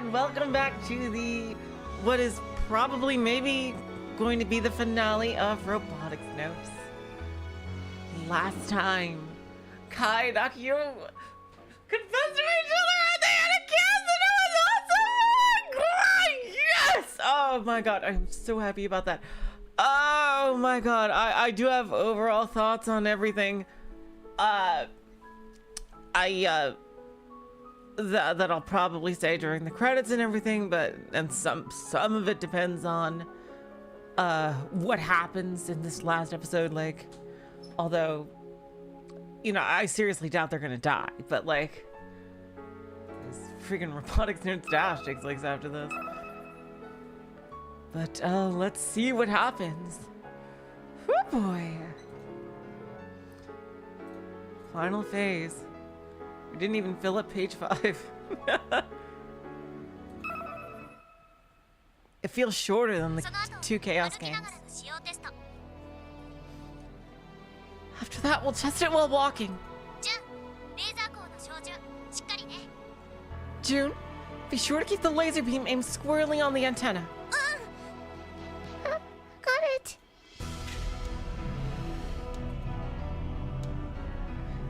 and welcome back to what is probably maybe going to be the finale of Robotics Notes. Last time, Kai and Aki confessed to each other and they had a kiss and it was awesome! Great! Yes! Oh my god, I'm so happy about that. Oh my god, I do have overall thoughts on everything. That I'll probably say during the credits and everything, and some of it depends on what happens in this last episode. Like, although, you know, I seriously doubt they're gonna die, but like, this freaking Robotics Nerds Dash takes place after this. But let's see what happens. Oh boy. Final phase. We didn't even fill up page 5. It feels shorter than the 2 Chaos games. After that, we'll test it while walking. June, be sure to keep the laser beam aimed squarely on the antenna. Got it.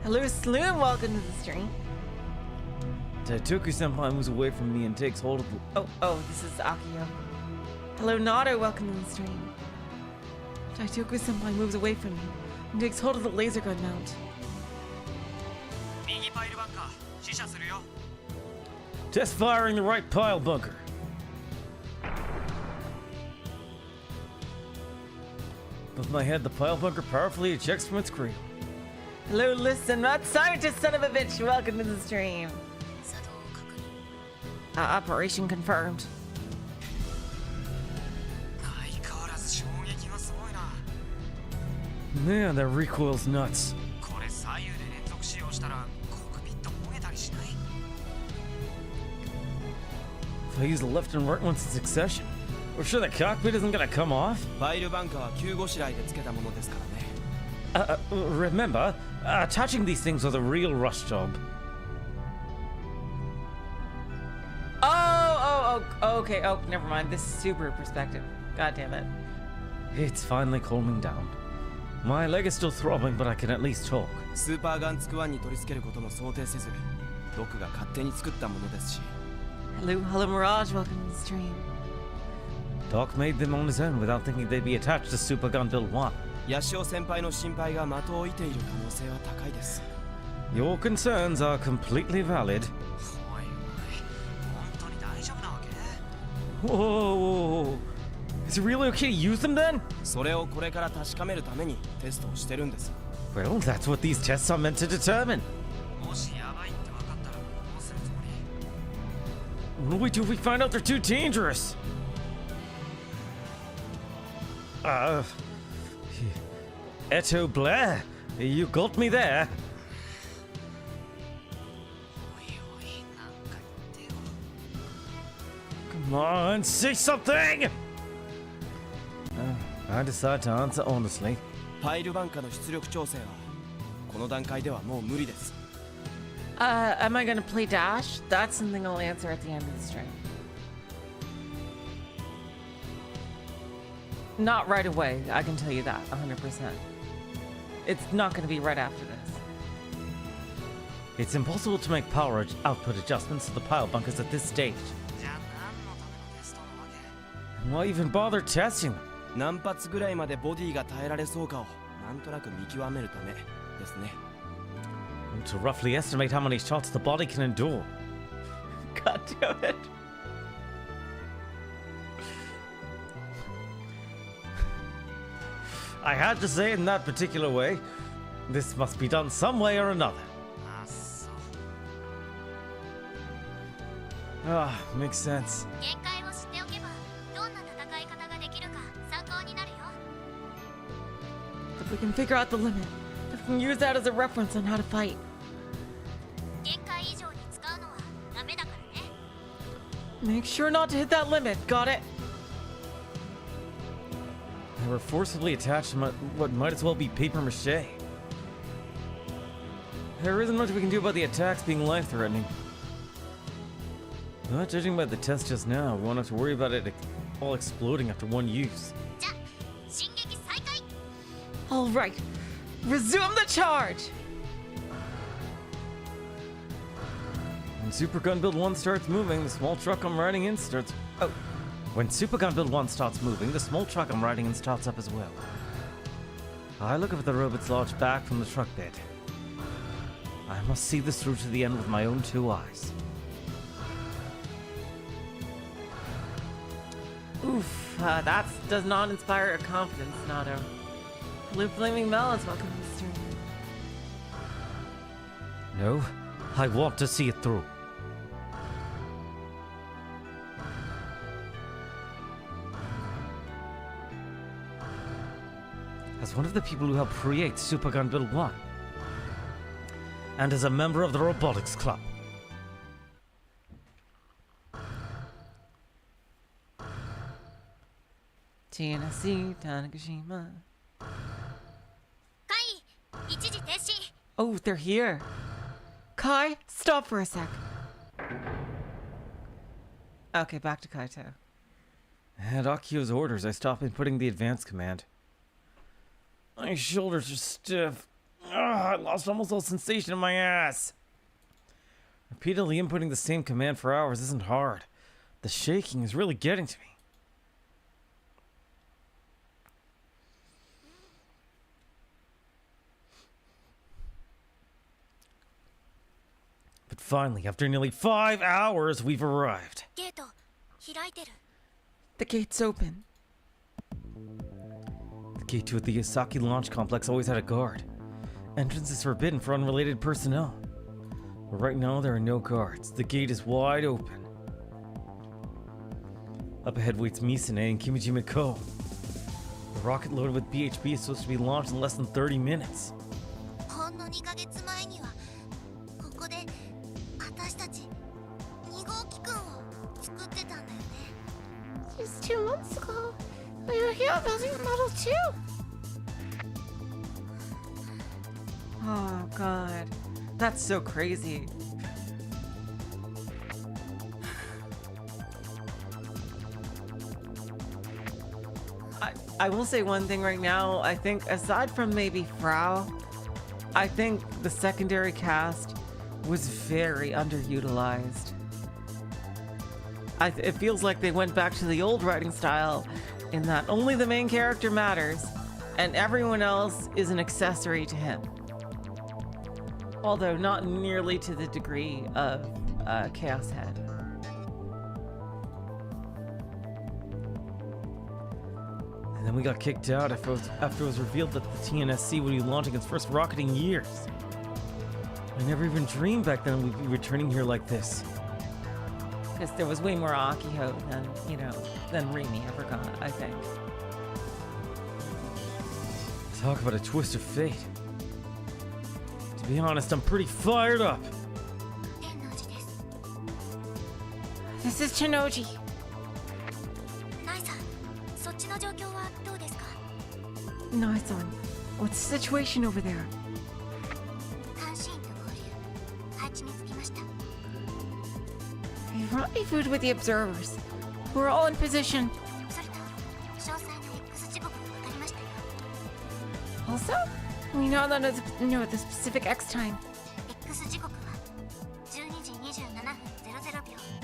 Hello, Sloom. Welcome to the stream. Taitoku-senpai moves away from me and takes hold of the... Oh, this is Akio. Hello, Nato. Welcome to the stream. Taitoku-senpai moves away from me and takes hold of the laser gun mount. Test firing the right pile bunker. Above my head, the pile bunker powerfully ejects from its cradle. Hello, listen, not scientist, son of a bitch. Welcome to the stream. Operation confirmed. Man, that recoil's nuts. If I use the left and right ones in succession, we're sure the cockpit isn't gonna come off? Remember, attaching these things was a real rush job. Okay. Oh, never mind. This is super perspective. God damn it. It's finally calming down. My leg is still throbbing, but I can at least talk. Hello, Mirage. Welcome to the stream. Doc made them on his own without thinking they'd be attached to Super Gunbuild 1. Your concerns are completely valid. Whoa. Is it really okay to use them then? Well, that's what these tests are meant to determine. What do we do if we find out they're too dangerous? Eto Blair, you got me there. Come on, say something! I decide to answer honestly. Am I gonna play Dash? That's something I'll answer at the end of the stream. Not right away, I can tell you that, 100%. It's not gonna be right after this. It's impossible to make power output adjustments to the pile bunkers at this stage. Why even bother testing them? To roughly estimate how many shots the body can endure. God damn it. I had to say it in that particular way. This must be done some way or another. Makes sense. If we can figure out the limit, if we can use that as a reference on how to fight. Make sure not to hit that limit, got it? They were forcibly attached to what might as well be paper mache. There isn't much we can do about the attacks being life-threatening. Not judging by the test just now, we won't have to worry about it all exploding after one use. All right, resume the charge. When Super Gunbuild 1 starts moving, the small truck I'm riding in starts... Oh. When Super Gunbuild 1 starts moving, the small truck I'm riding in starts up as well. I look up at the robot's lodge back from the truck bed. I must see this through to the end with my own two eyes. Oof, that does not inspire confidence, Nato. Blue Flaming Melons, welcome to the stream. No, I want to see it through. As one of the people who helped create Super Gunbuild 1, and as a member of the Robotics Club, Tennessee, Tanegashima. Oh, they're here. Kai, stop for a sec. Okay, back to Kaito. At Akio's orders, I stopped inputting the advanced command. My shoulders are stiff. I lost almost all sensation in my ass. Repeatedly inputting the same command for hours isn't hard. The shaking is really getting to me. But finally, after nearly 5 hours, we've arrived. The gate's open. The gate to the Yasaki launch complex always had a guard. Entrance is forbidden for unrelated personnel. But right now, there are no guards. The gate is wide open. Up ahead waits Misa-nee and Kimijima Ko. The rocket loaded with BHB is supposed to be launched in less than 30 minutes. Just 2 months ago, we were here building Model 2. Oh god, that's so crazy. I will say one thing right now. I think aside from maybe Frau, I think the secondary cast was very underutilized. It feels like they went back to the old writing style in that only the main character matters and everyone else is an accessory to him. Although not nearly to the degree of Chaos Head. And then we got kicked out after it was revealed that the TNSC would be launching its first rocket in years. I never even dreamed back then we'd be returning here like this. Because there was way more Akiho than Rimi ever got, I think. Talk about a twist of fate. To be honest, I'm pretty fired up. This is Chinoji. Nice-on. What's the situation over there? We've rendezvoused with the observers. We're all in position. Also, we know that the specific X time.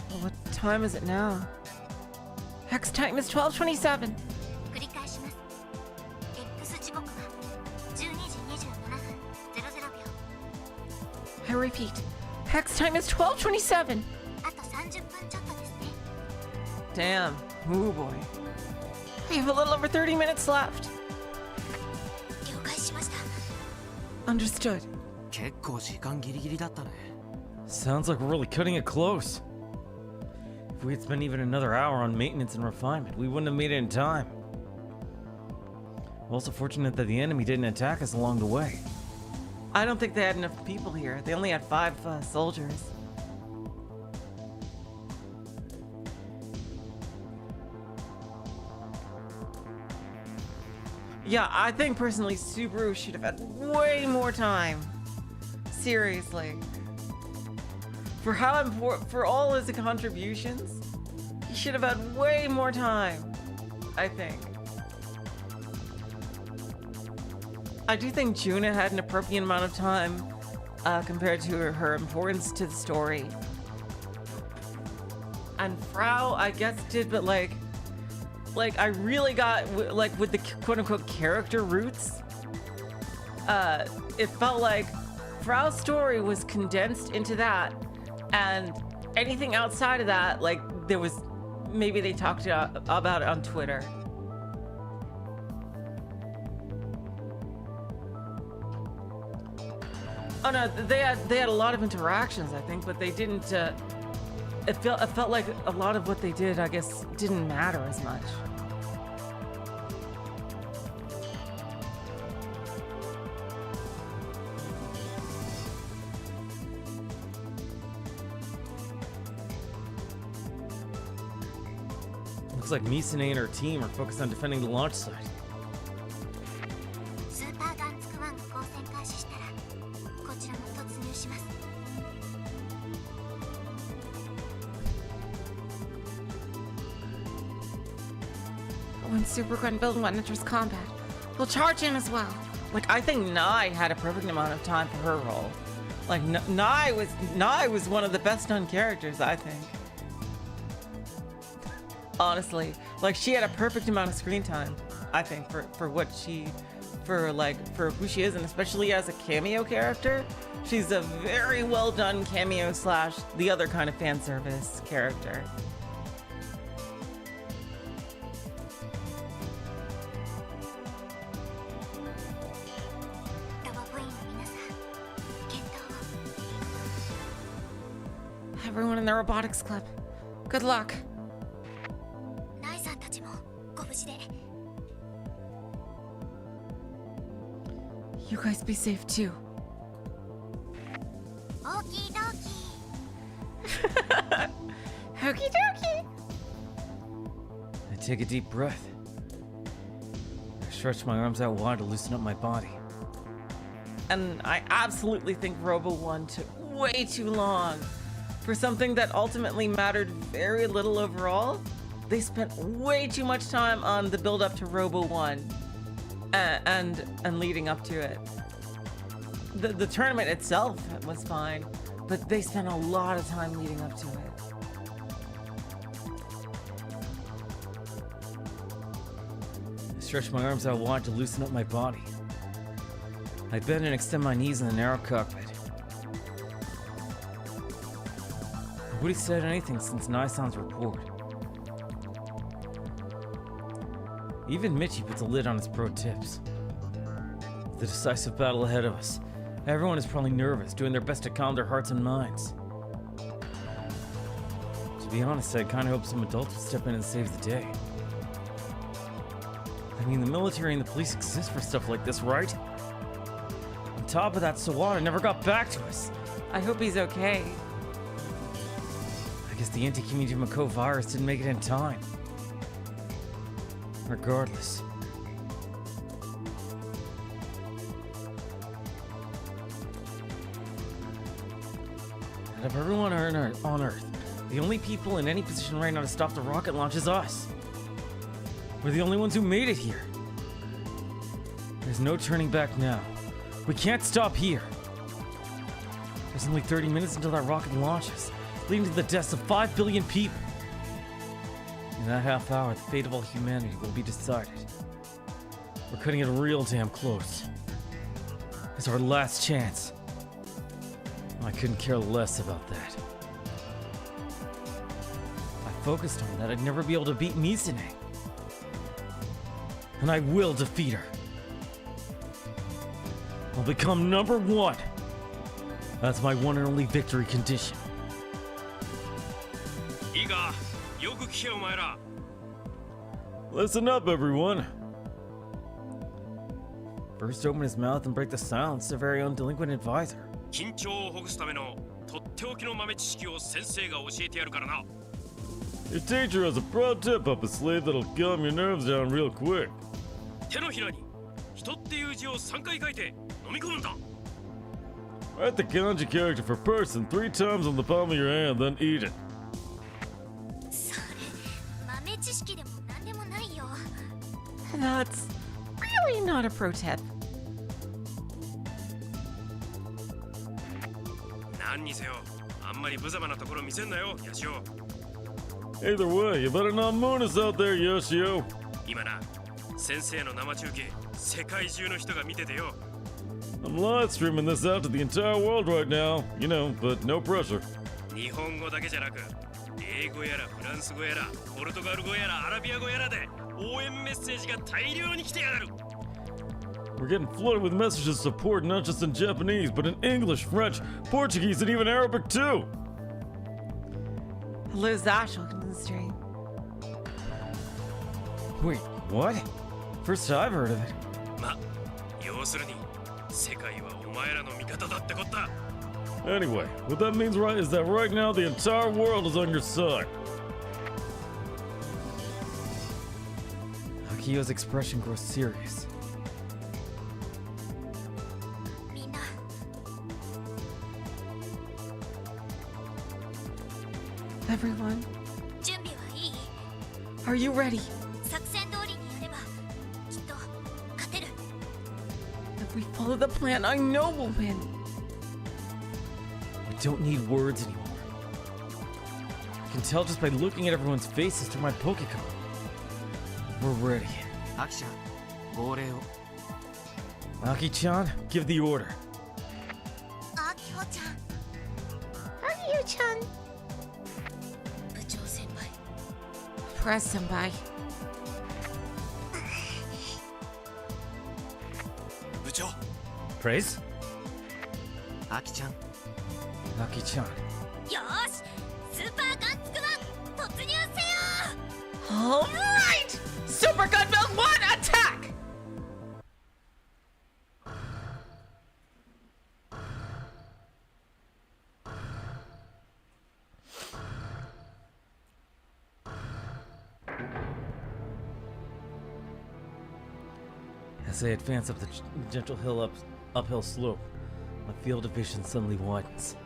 Well, what time is it now? X time is 12:27. I repeat, X time is 12:27. Damn. Ooh boy. We have a little over 30 minutes left. Understood. Sounds like we're really cutting it close. If we had spent even another hour on maintenance and refinement, we wouldn't have made it in time. We're also fortunate that the enemy didn't attack us along the way. I don't think they had enough people here. They only had 5 soldiers. Yeah, I think personally Subaru should have had way more time. Seriously. For how important, for all his contributions, he should have had way more time, I think. I do think Juna had an appropriate amount of time compared to her importance to the story. And Frau, I guess, did, but like I really got, like, with the quote-unquote character roots, it felt like Frau's story was condensed into that, and anything outside of that, like, there was, maybe they talked about it on Twitter. Oh no, they had a lot of interactions, I think, but they didn't, it felt like a lot of what they did, I guess, didn't matter as much. Looks like Misa-nee and her team are focused on defending the launch site. When Super Gunbuild 1 enters combat, we'll charge in as well. Like, I think Nai had a perfect amount of time for her role. Like, Nai was one of the best done characters, I think. Honestly, like, she had a perfect amount of screen time, I think, for what she, for who she is, and especially as a cameo character. She's a very well done cameo / the other kind of fan service character. Everyone in the Robotics Club, good luck. You guys be safe too. Okie Okie dokie. I take a deep breath. I stretch my arms out wide to loosen up my body. And I absolutely think Robo 1 took way too long. For something that ultimately mattered very little overall, they spent way too much time on the build up to Robo 1 and leading up to it. The tournament itself was fine, but they spent a lot of time leading up to it. I stretch my arms out wide to loosen up my body. I bend and extend my knees in the narrow cockpit. Nobody said anything since Nai-san's report. Even Michi puts a lid on his pro tips. With the decisive battle ahead of us, everyone is probably nervous, doing their best to calm their hearts and minds. To be honest, I kinda hope some adults will step in and save the day. I mean, the military and the police exist for stuff like this, right? On top of that, Sawada never got back to us. I hope he's okay. I guess the anti-Kimijimako virus didn't make it in time. Regardless. Out of everyone on Earth, the only people in any position right now to stop the rocket launch is us. We're the only ones who made it here. There's no turning back now. We can't stop here. There's only 30 minutes until that rocket launches, leading to the deaths of 5 billion people. In that half hour, the fate of all humanity will be decided. We're cutting it real damn close. It's our last chance. I couldn't care less about that. If I focused on that, I'd never be able to beat Misa-nee. And I will defeat her. I'll become #1. That's my one and only victory condition. Listen up, everyone. Burst open his mouth and break the silence, their very own delinquent advisor. 緊張をほぐすためのとっておきの豆知識を先生が教えてやるからな。 Your teacher has a pro tip up his sleeve that'll calm your nerves down real quick. 手のひらに人っていう字を3回書いて飲み込むんだ。Write the kanji character for person 3 times on the palm of your hand, then eat it. それ豆知識でもなんでもないよ。 That's really not a pro tip. 何にせよ、あんまり無様なところ見せんなよ、ヤシオ。 Either way, you better not moon us out there, Yoshio. 今な、先生の生中継、世界中の人が見ててよ。 I'm live streaming this out to the entire world right now, you know, but no pressure. 日本語だけじゃなく、英語やらフランス語やらポルトガル語やらアラビア語やらで応援メッセージが大量に来てやがる。 We're getting flooded with messages of support not just in Japanese, but in English, French, Portuguese, and even Arabic too. Hello, Zash. Welcome to the stream. Wait, what? First I've heard of it. ま、要するに世界はお前らの味方だってこった。 Anyway, what that means right is that right now the entire world is on your side. Akio's expression grows serious. みんな Everyone, 準備はいい？ are you ready? 作戦通りにやればきっと勝てる。 If we follow the plan, I know we'll win. We don't need words anymore. I can tell just by looking at everyone's faces through my Pokecon. We're ready. アキちゃん、号令を。 Aki-chan, give the order. あきほちゃん、 Akio-chan. 部長先輩。 Press senpai. 部長。 Praise? アキちゃん。 Aki-chan. よーし、スーパーガンツクマン突入せよ。 All right! Super Gunbuild 1, attack! As I advance up the gentle uphill slope, my field of vision suddenly widens.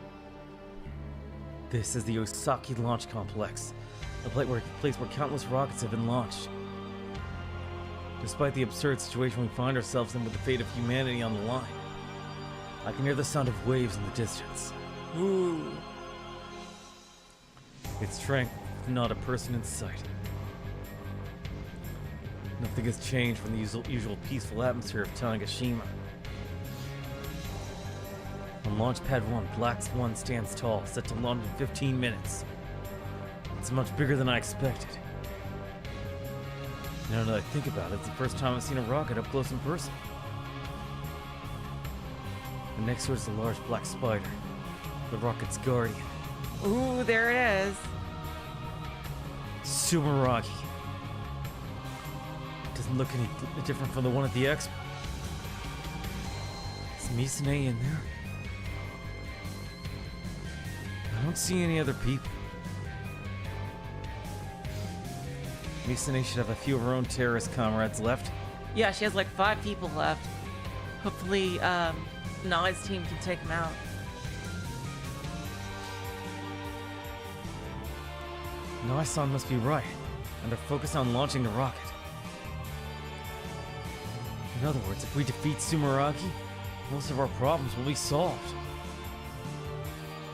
This is the Osaki Launch Complex, a place where countless rockets have been launched. Despite the absurd situation we find ourselves in with the fate of humanity on the line, I can hear the sound of waves in the distance. Ooh. It's tranquil, not a person in sight. Nothing has changed from the usual peaceful atmosphere of Tanegashima. On Launch Pad 1, Black Swan stands tall, set to launch in 15 minutes. It's much bigger than I expected. Now that I think about it, it's the first time I've seen a rocket up close in person. And next to it is a large black spider, the rocket's guardian. Ooh, there it is. Sumeragi. Doesn't look any different from the one at the expo. Is Misa-nee in there? I don't see any other people. Misa-nee should have a few of her own terrorist comrades left. Yeah, she has like 5 people left. Hopefully, Nai's team can take them out. Nai-san must be right, and they're focused on launching the rocket. In other words, if we defeat Sumeragi, most of our problems will be solved.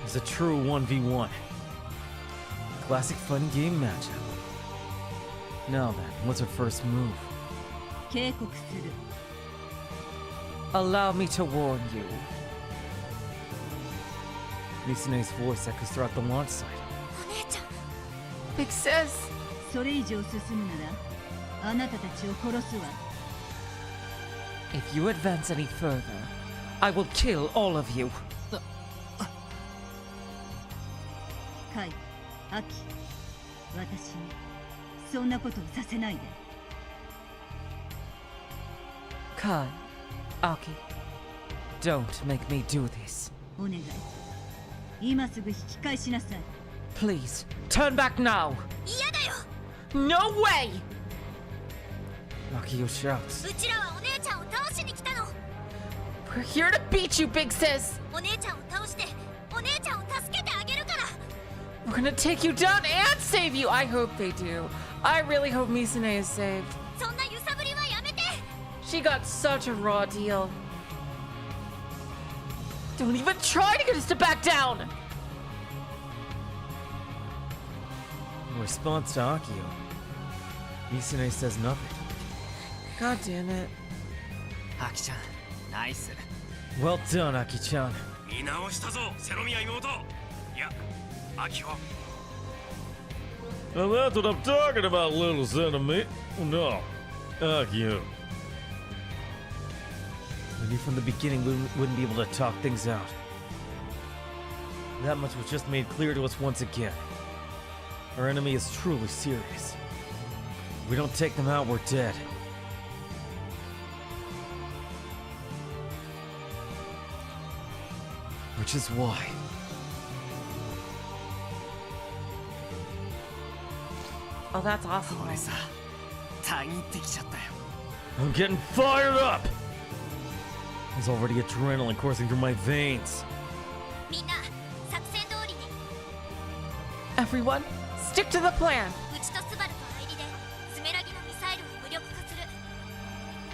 It's a true 1v1. Classic fighting game matchup. Now then, what's our first move? 警告する。 Allow me to warn you. Misa-nee's voice echoes throughout the launch site. お姉ちゃん、 Big sis! それ以上進むなら、あなたたちを殺すわ。 If you advance any further, I will kill all of you. カイ、アキ、私にそんなことをさせないで。 Kai, Aki, don't make me do this. お願い。今すぐ引き返しなさい。 Please, turn back now. 嫌だよ。 No way! Akio shouts. うちらはお姉ちゃんを倒しに来たの。We're here to beat you, big sis. お姉ちゃんを倒してお姉ちゃんを助けてあげるから。 We're gonna take you down and save you. I hope they do. I really hope Misa-nee is saved. そんな揺さぶりはやめて。 She got such a raw deal. Don't even try to get us to back down. In response to Akio, Misa-nee says nothing. God damn it. アキちゃんナイス。 Well done, Aki-chan. 見直したぞセロミア妹。いやアキオ。 Now that's what I'm talking about, little enemy. No, Akio. We knew from the beginning we wouldn't be able to talk things out. That much was just made clear to us once again. Our enemy is truly serious. If we don't take them out, we're dead. Which is why. Oh, that's awesome. これさたぎってきちゃったよ。 I'm getting fired up! There's already adrenaline coursing through my veins. みんな作戦通りに。 Everyone, stick to the plan. うちとスバルとアイリでスメラギのミサイルを無力化する。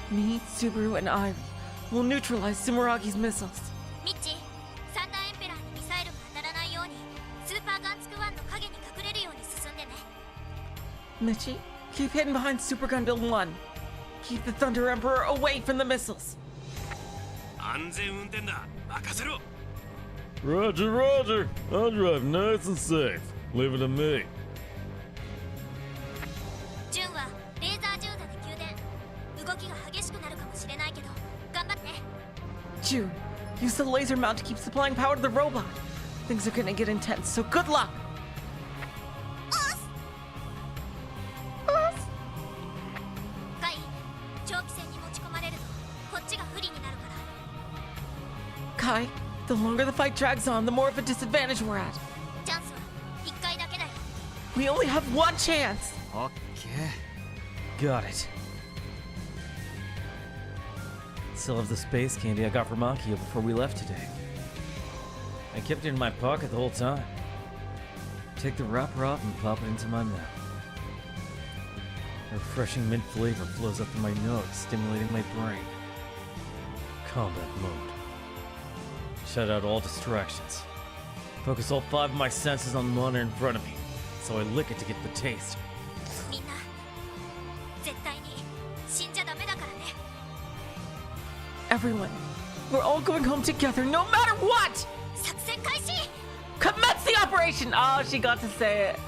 Me, Subaru, and Ivy will neutralize Sumeragi's missiles. ミッチ、サンダーエンペラーにミサイルが当たらないようにスーパーガンツク1の影に隠れるように進んでね。 Michi, keep hidden behind Super Gunbuild 1. Keep the Thunder Emperor away from the missiles. 安全運転だ任せろ。 Roger, Roger. I'll drive nice and safe. Leave it to me. ジュンはレーザー銃打で給電。動きが激しくなるかもしれないけど頑張って。 June, use the laser mount to keep supplying power to the robot. Things are gonna get intense, so good luck. カイ、長期戦に持ち込まれるとこっちが不利になるから。 Kai, the longer the fight drags on, the more of a disadvantage we're at. チャンスは1回だけだよ。 We only have one chance. オッケー。 Got it. Still have the space candy I got from Akio before we left today. I kept it in my pocket the whole time. Take the wrapper off and pop it into my mouth. A refreshing mint flavor flows up through my nose, stimulating my brain. Combat mode. Shut out all distractions. Focus all 5 of my senses on the monitor in front of me, so I lick it to get the taste. みんな絶対に死んじゃダメだからね。 Everyone, we're all going home together no matter what! 作戦開始。 Commence the operation! Oh, she got to say it.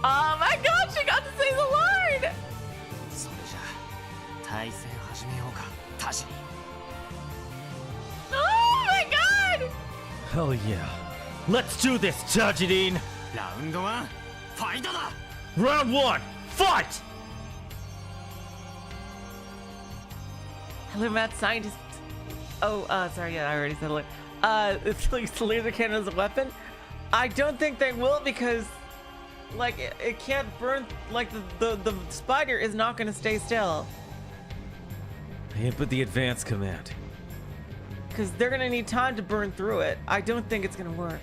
Oh my god, she got to say the line! それじゃあ対戦始めようかタジ。 Oh my god! Hell yeah. Let's do this, Tajideen! ラウンド1ファイトだ。 Round 1, fight! Hello, mad scientist. Oh, sorry, yeah, I already said it. It's like laser cannon as a weapon. I don't think they will because, like, it can't burn. Like the spider is not going to stay still I input the advance command. because they're going to need time to burn through it. I don't think it's going to work.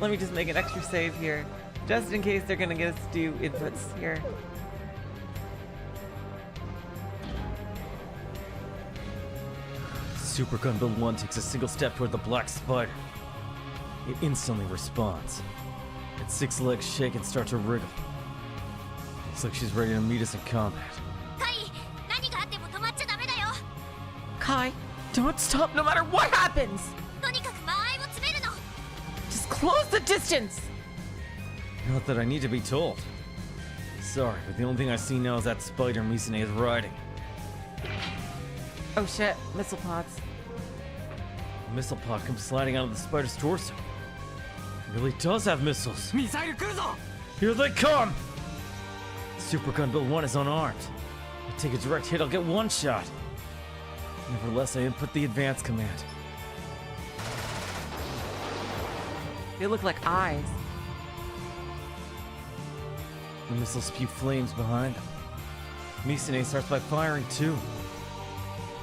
Let me just make an extra save here, just in case they're going to get us to do inputs here. Super Gunbuild 1 takes a single step toward the black spider. It instantly responds. Its 6 legs shake and start to wriggle. Looks like she's ready to meet us in combat. カイ、何があっても止まっちゃダメだよ。 Kai, don't stop no matter what happens! とにかく間合いを詰めるの。 Just close the distance! Not that I need to be told. Sorry, but the only thing I see now is that spider Misa-nee is riding. Oh shit, missile pods. A missile pod comes sliding out of the spider's torso. It really does have missiles. ミサイル来るぞ。 Here they come! Super Gunbuild 1 is unarmed. I take a direct hit, I'll get one shot. Nevertheless, I input the advance command. They look like eyes. The missiles spew flames behind them. Misa-nee starts by firing too.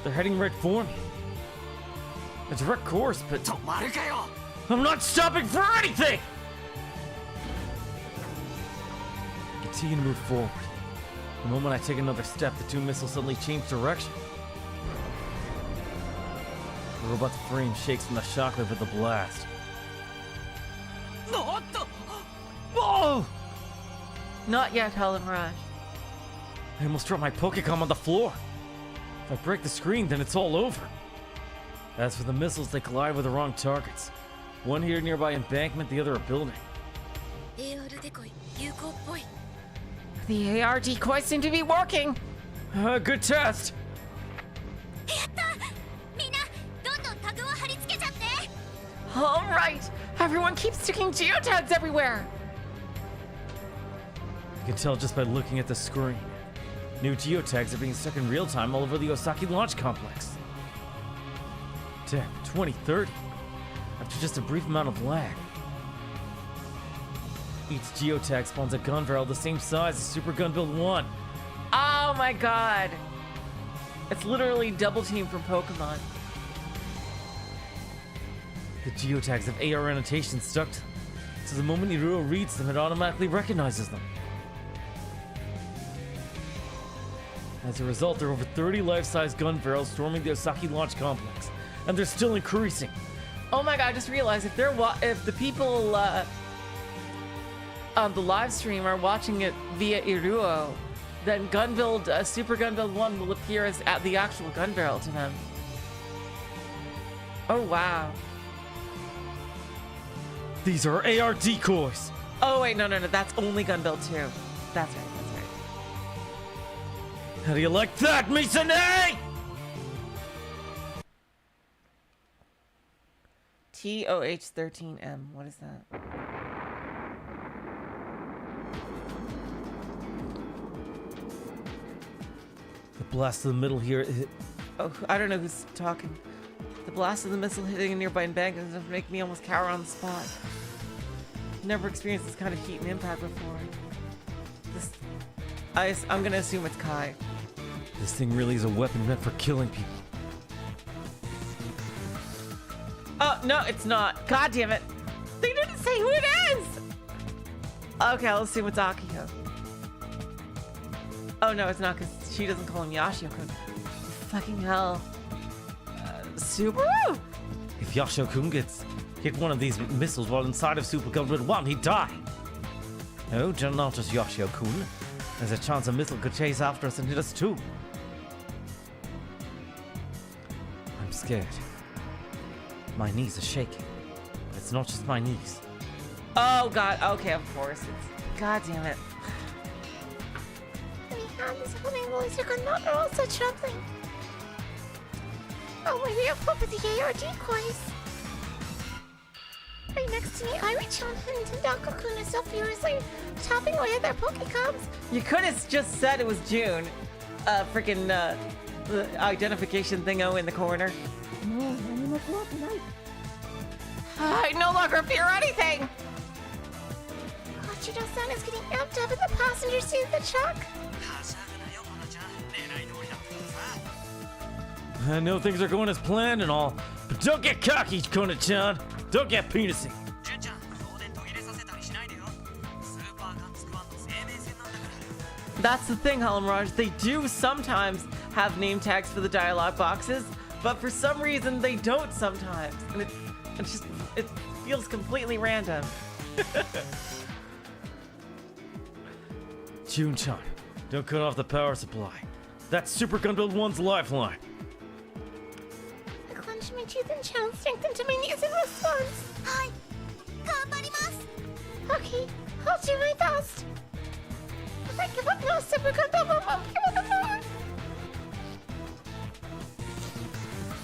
They're heading right for me. a direct course, but 止まるかよ I'm not stopping for anything! Continue to move forward. The moment I take another step, the two missiles suddenly change direction. The robot's frame shakes from the shockwave of the blast. Oh! Not yet, Helen Rush. I almost dropped my Pokecom on the floor. If I break the screen, then it's all over. As for the missiles, they collide with the wrong targets. One here nearby embankment, the other a building. AR デコイ有効っぽい The AR decoys seem to be working. Good test! やったみんなどんどんタグを貼り付けちゃって All right, everyone keep sticking geotags everywhere. You can tell just by looking at the screen. New geotags are being stuck in real time all over the Osaki launch complex. Damn, 2030. After just a brief amount of lag. Each geotag spawns a gun barrel the same size as Super Gunbuild 1. Oh my god. It's literally double team from Pokemon. The geotags have AR annotations stuck to them, so the moment Iruo reads them, it automatically recognizes them. As a result, there are over 30 life-size gun barrels storming the Osaki launch complex, and they're still increasing. Oh my god, I just realized if the people on the live stream are watching it via Iruo, then Gunbuild, Super Gunbuild 1 will appear as at the actual gun barrel to them. Oh wow. These are AR decoys! Oh wait, no, that's only Gunbuild 2. That's right. How do you like that, Misa-nee? TOH13M, what is that? The blast to the middle here. Oh, I don't know who's talking. The blast of the missile hitting a nearby embankment is enough to make me almost cower on the spot. Never experienced this kind of heat and impact before. I'm gonna assume it's Kai. This thing really is a weapon meant for killing people. Oh, no, it's not. God damn it. They didn't say who it is! Okay, I'll assume it's Akio. Oh, no, it's not, because she doesn't call him Yashio-kun. Fucking hell. Subaru? If Yashio-kun gets hit one of these missiles while inside of Super Gunbuild 1, he'd die. No, not just Yashio-kun. There's a chance a missile could chase after us and hit us too. I'm scared. My knees are shaking. But it's not just my knees. Oh, God. Okay, of course. It's... God damn it. My hands holding laser gun not are also trembling. Oh, maybe I'll flip with the AR decoys. Right next to me, Iri-chan and Tendaka-kun are so furiously chopping away at their Pokecoms. You could have just said it was June. Freaking, the identification thingo in the corner. I no longer fear anything! Kochiro-san is getting amped up in the passenger seat of the truck. I know things are going as planned and all, but don't get cocky, Kona-chan. Don't get penisy. That's the thing, Halamraj. They do sometimes have name tags for the dialogue boxes, but for some reason they don't sometimes. And it feels completely random. June-chan, don't cut off the power supply. That's Super Gunbuild 1's lifeline. I clenched my teeth and channeled strength into my knees in response. Hi. Ganbarimasu. Okay, I'll do my best. If I give up now, Super Gunbuild won't give up more.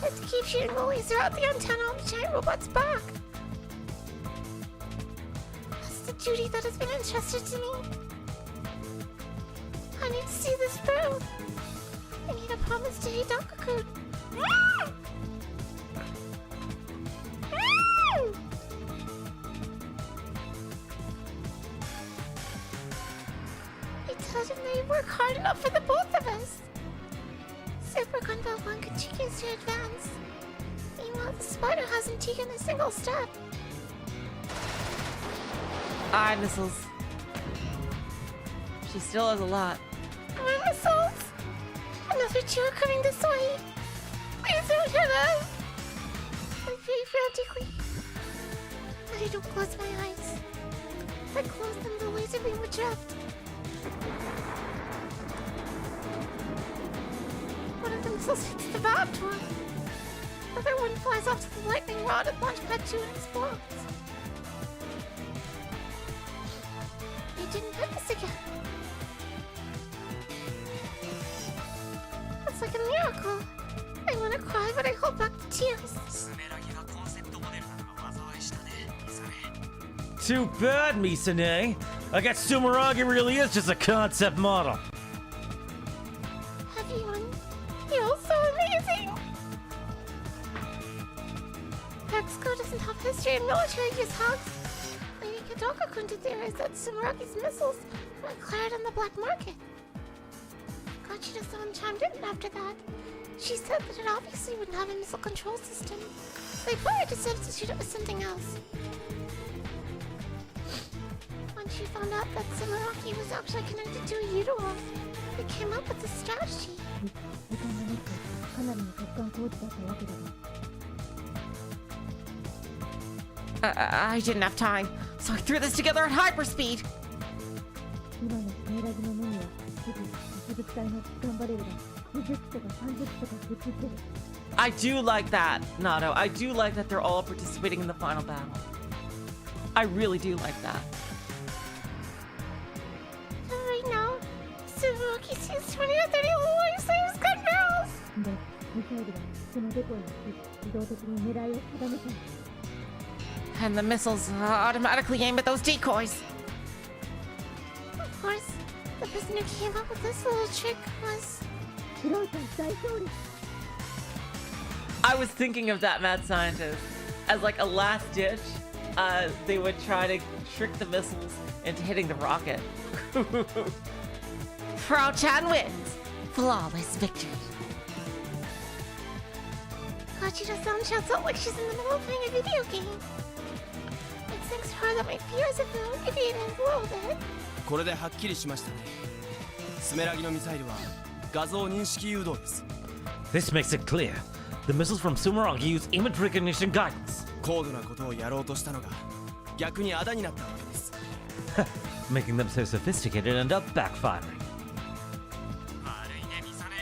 Let's keep shooting the laser out the antenna on the giant robot's back. That's the duty that has been entrusted to me. I need to see this through. I need a promise to Hidaka-kun. I told him they'd work hard enough for the both of us. Super Gunbuild 1 continues to advance. Meanwhile, The spider hasn't taken a single step. Eye missiles. She still has a lot. More missiles! Another two are coming this way. Please don't hit us! I pray frantically. But I don't close my eyes. If I close them, the laser beam would drift. One of the missiles hits the valve door. The other one flies off to the lightning rod and launchpad 2 and explodes. They didn't hit us again. It's like a miracle. I want to cry, but I hold back the tears. Too bad, Misa-nee. I guess Sumeragi really is just a concept model. Everyone, you're all so amazing. Mexico doesn't have history in military use hugs. Lady Kadoko-kun theorized that Sumeragi's missiles were acquired on the black market. Gachida-san chimed in after that. She said that it obviously wouldn't have a missile control system. They probably to substitute it with something else. When she found out that Sumeragi was actually connected to a Yudoa, they came up with a strategy. I didn't have time, so I threw this together at hyperspeed. I do like that, Nato. I do like that they're all participating in the final battle. I really do like that. Right now, Sumeragi sees 20 or 30 little life-savers gun barrels. And the missiles automatically aim at those decoys. Of course, the person who came up with this little trick was... I was thinking of that, mad scientist, as like a last ditch. They would try to trick the missiles into hitting the rocket. Frau Chan wins. Flawless victory. Gachida-san shouts out like she's in the middle of playing a video game. It's thanks to her that my fears have been alleviated a little bit. これではっきりしましたね。スメラギのミサイルは画像認識誘導です。 This makes it clear. The missiles from Sumeragi use image recognition guidance. 高度なことをやろうとしたのが逆にあだになったわけです。Making them so sophisticated end up backfiring. 悪いねミサネ。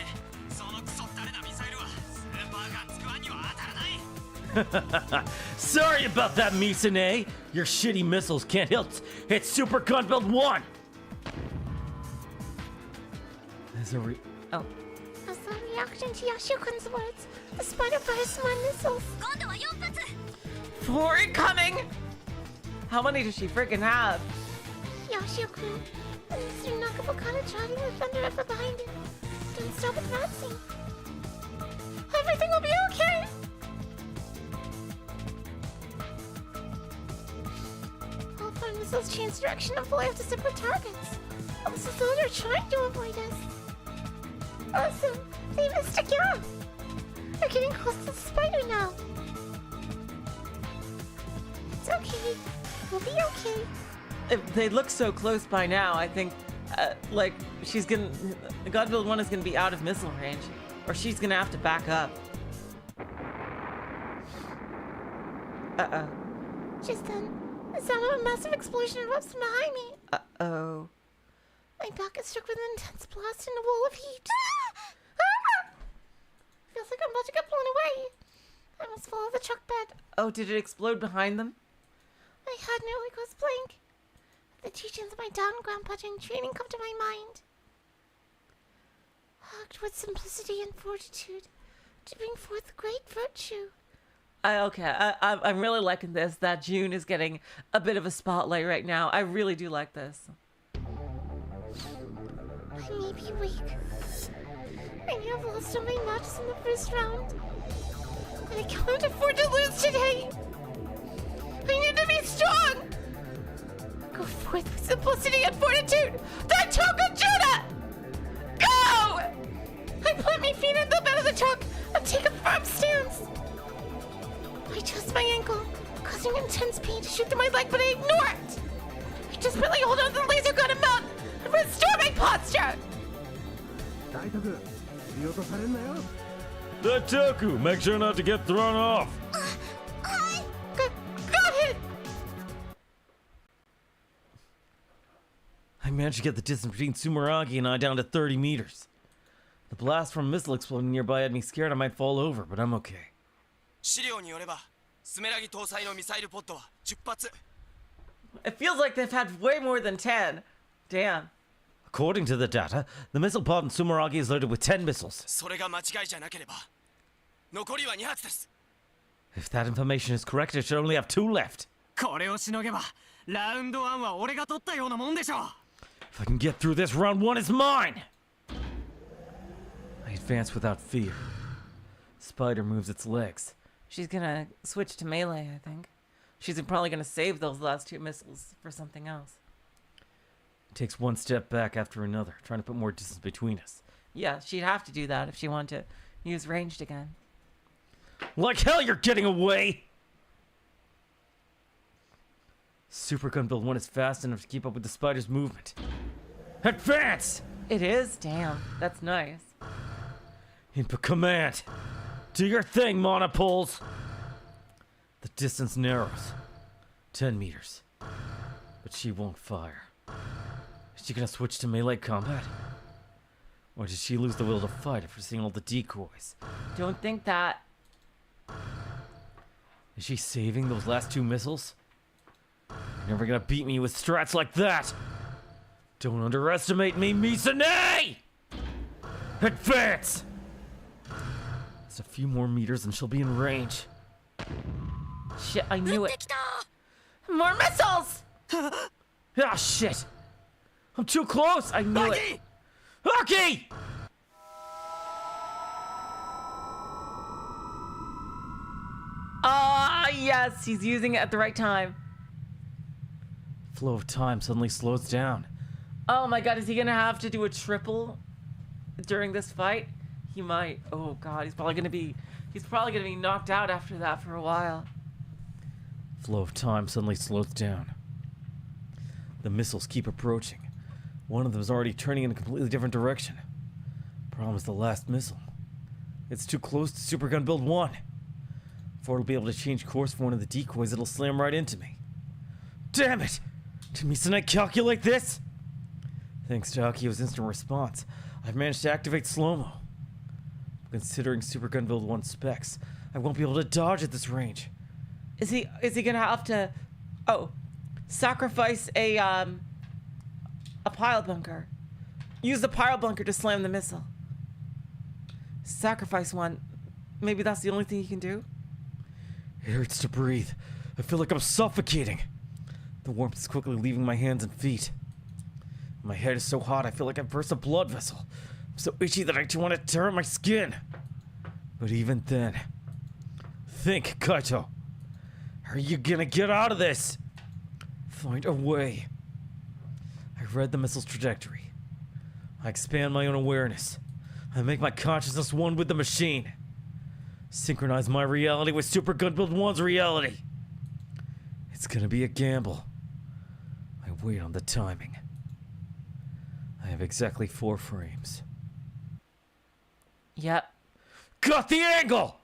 そのクソったれなミサイルはスーパーガンつくわには当たらない。 Sorry about that, Misa-nee. Your shitty missiles can't hit Super Gunbuild 1. There's a Oh. As a reaction to Yashio-kun's words, the spider fires more missiles. 今度は4発! 4 incoming! How many does she freaking have? Yashio-kun, and Mr. Nakabokana driving the thunder ever behind him. Don't stop advancing. Everything will be okay! All 4 missiles change direction and fly off to separate targets. Also, those are trying to avoid us. Awesome! They missed again! They're getting close to the spider now. It's okay. We'll be okay. If they look so close by now, I think, like, she's gonna... Gunbuild 1 is gonna be out of missile range. Or she's gonna have to back up. Uh-oh. Just then, the sound of a massive explosion erupts from behind me. Uh-oh. My back is struck with an intense blast and a wall of heat. Feels like I'm about to get blown away. I must follow the truck bed. Oh, did it explode behind them? My head nearly goes blank. The teachings of my dad and grandpa during training come to my mind. Act with simplicity and fortitude to bring forth great virtue. I'm really liking this, that June is getting a bit of a spotlight right now. I really do like this. I may be weak. I may have lost all my matches in the first round. But I can't afford to lose today. I need to be strong. Go forth with simplicity and fortitude. The Toku Judah! Go! I put my feet in the bed of the truck and take a firm stance. twist my ankle, causing intense pain to shoot through my leg, but I ignore it. I just barely hold on to the laser gun and mount and restore my posture. Daitoku, make sure not to get thrown off. Got it. I managed to get the distance between Sumeragi and I down to 30 meters. The blast from a missile exploding nearby had me scared I might fall over, but I'm okay. 資料によればスメラギ搭載のミサイルポッドは10発 It feels like they've had way more than 10. Damn. According to the data, the missile pod in Sumeragi is loaded with 10 missiles. それが間違いじゃなければ残りは2発です If that information is correct, it should only have 2 left. これをしのげばラウンド1は俺が取ったようなもんでしょ If I can get through this, round 1 is mine! I advance without fear. Spider moves its legs. She's gonna switch to melee, I think. She's probably gonna save those last 2 missiles for something else. Takes one step back after another, trying to put more distance between us. Yeah, she'd have to do that if she wanted to use ranged again. Like hell you're getting away! Super Gunbuild 1 is fast enough to keep up with the spider's movement. Advance! It is? Damn. That's nice. Input command. Do your thing, monopoles! The distance narrows. 10 meters. But she won't fire. Is she gonna switch to melee combat? Or did she lose the will to fight after seeing all the decoys? Don't think that. Is she saving those last 2 missiles? You're never gonna beat me with strats like that! Don't underestimate me, Misa-nee! Advance! Just a few more meters and she'll be in range. Shit, I knew it. More missiles! Ah, shit! I'm too close! I knew it! Aki! Ah, yes, he's using it at the right time. Flow of time suddenly slows down. Oh my god, is he gonna have to do a triple during this fight? He might. Oh god, he's probably gonna be knocked out after that for a while. Flow of time suddenly slows down. The missiles keep approaching. One of them is already turning in a completely different direction. Problem is the last missile. It's too close to Super Gunbuild 1. Before it'll be able to change course for one of the decoys, it'll slam right into me. Damn it! Did Misa-nee calculate this? Thanks to Akio's instant response, I've managed to activate slow-mo. Considering Super Gunbuild 1 specs, I won't be able to dodge at this range. Is he gonna have to sacrifice a pile bunker? Use the pile bunker to slam the missile. Sacrifice one. Maybe that's the only thing he can do? It hurts to breathe. I feel like I'm suffocating. The warmth is quickly leaving my hands and feet. My head is so hot I feel like I've burst a blood vessel. I'm so itchy that I just want to tear at my skin. But even then... Think, Kaito. How are you gonna get out of this? Find a way. I read the missile's trajectory. I expand my own awareness. I make my consciousness one with the machine. Synchronize my reality with Super Gunbuild 1's reality. It's gonna be a gamble. I wait on the timing. I have exactly 4 frames. Yep. Got the angle!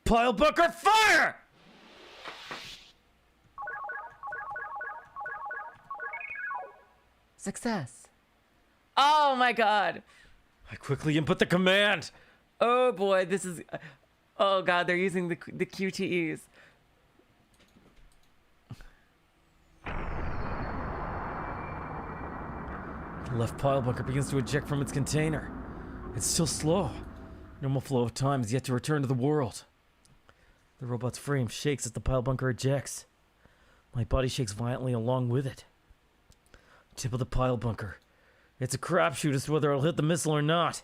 Pile bunker fire! Success. Oh my god. I quickly input the command. Oh boy, this is... Oh god, they're using the QTEs. The left pile bunker begins to eject from its container. It's still slow. Normal flow of time is yet to return to the world. The robot's frame shakes as the pile bunker ejects. My body shakes violently along with it. Tip of the pile bunker. It's a crapshoot as to whether I'll hit the missile or not.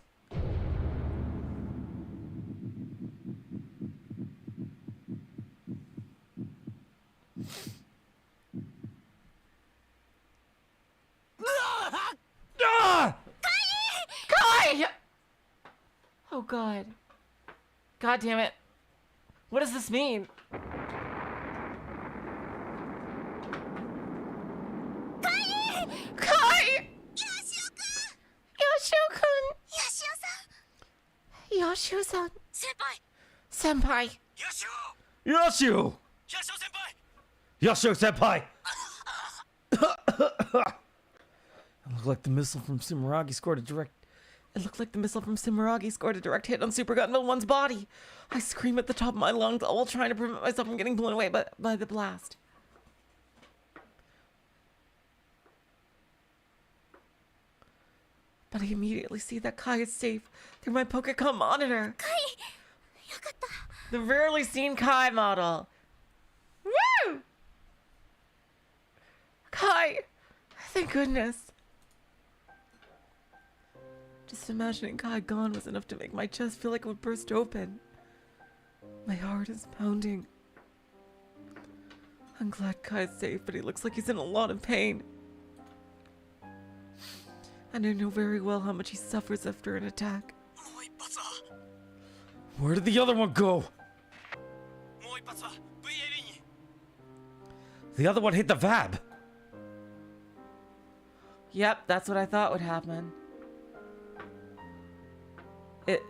Ah! Kai! Oh god. God damn it. What does this mean? Kai! ヨシオくん。ヨシオさん。先輩。先輩。よしお Yashio! ヤシオ先輩 Yashio senpai! It looked like the missile from Sumeragi scored a direct. It looked like the missile from Sumeragi scored a direct hit on Super Gunbuild 1's body. I scream at the top of my lungs, all while trying to prevent myself from getting blown away by the blast. But I immediately see that Kai is safe through my Pokecom monitor. よかった。 The rarely seen Kai model. Woo! Kai! Thank goodness. Just imagining Kai gone was enough to make my chest feel like it would burst open. My heart is pounding. I'm glad Kai's safe, but he looks like he's in a lot of pain. And I know very well how much he suffers after an attack. もう一発は Where did the other one go? もう一発は VAB に The other one hit the VAB. Yep, that's what I thought would happen.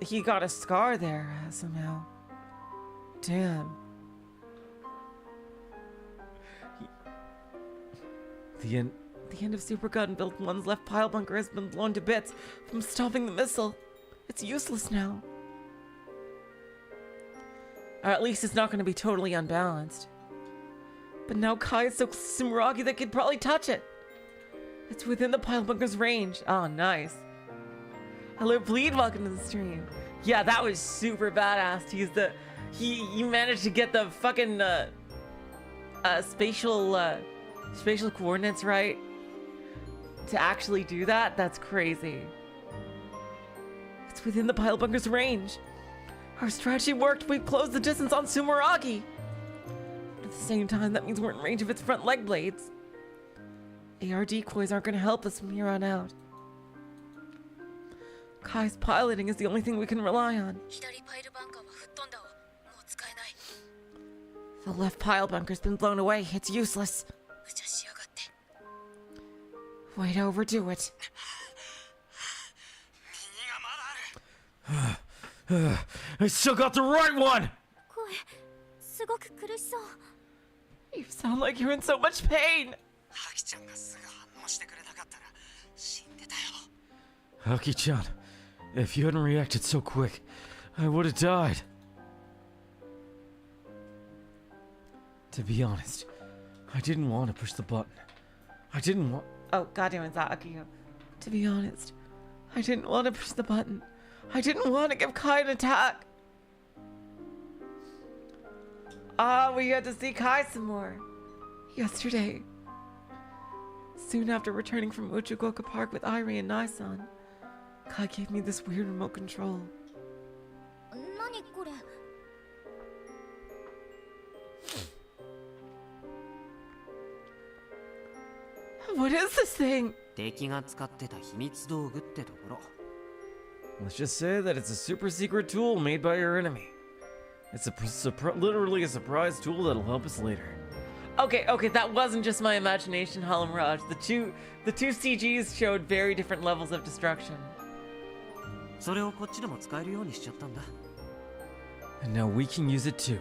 He got a scar there somehow. Damn. The end of Super Gunbuild 1's left pile bunker has been blown to bits from stopping the missile. It's useless now. Or at least it's not going to be totally unbalanced. But now Kai is so close to Sumeragi that could probably touch it. It's within the pile bunker's range. Oh, nice. Hello, Bleed. Welcome to the stream. Yeah, that was super badass to use the... You managed to get the fucking spatial coordinates right to actually do that. That's crazy. It's within the pile bunker's range. Our strategy worked. We closed the distance on Sumeragi. But at the same time, that means we're in range of its front leg blades. AR decoys aren't going to help us from here on out. Kai's piloting is the only thing we can rely on. 左パイルバンカーは吹っ飛んだわ。もう使えない。 The left pile bunker's been blown away. It's useless. 無茶しやがって。 Way to overdo it. 右がまだある I still got the right one! 声、すごく苦しそう。 You sound like you're in so much pain. ハキちゃんがすぐ反応してくれなかったら死んでたよ Aki-chan, if you hadn't reacted so quick, I would have died. To be honest, I didn't want to push the button. I didn't want... Oh, goddamn, it's that Akio. To be honest, I didn't want to push the button. I didn't want to give Kai an attack. We got to see Kai some more. Yesterday. Soon after returning from Uchigoka Park with Irie and Nai-san, Kai gave me this weird remote control. 何これ。 What is this thing? 敵が使ってた秘密道具ってところ。 Let's just say that it's a super secret tool made by your enemy. It's literally a surprise tool that'll help us later. Okay, that wasn't just my imagination, Harlem Raj. The two CGs showed very different levels of destruction. それをこっちでも使えるようにしちゃったんだ。 And now we can use it too.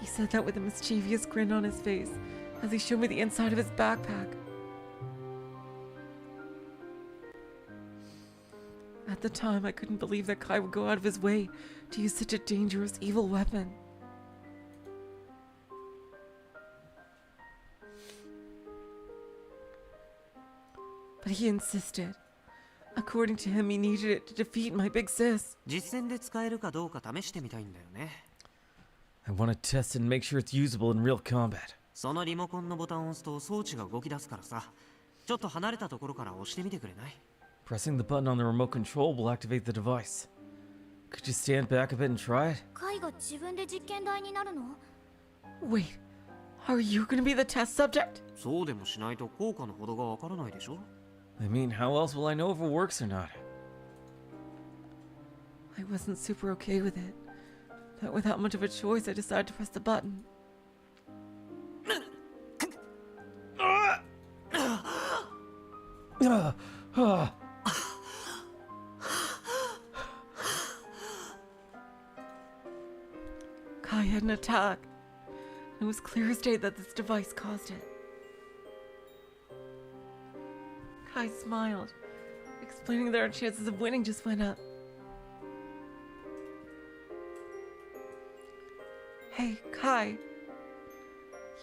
He said that with a mischievous grin on his face as he showed me the inside of his backpack. At the time, I couldn't believe that Kai would go out of his way to use such a dangerous, evil weapon. But he insisted. According to him, he needed it to defeat my big sis. 実戦で使えるかどうか試してみたいんだよね。 I want to test it and make sure it's usable in real combat. そのリモコンのボタンを押すと装置が動き出すからさ。ちょっと離れたところから押してみてくれない？ Pressing the button on the remote control will activate the device. Could you stand back a bit and try it? カイが自分で実験台になるの？ Wait, are you gonna be the test subject? そうでもしないと効果のほどがわからないでしょ？ I mean, how else will I know if it works or not? I wasn't super okay with it, but without much of a choice, I decided to press the button. Kai had an attack. It was clear as day that this device caused it. Kai smiled, explaining that our chances of winning just went up. Hey, Kai.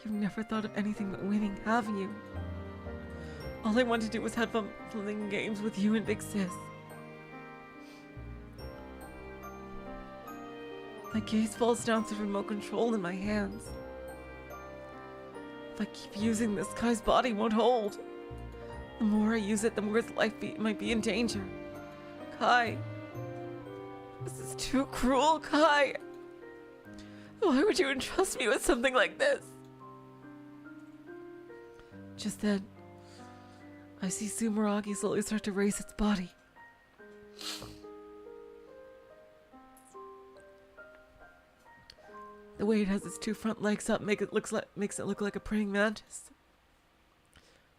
You've never thought of anything but winning, have you? All I wanted to do was have fun playing games with you and Big Sis. My gaze falls down to the remote control in my hands. If I keep using this, Kai's body won't hold. The more I use it, the more his life might be in danger. Kai. This is too cruel, Kai. Why would you entrust me with something like this? Just then, I see Sumeragi slowly start to raise its body. The way it has its two front legs up makes it look like a praying mantis.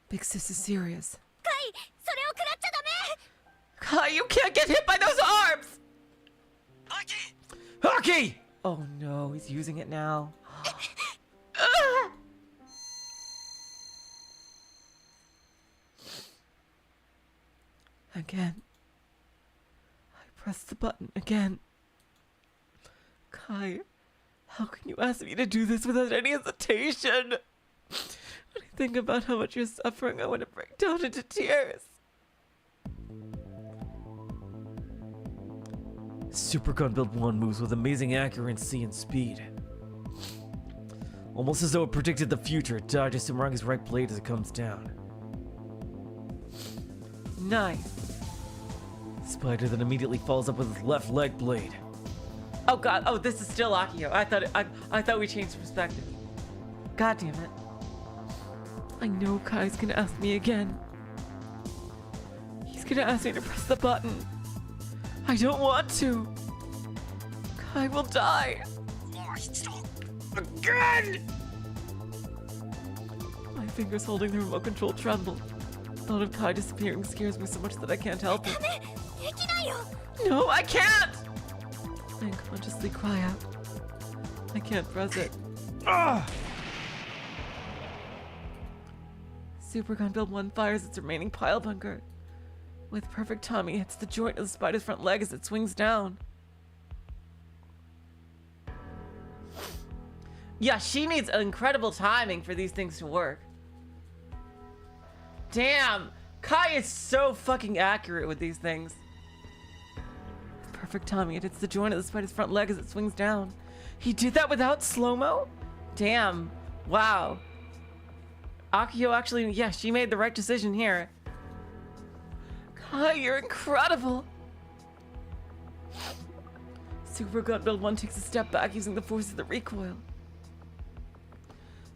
Big Sis is serious. カイ、それを食らっちゃダメ。 Kai, you can't get hit by those arms! Aki! Oh no, he's using it now. Again. I pressed the button again. Kai, how can you ask me to do this without any hesitation? When I think about how much you're suffering, I want to break down into tears. Super Gunbuild 1 moves with amazing accuracy and speed. Almost as though it predicted the future, it dodges Sumeragi's right blade as it comes down. Nice. Spider then immediately follows up with his left leg blade. Oh god, oh this is still Akio. I thought we changed perspective. God damn it. I know Kai's gonna ask me again. He's gonna ask me to press the button. I don't want to. Kai will die. Again! My fingers holding the remote control tremble. Thought of Kai disappearing scares me so much that I can't help it. できないよ。 No, I can't! I unconsciously cry out. I can't press it. Super Gunbuild 1 fires its remaining pile bunker. With perfect timing, it hits the joint of the spider's front leg as it swings down. Yeah, she needs incredible timing for these things to work. Damn! Kai is so fucking accurate with these things. With perfect timing, it hits the joint of the spider's front leg as it swings down. He did that without slow-mo? Damn. Wow. Akio actually, yeah, she made the right decision here. Kai, you're incredible. Super Gunbuild 1 takes a step back using the force of the recoil.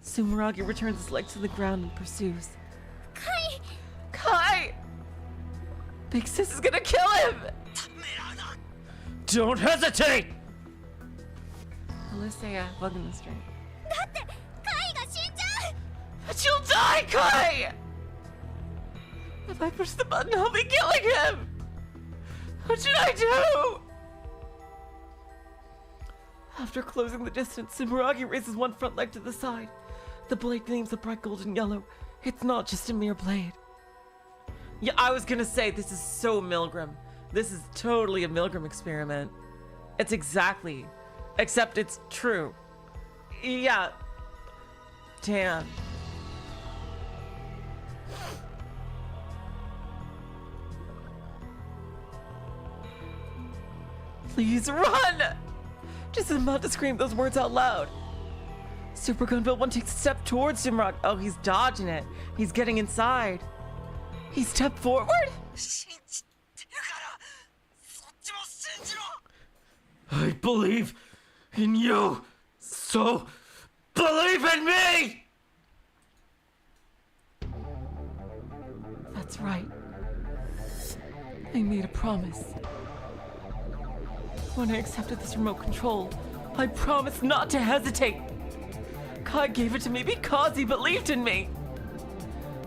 Sumeragi returns his leg to the ground and pursues. カイ。 Kai! Big Sis is gonna kill him! Don't hesitate! Alicia, bug in the street. だってカイが死んじゃう。 But you'll die, Kai! If I push the button, I'll be killing him! What should I do? After closing the distance, Sumeragi raises one front leg to the side. The blade gleams a bright golden yellow. It's not just a mere blade. Yeah, I was gonna say, this is so Milgram. This is totally a Milgram experiment. It's exactly. Except it's true. Yeah. Damn. Please run! Just as I'm about to scream those words out loud. Super Gunbuild 1 takes a step towards Sumeragi. Oh, he's dodging it. He's getting inside. He stepped forward? I believe in you, so believe in me! That's right. I made a promise. When I accepted this remote control, I promised not to hesitate. Kai gave it to me because he believed in me.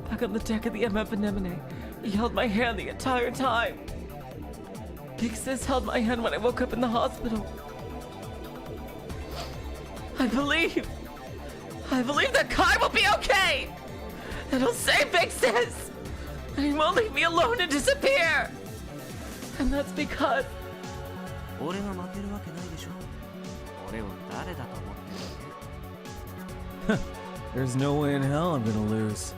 Back on the deck of the MF Anemone, He held my hand the entire time. Big Sis held my hand when I woke up in the hospital. I believe that Kai will be okay. That he'll save Big Sis. And he won't leave me alone and disappear. And that's because 俺が負けるわけないでしょ。俺を誰だと思ってるわけ？ There's no way in hell I'm gonna lose.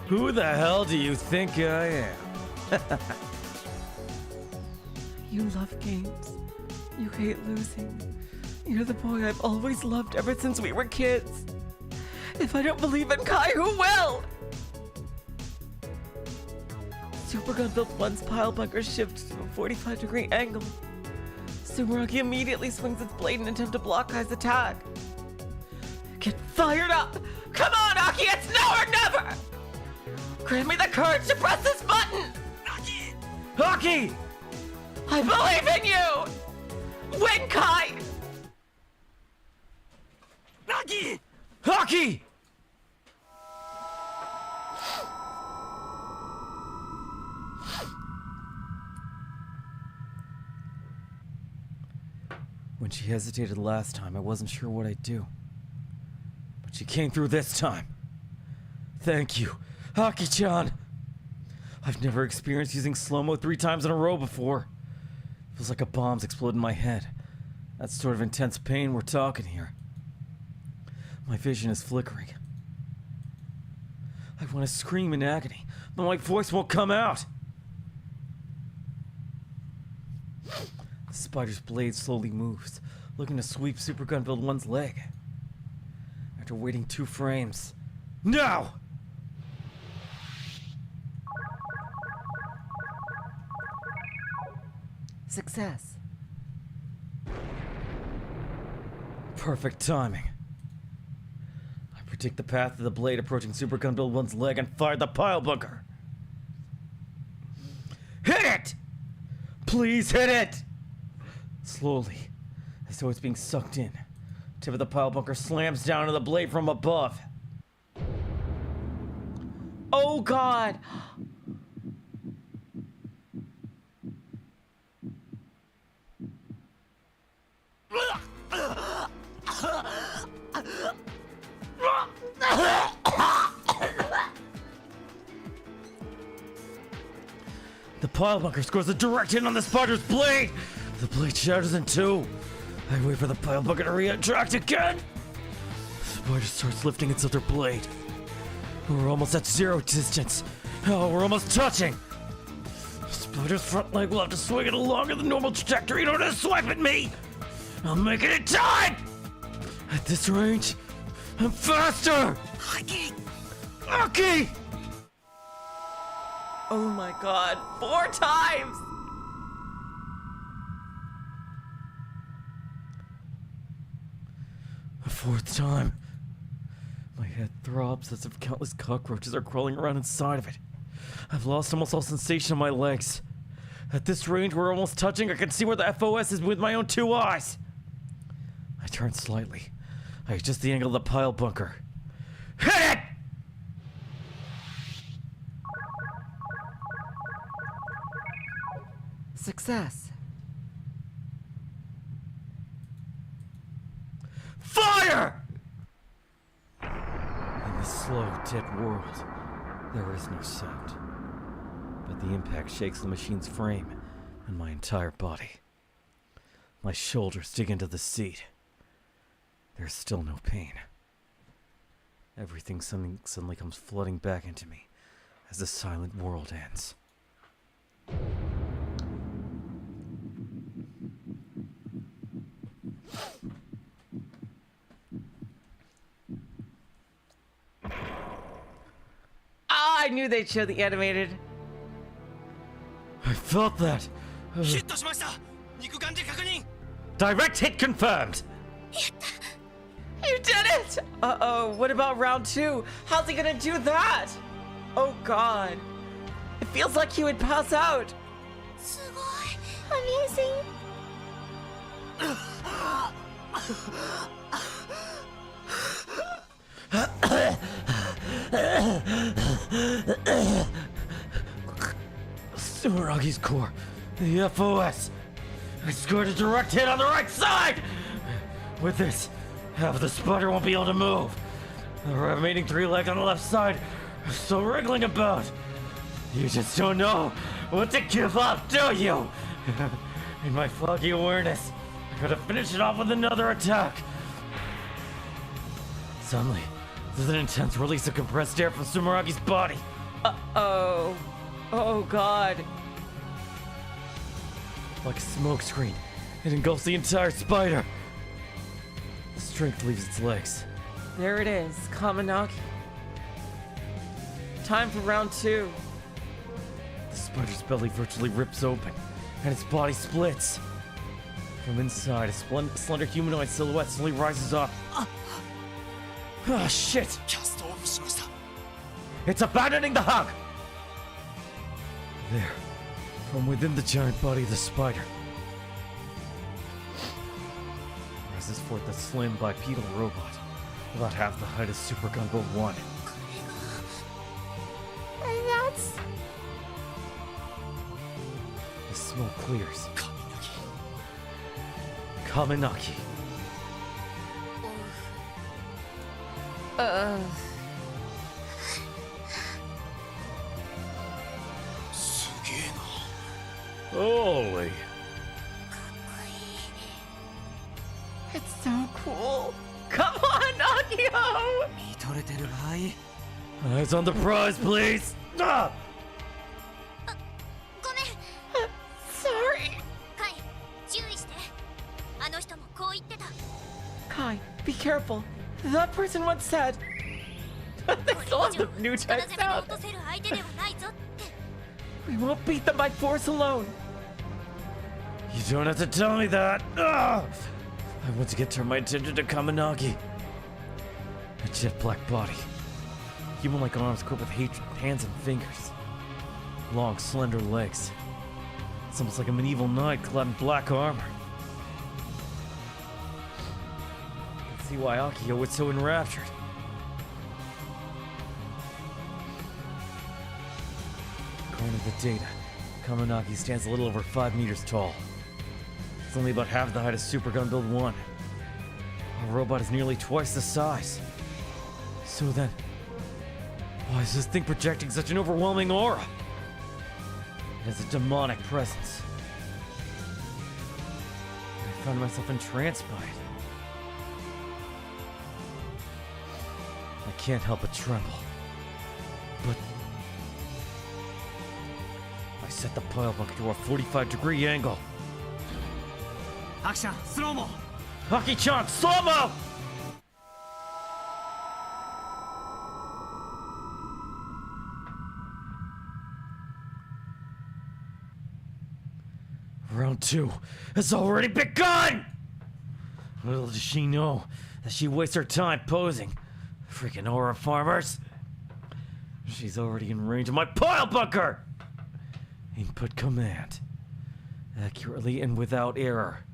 Who the hell do you think I am? you love games. You hate losing. You're the boy I've always loved ever since we were kids. If I don't believe in Kai, who will? Super Gunbuild 1's pile bunker shifts to a 45-degree angle. Sumeragi immediately swings its blade in an attempt to block Kai's attack. Get fired up! Come on, Aki, it's now or never! Grant me the courage to press this button! Aki! Aki! I believe in you! Win, Kai! Aki! Aki! When she hesitated last time, I wasn't sure what I'd do. But she came through this time. Thank you, Aki-chan. I've never experienced using slow-mo 3 times in a row before. Feels like a bomb's exploded in my head. That sort of intense pain we're talking here. My vision is flickering. I want to scream in agony, but my voice won't come out. The spider's blade slowly moves, looking to sweep Super Gunbuild 1's leg. After waiting 2 frames. Now! Success. Perfect timing. I predict the path of the blade approaching Super Gunbuild 1's leg and fired the pile bunker. Hit it! Please hit it! Slowly, as though it's being sucked in, tip of the pile bunker slams down to the blade from above. Oh God! The pile bunker scores a direct hit on the spider's blade! The blade shatters in 2. I wait for the pile bunker to reattract again! The spider starts lifting its other blade. We're almost at 0 distance. Oh, we're almost touching! The spider's front leg will have to swing it longer than normal trajectory in order to swipe at me! I'll make it in time! At this range, I'm faster! Aki! Aki! Oh my God! 4 times! A 4th time. My head throbs as if countless cockroaches are crawling around inside of it. I've lost almost all sensation in my legs. At this range, we're almost touching. I can see where the FOS is with my own 2 eyes. I turn slightly. I adjust the angle of the pile bunker. Hit it! Success. Fire! In this slow, dead world, there is no sound. But the impact shakes the machine's frame and my entire body. My shoulders dig into the seat. There's still no pain. Everything suddenly comes flooding back into me as the silent world ends. I knew they'd show the animated. I felt that. ヒットしました。肉眼で確認。 Direct hit confirmed! You did it! Uh-oh, what about round 2? How's he gonna do that? Oh God. It feels like he would pass out. すごい Amazing. Sumeragi's core. The FOS. I scored a direct hit on the right side! With this, half of the spider won't be able to move. The remaining 3 legs on the left side are still wriggling about. You just don't know what to give up, do you? In my foggy awareness, I gotta finish it off with another attack. Suddenly, there's an intense release of compressed air from Sumeragi's body. Uh-oh. Oh, God. Like a smoke screen, it engulfs the entire spider. The strength leaves its legs. There it is, Kamanagi. Time for round 2. The spider's belly virtually rips open, and its body splits. From inside, a slender humanoid silhouette slowly rises up. Ah, shit! キャストオフしました。 It's abandoning the hug! There, from within the giant body of the spider, rises forth a slim bipedal robot, about half the height of Super Gunbuild 1. That's... The smoke clears. Kamanagi. Holy. It's so cool. Come on, Akio! 見とれてる場合 Eyes on the prize, please! Ah! ごめん Sorry. カイ注意してあの人もこう言ってた Kai, be careful. That person once said. They これ still 以 have 上 the new 力 type 攻めで sound. 落とせる相手ではないぞって We won't beat them by force alone. You don't have to tell me that! Ah! I want to get turn my attention to Kamanagi. A jet black body. Human-like arms equipped with hands and fingers. Long, slender legs. It's almost like a medieval knight clad in black armor. I can see why Akio was so enraptured. According to the data, Kamanagi stands a little over 5 meters tall. It's only about half the height of Super Gunbuild 1. Our robot is nearly twice the size. So then, why is this thing projecting such an overwhelming aura? It has a demonic presence. I found myself entranced by it. I can't help but tremble. But I set the pile bunker to a 45-degree angle. アクションスローモ Aki-chan, slow-mo! Round 2 has already begun! Little does she know that she wastes her time posing. Freaking aura farmers. She's already in range of my pile bunker! Input command. Accurately and without error.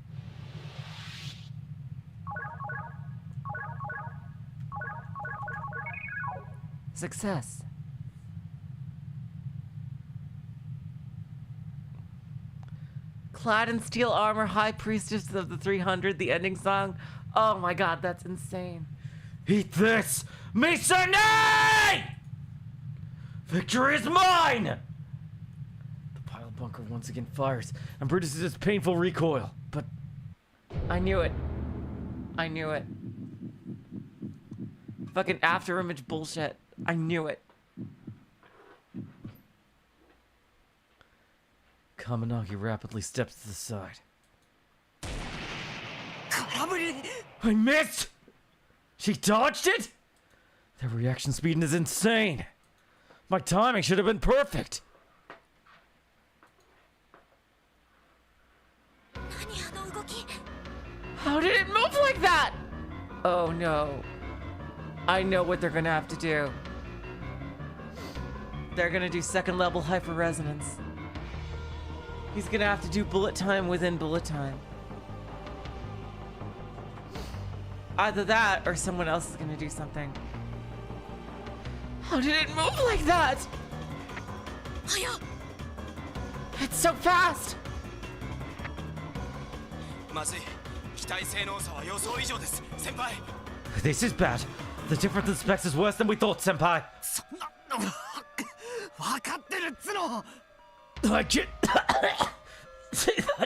Success. Clad in steel armor, High Priestess of the 300, the ending song. Oh my god, that's insane. Eat this! Misa-nee! Victory is mine! The pile bunker once again fires and produces its painful recoil, but I knew it. I knew it. Fucking after image bullshit. I knew it. Kamanagi rapidly steps to the side. 空振り I missed! She dodged it? Their reaction speed is insane. My timing should have been perfect. 何あの動き How did it move like that? Oh no. I know what they're gonna have to do. They're gonna do second level hyper resonance. He's gonna have to do bullet time within bullet time. Either that or someone else is gonna do something. How did it move like that? 早っ It's so fast! まずい機体性能差は予想以上です先輩 This is bad. The difference in specs is worse than we thought, Senpai. そんな分かってるっつの I just...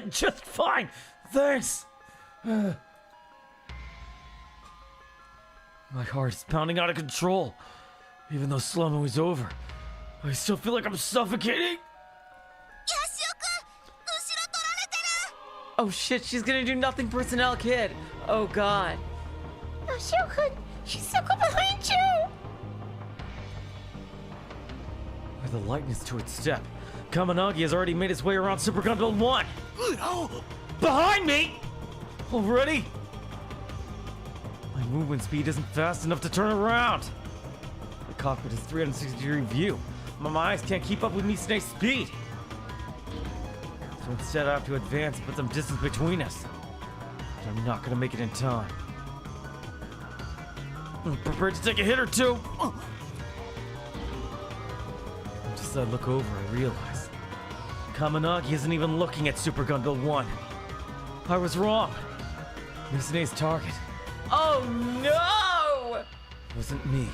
just fine. Thanks. My heart is pounding out of control. Even though slow-mo is over, I still feel like I'm suffocating. Oh shit, she's gonna do nothing personnel kid. Oh god. Yashio-kun, she's so behind you! With the lightness to its step, Kamanagi has already made its way around Super Gunbuild 1. Behind me! Already? My movement speed isn't fast enough to turn around. The cockpit is 360-degree view. My eyes can't keep up with Misa-nee's speed. So instead I have to advance and put some distance between us. But I'm not gonna make it in time. I'm prepared to take a hit or two. Just as I look over, I realize Kamanagi isn't even looking at Super Gunbuild 1. I was wrong. Misa-nee's target Oh no! wasn't me.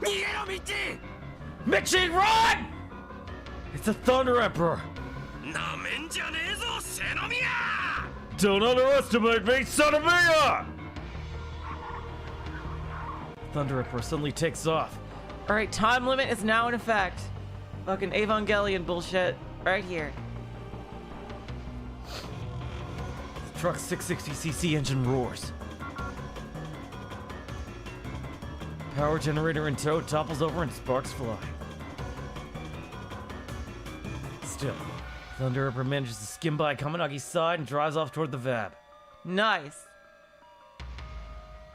逃げろミッチ Michi, run! It's the Thunder Emperor. なめんじゃねえぞセノミア Don't underestimate me, son of Mia! Thunder Emperor suddenly takes off. Alright, time limit is now in effect. Fucking Evangelion bullshit. Right here. The truck's 660cc engine roars. Power generator in tow topples over and sparks fly. Still, Thunder Emperor manages to skim by Kamanagi's side and drives off toward the VAB. Nice.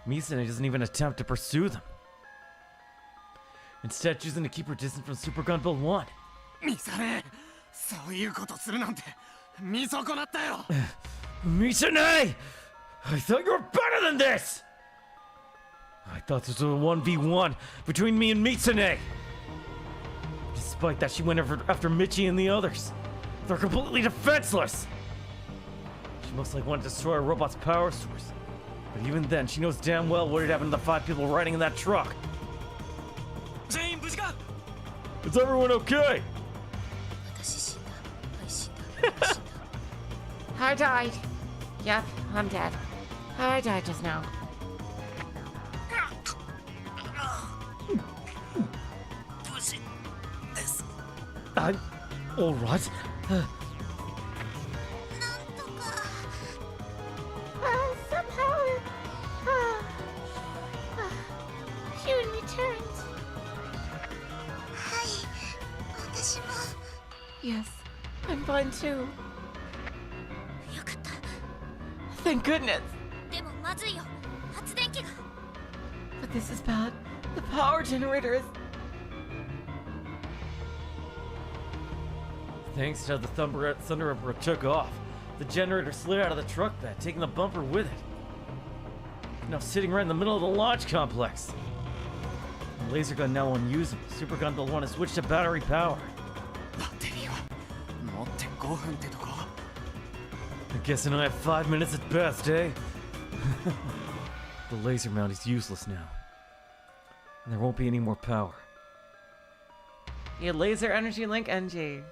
Misa-nee doesn't even attempt to pursue them. Instead, choosing to keep her distance from Super Gunbuild 1. ミサネそういうことするなんて見損なったよ Misa-nee! I thought you were better than this! I thought this was a 1v1 between me and Misa-nee. Despite that, she went after Michi and the others. They're completely defenseless! She most likely wanted to destroy a robot's power source. But even then, she knows damn well what had happened to the 5 people riding in that truck. 全員無事か Is everyone okay? I died. Yep, I'm dead. I died just now. 無事です I'm alright. Somehow, Hyun returned. Yes, I'm fine too. Thank goodness. But this is bad. The power generator is... Thanks to how the Thunder Emperor took off, the generator slid out of the truck bed, taking the bumper with it. Now sitting right in the middle of the launch complex. The laser gun now unusable. Super Gunbuild 1 has switched to battery power. バッテリーは持って5分ってとこ I guess I only have 5 minutes at best, eh? The laser mount is useless now. And there won't be any more power. Yeah, laser energy link NG.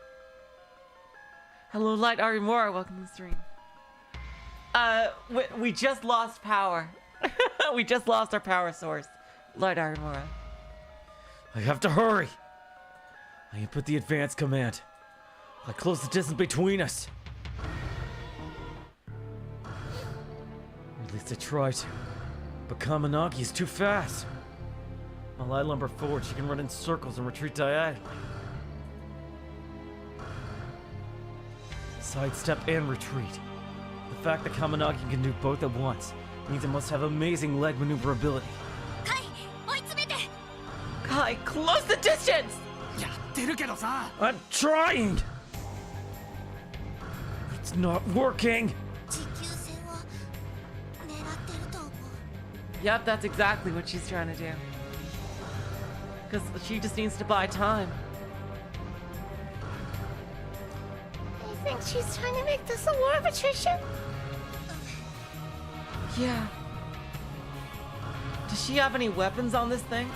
Hello, Light Arimura. Welcome to the stream. We just lost power. We just lost our power source. Light Arimura. I have to hurry! I input the advance command. I close the distance between us. At least I try to. But Kamanagi is too fast. While I lumber forward, she can run in circles and retreat diagonally. Sidestep and retreat. The fact that Kamanagi can do both at once means it must have amazing leg maneuverability. Kai, close the distance! やってるけどさ I'm trying! It's not working! Yep, that's exactly what she's trying to do. Because she just needs to buy time. think she's trying to make this a war of attrition? Yeah. Does she have any weapons on this thing?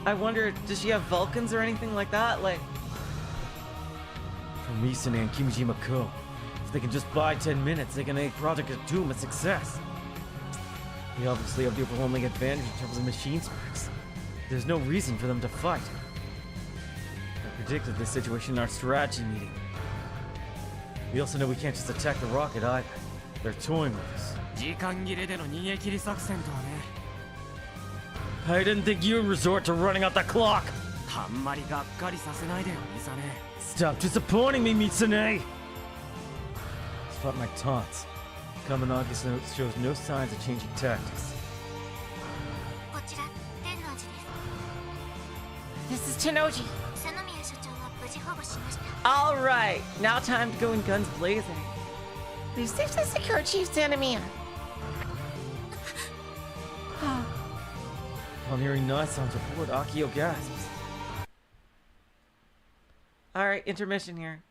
I wonder, does she have Vulcans or anything like that? Like, For Misa-nee and Kimijima-ko, if they can just buy 10 minutes, they can make Project Doom a success. They obviously have the overwhelming advantage in terms of machine specs. There's no reason for them to fight. I predicted this situation in our strategy meeting. We also know we can't just attack the rocket either. They're toying with us. 時間切れでの逃げ切り作戦とはね。 I didn't think you'd resort to running out the clock! あんまりがっかりさせないでよ、ミサネ。 Stop disappointing me, Misa-nee! Spot my taunts. Kamanagi shows no signs of changing tactics. こちら、天王寺です。 this is Tenoji. 佐野宮所長は無事保護しました。 Alright, now time to go in guns blazing. We've safely secured Chief Sanemiya. Upon hearing Nissan's report, Akio gasps. Alright, intermission here.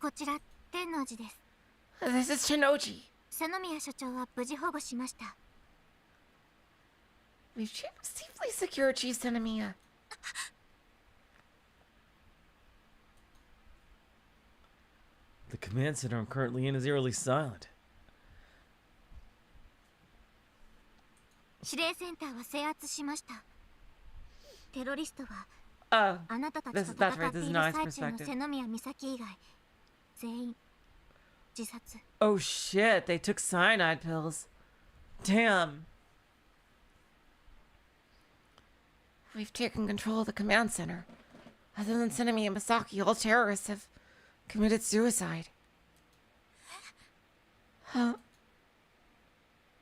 こちら、天王寺です。 This is Tenoji. 佐野宮所長は無事保護しました。 We've safely secured Chief Sanemiya. The command center I'm currently in is eerily silent. 指令センターは制圧しました。テロリストは Oh, あなたたち This- と that's 戦 right, って this い is る Nai's 最中の perspective. 瀬宮美咲以外全員自殺。 oh shit, they took cyanide pills. Damn. We've taken control of the command center. Other than Senemi and Masaki, all terrorists have committed suicide. Huh?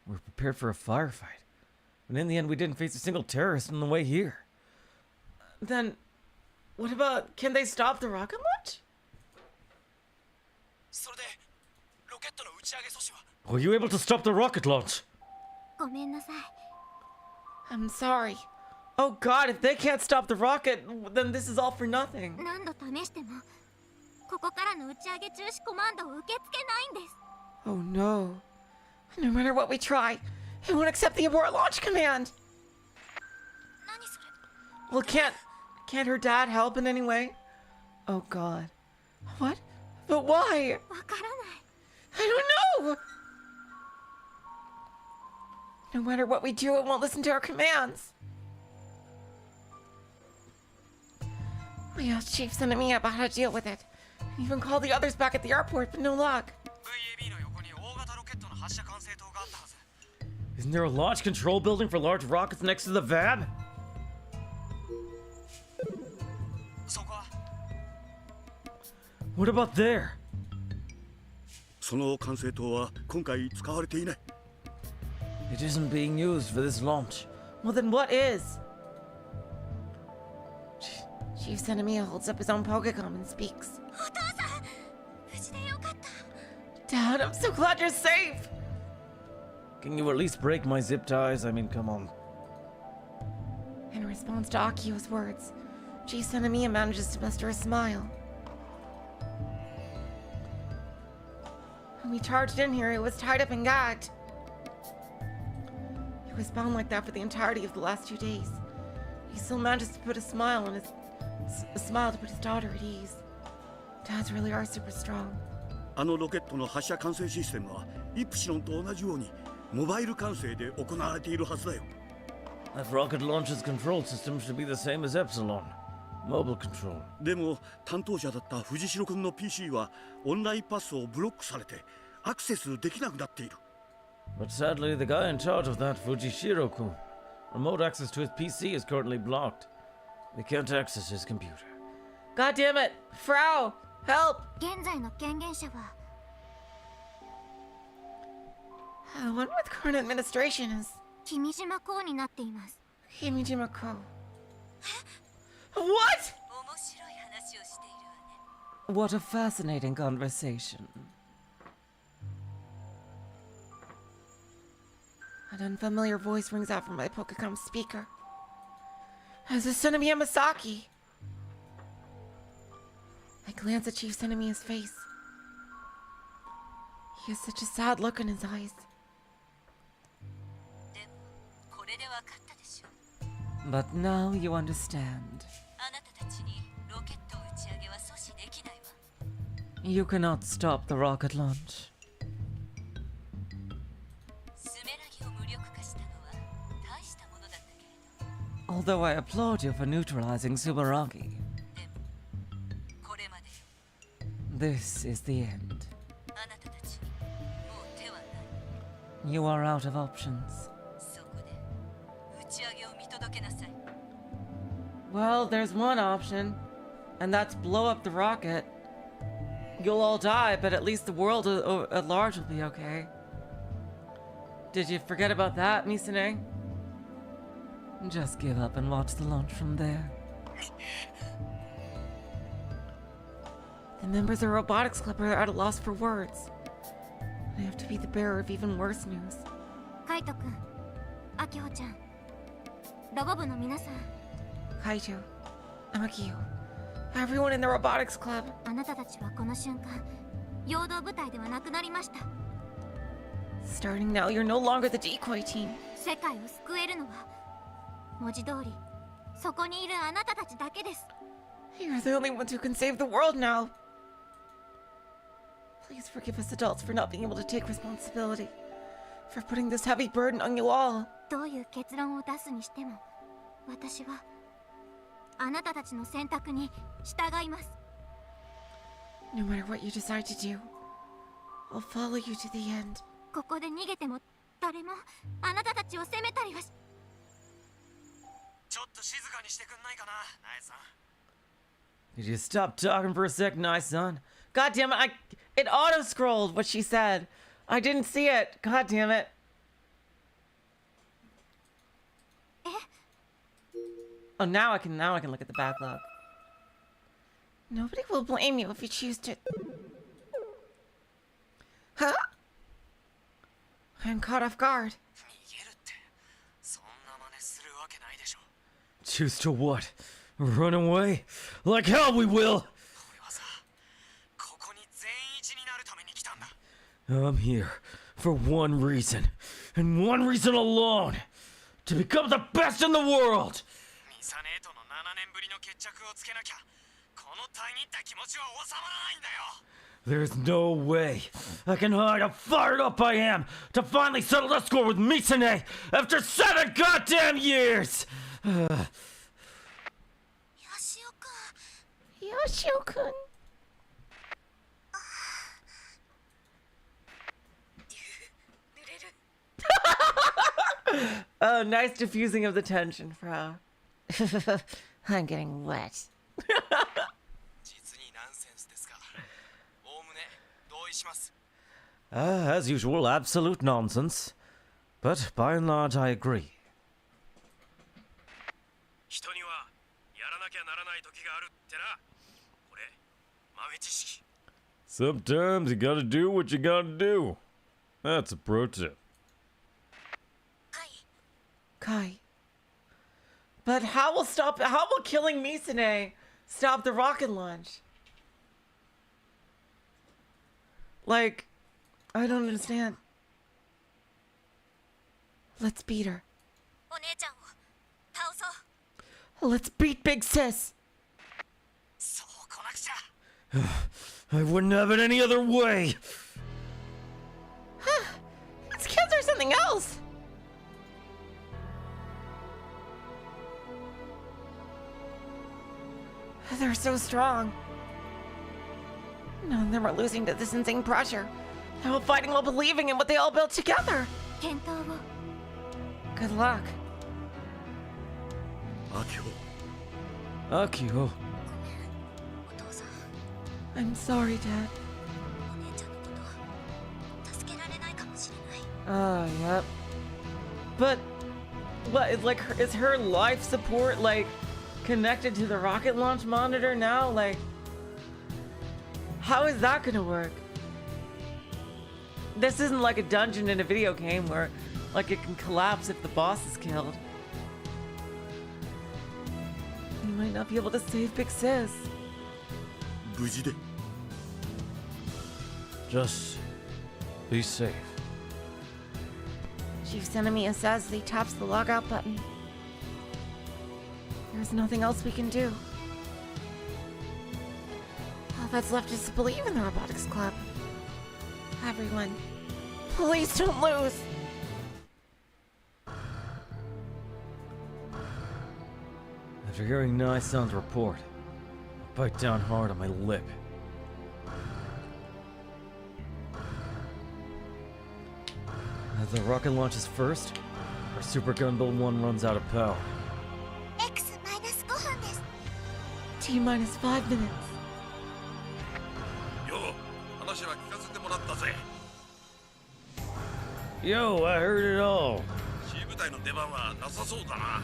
We're prepared for a firefight. But in the end, we didn't face a single terrorist on the way here. Then, what about, can they stop the rocket launch? それで、ロケットの打ち上げ阻止は Were you able to stop the rocket launch? ごめんなさい。 I'm sorry. Oh god, if they can't stop the rocket, then this is all for nothing. 何度試してもここからの打ち上げ中止コマンドを受け付けないんです。 Oh no. No matter what we try, it won't accept the abort launch command. 何それ。 Well, can't her dad help in any way? Oh god. What? But why? わからない。 I don't know. No matter what we do, it won't listen to our commands. We asked Chief Sanemiya about how to deal with it. We even called the others back at the airport, but no luck. VAB の横に大型ロケットの発射管制塔があったはず。 Isn't there a launch control building for large rockets next to the VAB? そこは What about there? その管制塔は今回使われていない。 It isn't being used for this launch. Well, then what is? Chief Sanemiya holds up his own Pokecom and speaks. お父さん、無事でよかった。 Dad, I'm so glad you're safe. Can you at least break my zip ties? I mean, come on. In response to Akio's words, Chief Sanemiya manages to muster a smile. When we charged in here, it was tied up and gagged. He was bound like that for the entirety of the last 2 days. He still manages to put a smile to put his daughter at ease. Dads really are super strong. あのロケットの発射管制システムはイプシロンと同じようにモバイル管制で行われているはずだよ。 That rocket launcher's control system should be the same as Epsilon. Mobile control. でも担当者だった藤代君の PC はオンラインパスをブロックされてアクセスできなくなっている。 But sadly, the guy in charge of that, Fujishiro-kun, remote access to his PC is currently blocked. We can't access his computer. God damn it! Frau! Help! 現在の権限者は One with current administration is 君島公になっています。 Kimijima Ko. What? 面白い話をしているわね。 What a fascinating conversation. An unfamiliar voice rings out from my Pokecom speaker. As a Sumeragi Masaki. I glance at Chief Sinamia's face. He has such a sad look in his eyes. でもこれで分かったでしょ。 But now you understand. あなたたちにロケット打ち上げは阻止できないわ。 You cannot stop the rocket launch. スメラギを無力化したのは大したものだったけれど。 Although I applaud you for neutralizing Sumeragi, でもこれまでよ。 this is the end. あなたたちにもう手はない。 You are out of options. そこで打ち上げを見届けなさい。 Well, there's one option, and that's blow up the rocket. You'll all die, but at least the world at large will be okay. Did you forget about that, Misa-nee? Just give up and watch the launch from there. The members of Robotics Club are at a loss for words. I have to be the bearer of even worse news. カイトくん、アキホちゃん、ロボ部の皆さん、 Kaito, Akio, everyone in the Robotics Club. あなたたちはこの瞬間、陽動部隊ではなくなりました。 Starting now, you're no longer the decoy team. 世界を救えるのは、文字通り、そこにいるあなたたちだけです。 You're the only ones who can save the world now. Please forgive us adults for not being able to take responsibility, for putting this heavy burden on you all. どういう結論を出すにしても、私はあなたたちの選択に従います。 No matter what you decide to do, I'll follow you to the end. ここで逃げても誰もあなたたちを責めたりはし。ちょっと静かにしてくんないかな、ナエさん。 Did you stop talking for a sec, nice son? God damn it, it auto-scrolled what she said. I didn't see it. God damn it. Oh, now I can look at the backlog. Nobody will blame you if you choose to. Huh? I'm caught off guard. 逃げるって、そんな真似するわけないでしょ。 Choose to what? Run away? Like hell we will! 俺はさ、ここに全員一になるために来たんだ。 I'm here for one reason, and one reason alone. To become the best in the world! ミサネとの7年ぶりの決着をつけなきゃ、このたぎった気持ちは収まらないんだよ。 There's no way I can hide how fired up I am to finally settle the score with Misa-nee after 7 goddamn years! ヨシオくん。 Yoshio-kun. Oh, nice diffusing of the tension, Frau. I'm getting wet. 実にナンセンスですが、おおむね同意します。 As usual, absolute nonsense. But by and large, I agree. 人にはやらなきゃならない時があるってな。これ豆知識。 Sometimes you gotta do what you gotta do. That's a pro tip. Kai. But how will killing Misa-nee stop the rocket launch? Like, I don't understand. Let's beat her. お姉ちゃんを倒そう。 Let's beat Big Sis. そうこなくちゃ。 I wouldn't have it any other way. These kids are something else. They're so strong. None of them are losing to this insane pressure. They're all fighting while believing in what they all built together. 健闘を。 Good luck. アキホ Akio. お父さん、 I'm sorry, Dad. お姉ちゃんのこと助けられないかもしれない。 Yep. But what is her life support like connected to the rocket launch monitor now? Like, how is that gonna work? This isn't like a dungeon in a video game where like it can collapse if the boss is killed. You might not be able to save Big Sis. 無事で。 Just be safe. Chief Senomia says he taps the logout button. There's nothing else we can do. All that's left is to believe in the Robotics Club. Everyone, please don't lose! After hearing Nissan's report, I bite down hard on my lip. As the rocket launches first, our Super Gunbuild 1 runs out of power. X-5 minutes. T-minus 5 minutes. よう、話は聞かせてもらったぜ。 Yo, I heard it all. C 部隊の出番はなさそうだな。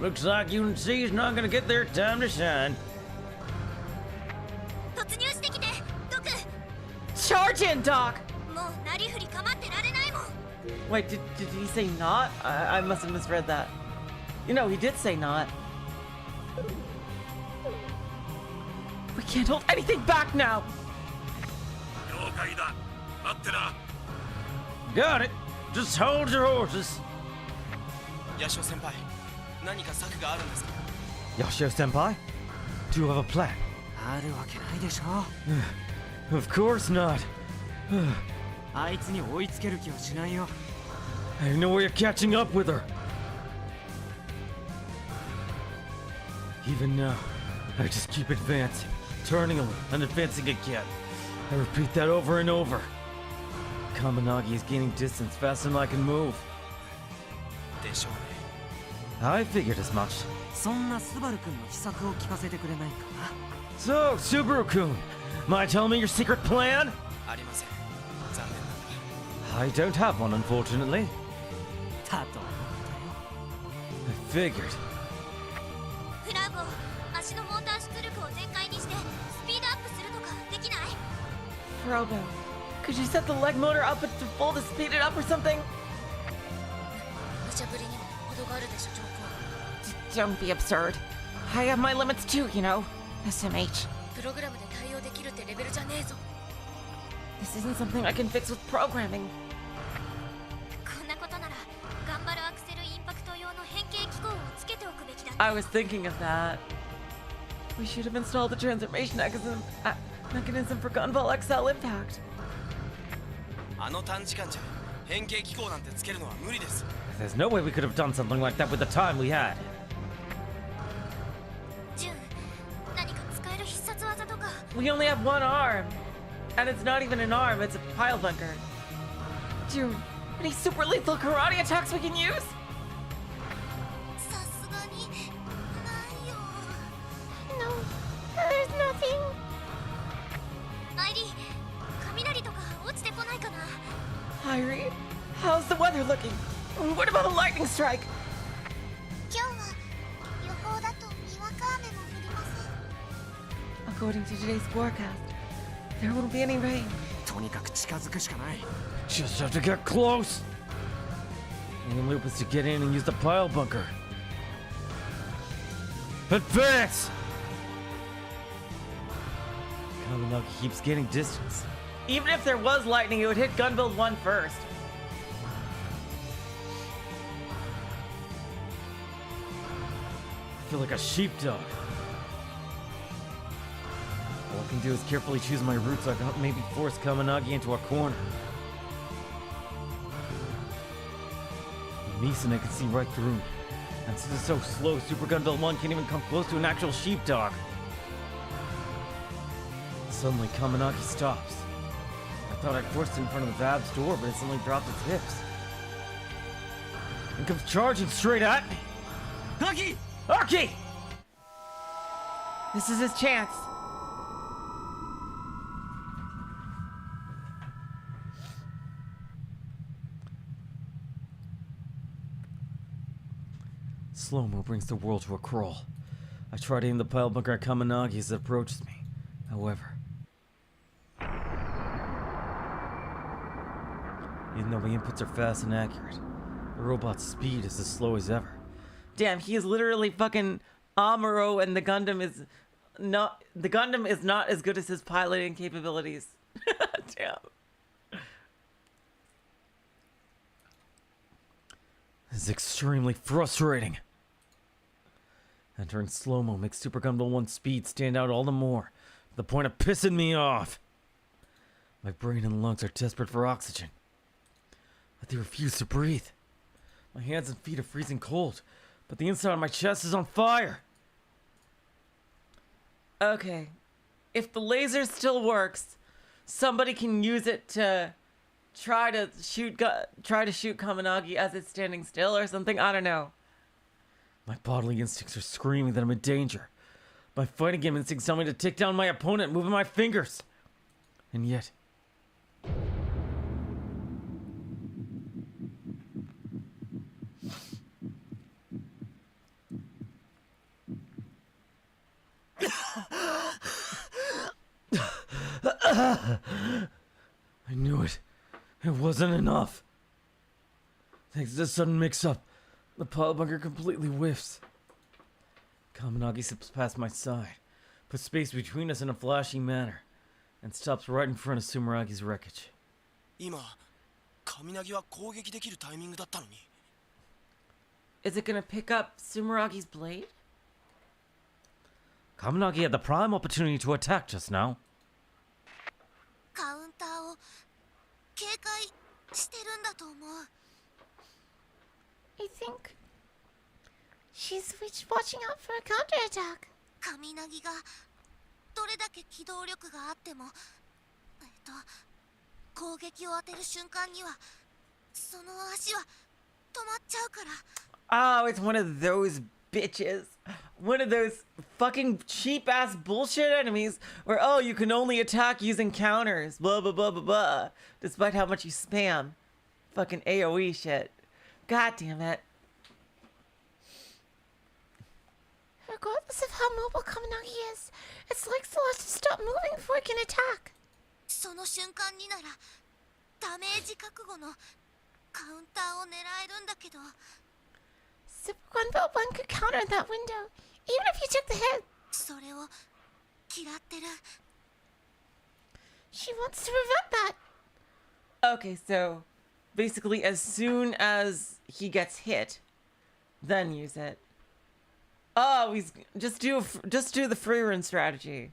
Looks like UNC's not gonna get their time to shine. 突入してきて、ドク! Charge in, Doc! もうなりふり構ってられないもん。 Wait, did he say not? I must have misread that. You know, he did say not. We can't hold anything back now! 了解だ。待ってな。 Got it. Just hold your horses. ヤシオ先輩、何か策があるんですか？ Yashio senpai? Do you have a plan? あるわけないでしょ。 Of course not. あいつに追いつける気はしないよ。 I know you're catching up with her. Even now, I just keep advancing, turning away, and advancing again. I repeat that over and over. Kamanagi is gaining distance faster than I can move. でしょうね。 I figured as much. そんなスバル君の秘策を聞かせてくれないか So, Subaru-kun, mind telling me your secret plan? な。ありません。残念なが I don't have one, unfortunately. ら。だと思 I figured. フラグを足のモーター出力を全開にしてスピードアップするとかできない？ Robo, could you set the leg motor up to full to speed it up or something? 無茶ぶりにも程があるでしょ、ジョー君。 Don't be absurd. I have my limits too, you know. SMH. プログラムで対応できるってレベルじゃねえぞ。 This isn't something I can fix with programming. こんなことなら頑張るアクセルインパクト用の変形機構をつけておくべきだ。 I was thinking of that. We should have installed the transformation mechanism for Gunbuild XL Impact. あの短時間じゃ変形機構なんてつけるのは無理です。 There's no way we could have done something like that with the time we had. ジュン、何か使える必殺技とか。 We only have one arm. And it's not even an arm, it's a pile bunker. Dude, any super lethal karate attacks we can use? さすがにないよ。 No, there's nothing. アイリー、雷とか落ちてこないかな。 Irie, how's the weather looking? What about a lightning strike? 今日は予報だとにわか雨も降りません。 According to today's forecast, there won't be any rain. とにかく近づくしかない。 Just have to get close. The only loop is to get in and use the pile bunker. Advance! Kamanagi keeps gaining distance. Even if there was lightning, it would hit Gunbuild 1 first. I feel like a sheepdog. All I can do is carefully choose my route so I can maybe force Kamanagi into a corner. Misa-nee can see right through me. And since it's so slow, Super Gunbuild 1 can't even come close to an actual sheepdog. Suddenly, Kamanagi stops. I thought I'd forced it in front of the Vab's door, but it suddenly dropped its hips. And comes charging straight at me. Aki! Aki! This is his chance. Slow-mo brings the world to a crawl. I try to aim the pile bunker at Kamanagi as it approaches me. However, even though my inputs are fast and accurate, the robot's speed is as slow as ever. Damn, he is literally fucking Amuro and the Gundam is the Gundam is not as good as his piloting capabilities. Damn. This is extremely frustrating. Entering slow-mo makes Super Gunbuild 1's speed stand out all the more, to the point of pissing me off. My brain and lungs are desperate for oxygen, but they refuse to breathe. My hands and feet are freezing cold, but the inside of my chest is on fire. Okay. If the laser still works, somebody can use it to try to shoot Kamanagi as it's standing still or something. I don't know. My bodily instincts are screaming that I'm in danger. My fighting game instincts tell me to take down my opponent, moving my fingers. And yet... I knew it. It wasn't enough. Thanks to the sudden mix-up, the pile bunker completely whiffs. Kamanagi slips past my side, puts space between us in a flashy manner, and stops right in front of Sumeragi's wreckage. 今Kamanagiは攻撃できるタイミングだったのに。 Is it gonna pick up Sumeragi's blade? Kamanagi had the prime opportunity to attack just now. カウンターを警戒してるんだと思う。 I think she's watching out for a counterattack. カミナギがどれだけ機動力があっても攻撃を当てる瞬間にはその足は止まっちゃうから。 Oh, it's one of those bitches. One of those fucking cheap ass bullshit enemies where, oh, you can only attack using counters. Blah, blah, blah, blah, blah. Despite how much you spam. Fucking AoE shit. God damn it. Regardless of how mobile Kamanagi is, it's like Celeste to stop moving before it can attack. その瞬間にならダメージ覚悟のカウンターを狙えるんだけど。 Super Gunbuild 1 could counter in that window, even if you took the hit. それを嫌ってる。 She wants to prevent that. Okay, so basically as soon as he gets hit, then use it. Oh, he's just do the free run strategy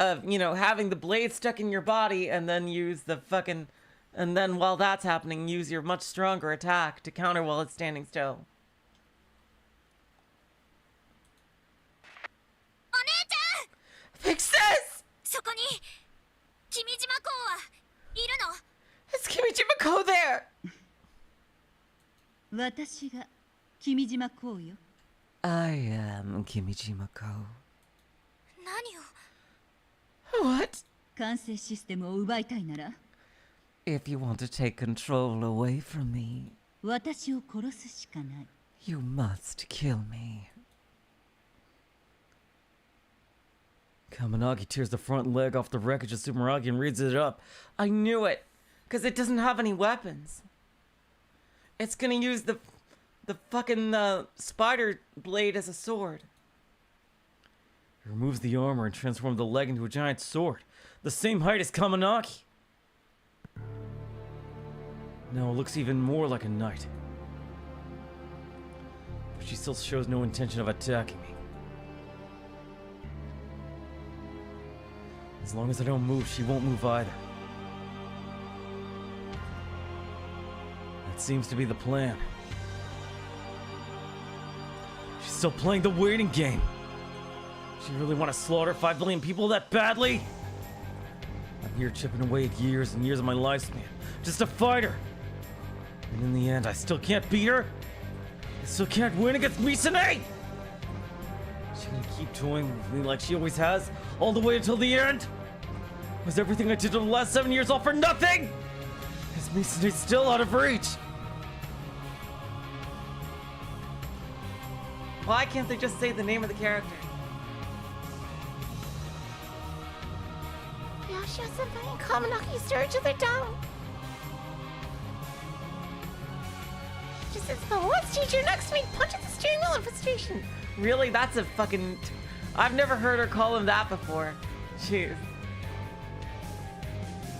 of, you know, having the blade stuck in your body and then use the fucking, and then while that's happening, use your much stronger attack to counter while it's standing still. お姉ちゃん Fix this! そこに君島公はいるの？ Is Kimijima-ko there? 私が君島こうよ。 I am Kimijima-ko. 何を？ What? 管制システムを奪いたいなら If you want to take control away from me, 私を殺すしかない。 you must kill me. Kamanagi tears the front leg off the wreckage of Sumeragi and reads it up. I knew it, because it doesn't have any weapons. It's gonna use the fucking spider blade as a sword. He removes the armor and transforms the leg into a giant sword, the same height as Kamanagi. Now it looks even more like a knight. But she still shows no intention of attacking me. As long as I don't move, she won't move either. That seems to be the plan. She's still playing the waiting game. She really want to slaughter 5 billion people that badly? I'm here chipping away at years and years of my lifespan, just to fight her. And in the end, I still can't beat her. I still can't win against Misa-nee! She gonna keep toying with me like she always has, all the way until the end? Was everything I did over the last 7 years all for nothing? Is Misa-nee still out of reach? Why can't they just say the name of the character? Yasha Senpai and Kamanagi stare each other down. Just as the horse teacher next to me punches the steering wheel in frustration. Really? That's a fucking... I've never heard her call him that before. Jeez.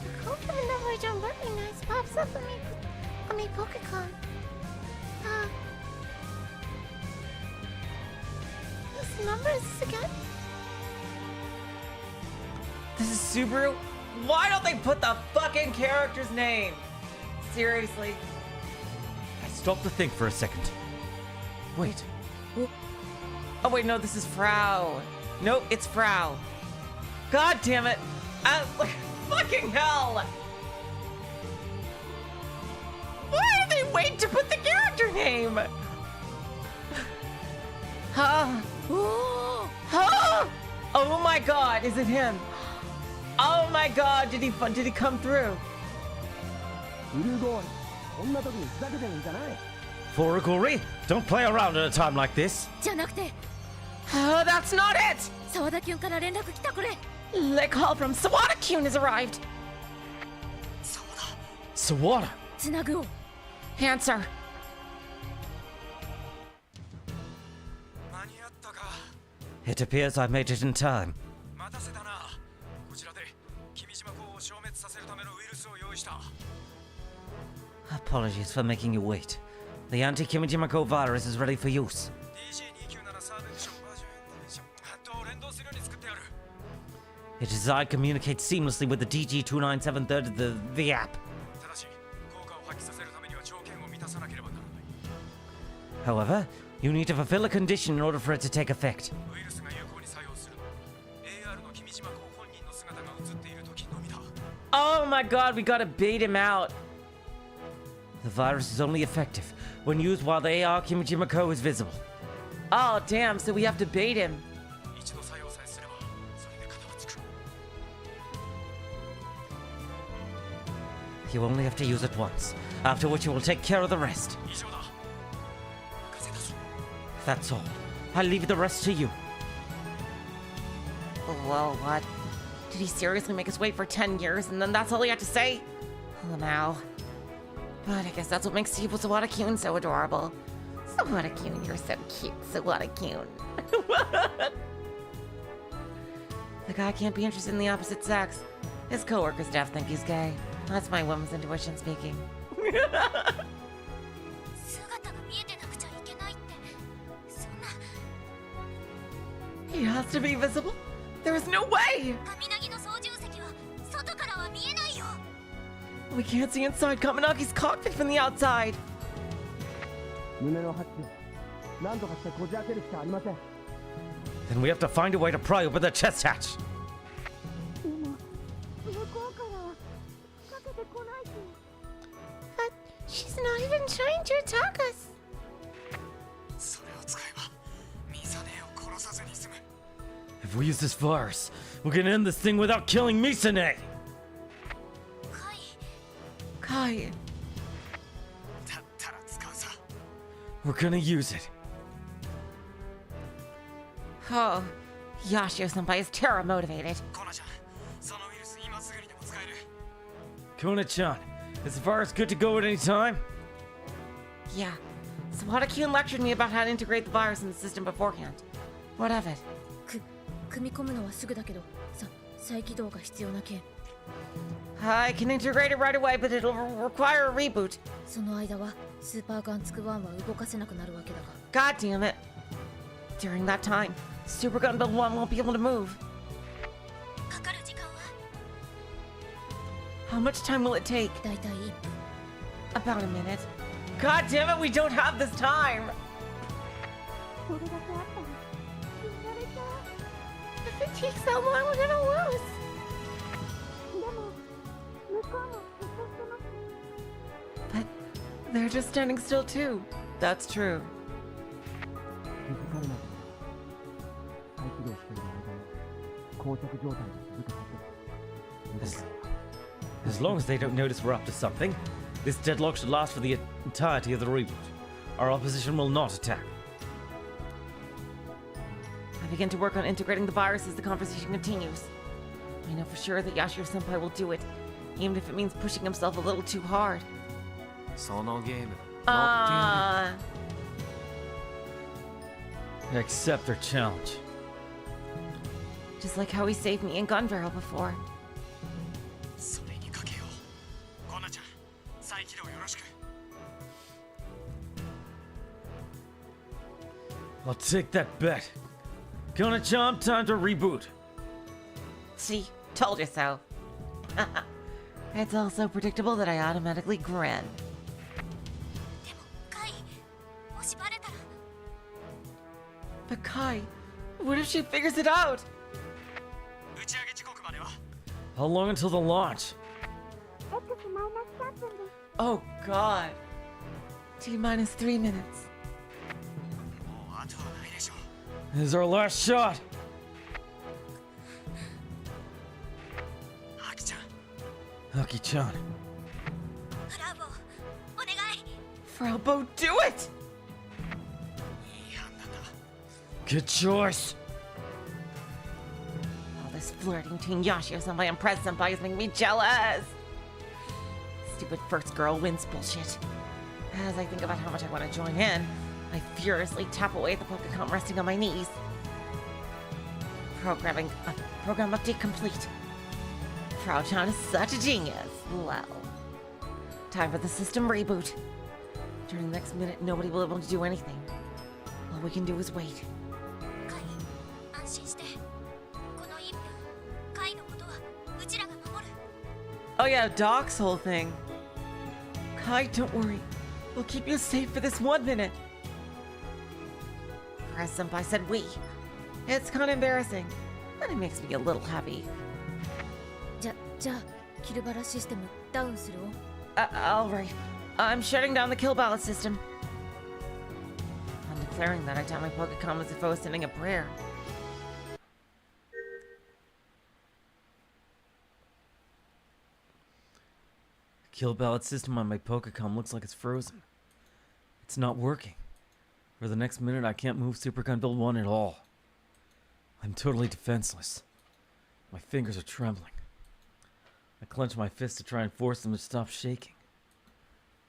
The code for the number I don't recognize pops up on my Pokecon. Whose number is this again? This is Subaru? Why don't they put the fucking character's name? Seriously. I stopped to think for a second. Wait. Oh wait, no, this is Frau. Nope, it's Frau. God damn it. Fucking hell. Why are they waiting to put the character name? Huh? Huh? Oh my god, is it him? Oh my god, did he come through? Furiguri, don't play around at a time like this. じゃなくて Oh, that's not it! 沢田キュンから連絡来たこれ The call from Sawada-kun has arrived. Sawada! つなぐを Answer. 間に合ったか It appears I made it in time. 待たせたなこちらで君島港を消滅させるためのウイルスを用意した Apologies for making you wait. The anti-Kimijimako virus is ready for use. DG297 サードエディションバージョンエディションと連動するように作ってある It is I communicate seamlessly with the DG297 the app. ただし効果を発揮させるためには条件を満たさなければならない However, you need to fulfill a condition in order for it to take effect. ウイルスが有効に作用するのは AR の君島港本人の姿が映っている時のみだ Oh my god, we gotta bait him out. The virus is only effective when used while the AR Kimijimako is visible. Oh damn, so we have to bait him. 一度作用さえすればそれで片はつく You only have to use it once, after which you will take care of the rest. 以上だ任せたぞ That's all. I leave the rest to you. Well, what? Did he seriously make us wait for 10 years and then that's all he had to say? Oh, now. But I guess that's what makes Sawada-kun so adorable. Sawada-kun, you're so cute, Sawada-kun. The guy can't be interested in the opposite sex. His coworkers def think he's gay. That's my woman's intuition speaking. 姿が見えてなくちゃいけないってそんな He has to be visible? There is no way! 雷の操縦席は外からは見えないよ We can't see inside Kamanagi's cockpit from the outside. 胸のハッチ何とかしてこじ開けるしかありません Then we have to find a way to pry open the chest hatch. でも向こうからはかけてこないし But she's not even trying to attack us それを使えばミサネを殺さずに済む If we use this virus, we can end this thing without killing Misa-nee. はい Kai. だったら使うさ We're gonna use it. Oh, Yashio-senpai is terror motivated. コナちゃんそのウイルス今すぐにでも使える Kona-chan, is the virus good to go at any time? Yeah. Sawada-kun lectured me about how to integrate the virus in the system beforehand. What of it? 組み込むのはすぐだけど再起動が必要な件 I can integrate it right away, but it'll require a reboot. その間はスーパーガンツク1は動かせなくなるわけだが God damn it. During that time, Super Gunbuild 1 won't be able to move. かかる時間は How much time will it take? だいたい1分 About a minute. God damn it, we don't have this time! それだけあったら死んだれちゃう If it takes that long, we're gonna lose でも向こうもずっとしてます But they're just standing still too. That's true. 気づかれなく再起動している間に膠着状態が続くはず As long as they don't notice we're up to something, this deadlock should last for the entirety of the reboot. Our opposition will not attack. I begin to work on integrating the virus as the conversation continues. I know for sure that Yashiro-senpai will do it, even if it means pushing himself a little too hard. そのゲーム Accept their challenge. Just like how he saved me in Gunbuild before. それにかけよう。コナちゃん、再起動よろしく。 I'll take that bet. Kona-chan, time to reboot. See, told you so. It's also predictable that I automatically grin. でもカイ、もしバレたら But Kai, what if she figures it out? 打ち上げ時刻までは How long until the launch? Oh God. T-minus 3 minutes. もう後はないでしょう。 This is our last shot. アキちゃん、 Aki-chan. フラボーお願い。 Fraubo, do it! いい判断だ。 Good choice. All this flirting between Yashio-senpai and Prez-senpai is making me jealous. Stupid first girl wins bullshit. As I think about how much I want to join in, I furiously tap away at the Pokecom resting on my knees. Program update complete. Frau-chan is such a genius. Well, time for the system reboot. During the next minute, nobody will be able to do anything. All we can do is wait. カイ、安心して。この1分、カイのことはうちらが守る。 Oh yeah, Doc's whole thing. Kai, don't worry. We'll keep you safe for this 1 minute. Prez-senpai said we. It's kind of embarrassing, but it makes me a little happy. じゃあ、キルバラシステムダウンするを。Alright. I'm shutting down the kill ballot system. I'm declaring that I tap my Pokecom as if I was sending a prayer. Kill ballot system on my Pokecom looks like it's frozen. It's not working. For the next minute, I can't move Super Gunbuild 1 at all. I'm totally defenseless. My fingers are trembling. I clench my fists to try and force them to stop shaking.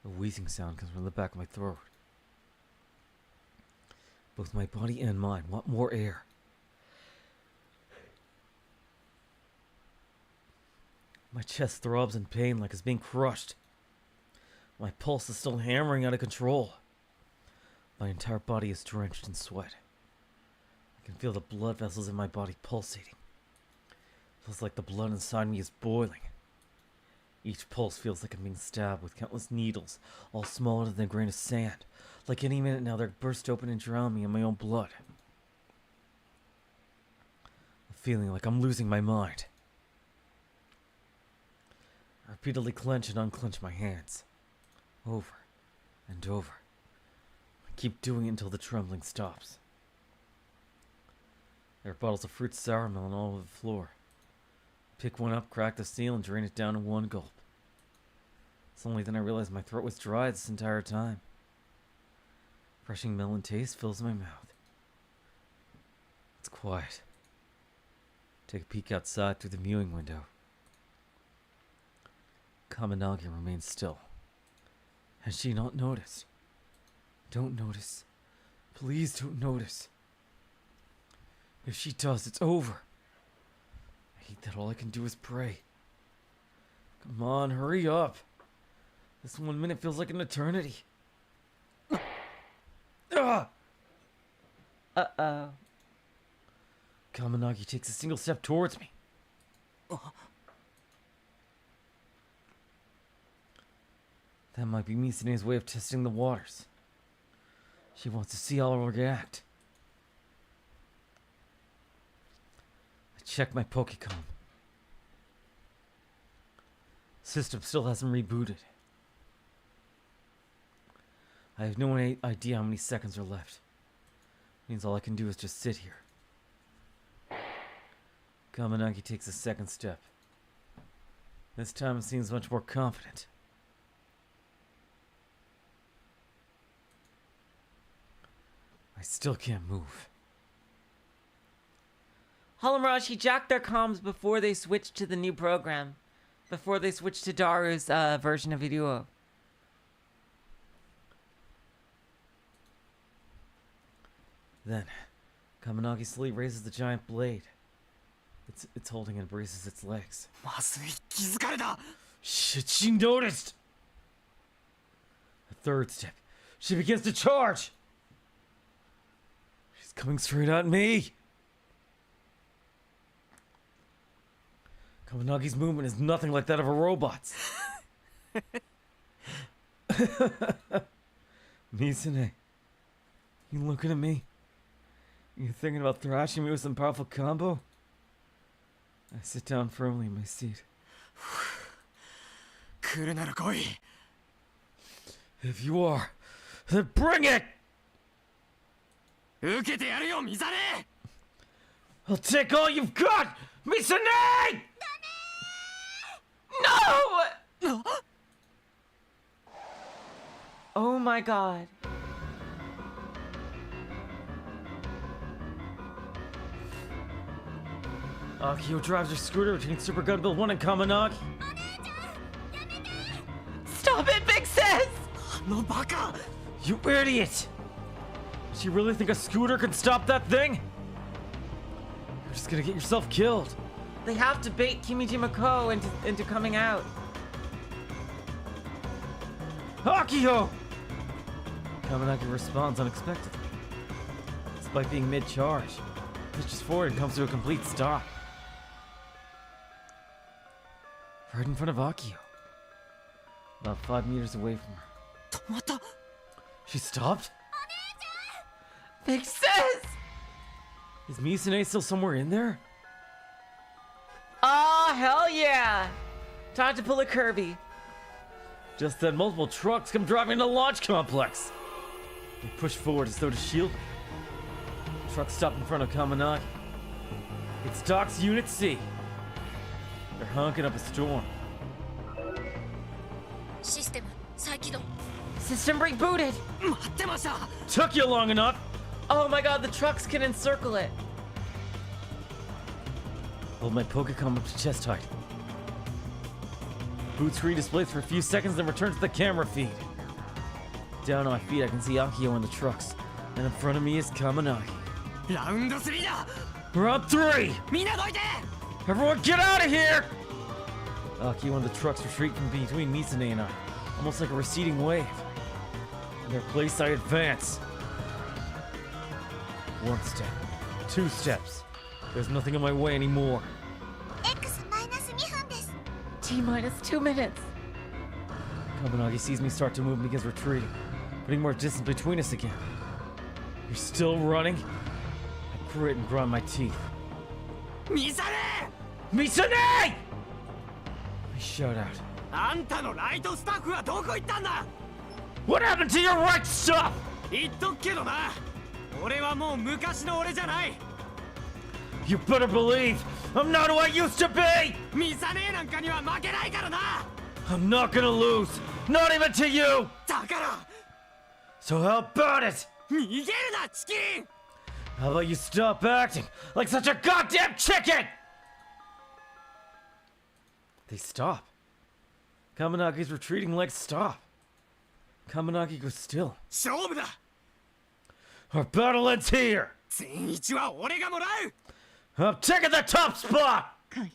A wheezing sound comes from the back of my throat. Both my body and mind want more air. My chest throbs in pain like it's being crushed. My pulse is still hammering out of control. My entire body is drenched in sweat. I can feel the blood vessels in my body pulsating. Feels like the blood inside me is boiling. Each pulse feels like I'm being stabbed with countless needles, all smaller than a grain of sand. Like any minute now they'll burst open and drown me in my own blood. I'm feeling like I'm losing my mind. I repeatedly clench and unclench my hands. Over and over. I keep doing it until the trembling stops. There are bottles of fruit sour melon all over the floor. Pick one up, crack the seal, and drain it down in one gulp. It's only then I realize my throat was dry this entire time. Refreshing melon taste fills my mouth. It's quiet. Take a peek outside through the viewing window. Kamanagi remains still. Has she not noticed? Don't notice. Please don't notice. If she does, it's over. I hate that all I can do is pray. Come on, hurry up. This 1 minute feels like an eternity. Ah! Uh-oh. Kamanagi takes a single step towards me. That might be Misa-nee's way of testing the waters. She wants to see how I'll react. I check my Pokecom. System still hasn't rebooted. I have no idea how many seconds are left. Means all I can do is just sit here. Kamanagi takes a second step. This time it seems much more confident. I still can't move. Holomrashi jacked their comms before they switched to the new program. Before they switched to Daru's version of Iruo. Then, Kamanagi slowly raises the giant blade. It's holding and braces its legs. まずい、気づかれた。 Shit, she noticed! The third step. She begins to charge! She's coming straight at me! Kamanagi's movement is nothing like that of a robot's. Misa-nee, you looking at me? You thinking about thrashing me with some powerful combo? I sit down firmly in my seat. 来るなら来い。 If you are, then bring it! 受けてやるよ、ミサネ。 I'll take all you've got! Misa-nee! No! Oh my god. Akio drives her scooter between Super Gunbuild 1 and Kamanagi. Stop it, big sis! あのバカ。 You idiot! Does you really think a scooter can stop that thing? You're just gonna get yourself killed. They have to bait Kimiji Mako into coming out. Akio! Kamanagi responds unexpectedly. Despite being mid-charge, pushes forward and comes to a complete stop. Right in front of Akio. About 5 meters away from her. 止まった。 She stopped? Big sis! Is Misa-nee still somewhere in there? Oh, hell yeah! Time to pull a Kirby. Just then, multiple trucks come driving into the launch complex. They push forward as though to shield me. The truck stopped in front of Kamanagi. It's Doc's Unit C. They're honking up a storm. システム再起動。 System rebooted! 待ってました。 Took you long enough! Oh my god, the trucks can encircle it. Hold my Pokecom up to chest height. Boot screen displays for a few seconds, then returns to the camera feed. Down on my feet, I can see Akio in the trucks, and in front of me is Kamanagi. ラウンド3だ。 Round 3! みんなどいて。 Everyone get out of here! Akio and the trucks retreat from between Misa-nee and I, almost like a receding wave. In their place, I advance. 1 step, 2 steps. There's nothing in my way anymore. X マイナス2分です。 T minus 2 minutes. Kamanagi sees me start to move and begins retreating, putting more distance between us again. You're still running? I grit and grind my teeth. ミサネ。 Misa-nee! I shout out. あんたのライトスタッフはどこ行ったんだ。 What happened to your right stuff? 言っとくけどな。俺はもう昔の俺じゃない。 You better believe I'm not who I used to be! ミサネなんかには負けないからな。 I'm not gonna lose, not even to you! だから。 So how about it? 逃げるな、チキン。 How about you stop acting like such a goddamn chicken? They stop. Kamanagi's retreating legs stop. Kamanagi goes still. 勝負だ。 Our battle ends here! 全一は俺がもらう。 I'm taking the top spot! カイ、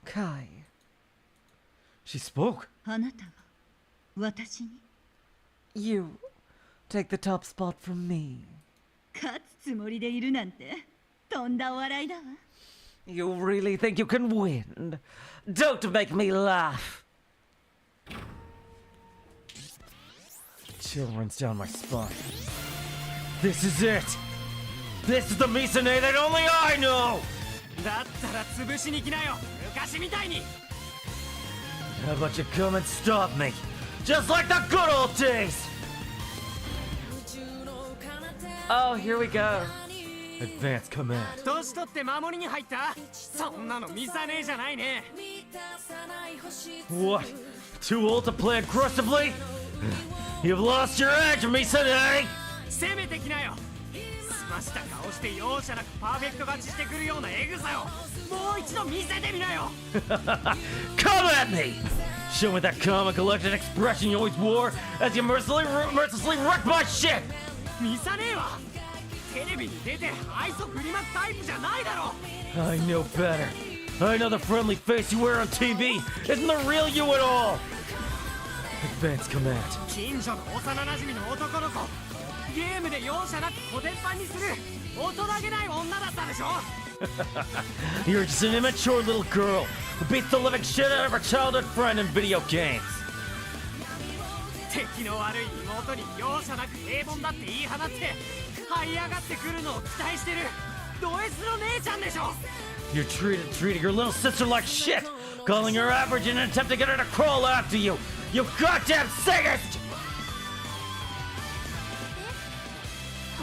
Kai. She spoke. あなたが私に You take the top spot from me. 勝つつもりでいるなんてとんだ笑いだわ。 You really think you can win? Don't make me laugh. Chill runs down my spine. This is it! This is the Misa-nee that only I know! だったら潰しに来なよ、昔みたいに。 How about you come and stop me? Just like the good old days! Oh, here we go. Advance command. 年取って守りに入った。そんなのミサネじゃないね。 What? Too old to play aggressively? You've lost your edge, Misa-nee! 攻めてきなよ。すました顔して容赦なくパーフェクト勝ちしてくるようなエグさをもう一度見せてみなよ。 Come at me! Show me that calm and collected expression you always wore as you mercilessly wrecked my shit! ミサネはテレビに出て愛想振りまくタイプじゃないだろ。 I know better. I know the friendly face you wear on TV isn't the real you at all. Advance command. 近所の幼馴染の男の子、ゲームで容赦なくコテンパンにする大人げない女だったでしょ。 You're just an immature little girl who beats the living shit out of her childhood friend in video games. 敵の悪い妹に容赦なく平凡だって言い放って這い上がってくるのを期待してるド S の姉ちゃんでしょ。 You're treating your little sister like shit, calling her average in an attempt to get her to crawl after you. You goddamn sadist!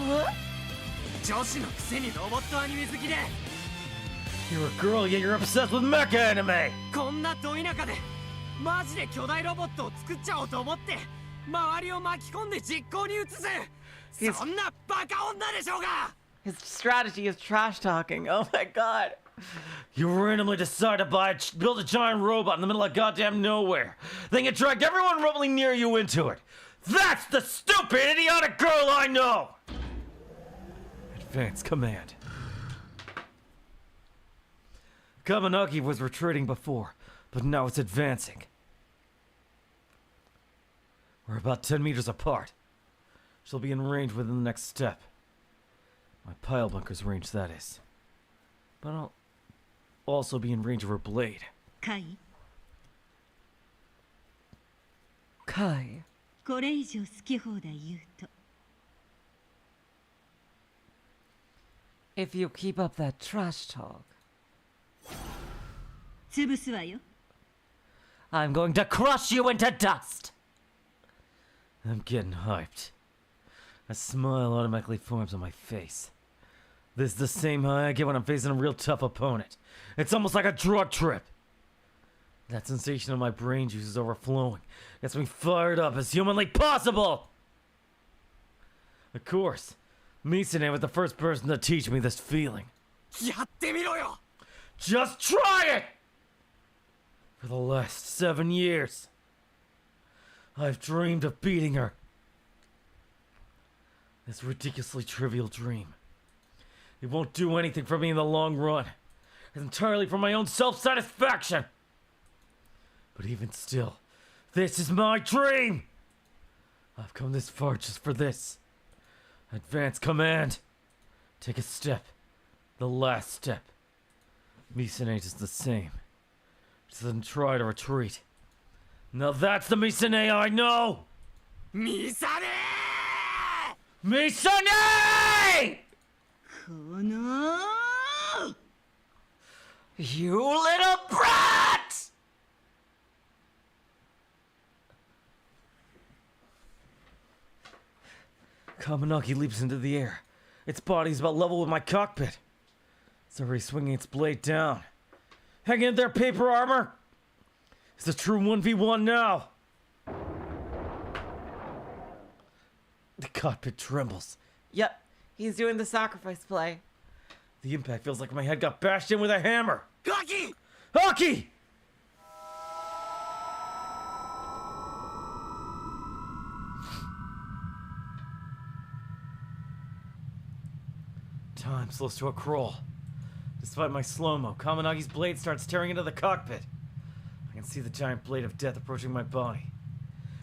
What? 女子のくせにロボットアニメ好きで You're a girl, yet you're obsessed with mecha anime. こんなど田舎でマジで巨大ロボットを作っちゃおうと思って周りを巻き込んで実行に移す。そんなバカ女でしょうが。 His strategy is trash talking. Oh my god. You randomly decide to build a giant robot in the middle of goddamn nowhere. Then you drag everyone remotely near you into it. That's the stupid, idiotic girl I know! Advance command. Kamanagi was retreating before, but now it's advancing. We're about 10 meters apart. She'll be in range within the next step. My pile bunker's range, that is. But I'll also be in range of her blade. カイ、 Kai. これ以上好き放題言うと If you keep up that trash talk, 潰すわよ。 I'm going to crush you into dust! I'm getting hyped. A smile automatically forms on my face. This is the same high I get when I'm facing a real tough opponent. It's almost like a drug trip. That sensation of my brain juice is overflowing. Gets me fired up as humanly possible! Of course, Misa-nee was the first person to teach me this feeling. やってみろよ。 Just try it! For the last 7 years, I've dreamed of beating her. This ridiculously trivial dream. It won't do anything for me in the long run. It's entirely for my own self-satisfaction. But even still, this is my dream! I've come this far just for this. Advance command. Take a step. The last step. Misa-nee is the same. Just doesn't try to retreat. Now that's the Misa-nee I know! ミサネ Misa-nee! この You little brat! Kamanagi leaps into the air. Its body's about level with my cockpit. It's already swinging its blade down. Hang in there, paper armor! It's a true 1v1 now! The cockpit trembles. Yep, he's doing the sacrifice play. The impact feels like my head got bashed in with a hammer. ーガキ Aki! Time slows to a crawl. Despite my slow-mo, Kamanagi's blade starts tearing into the cockpit. I can see the giant blade of death approaching my body.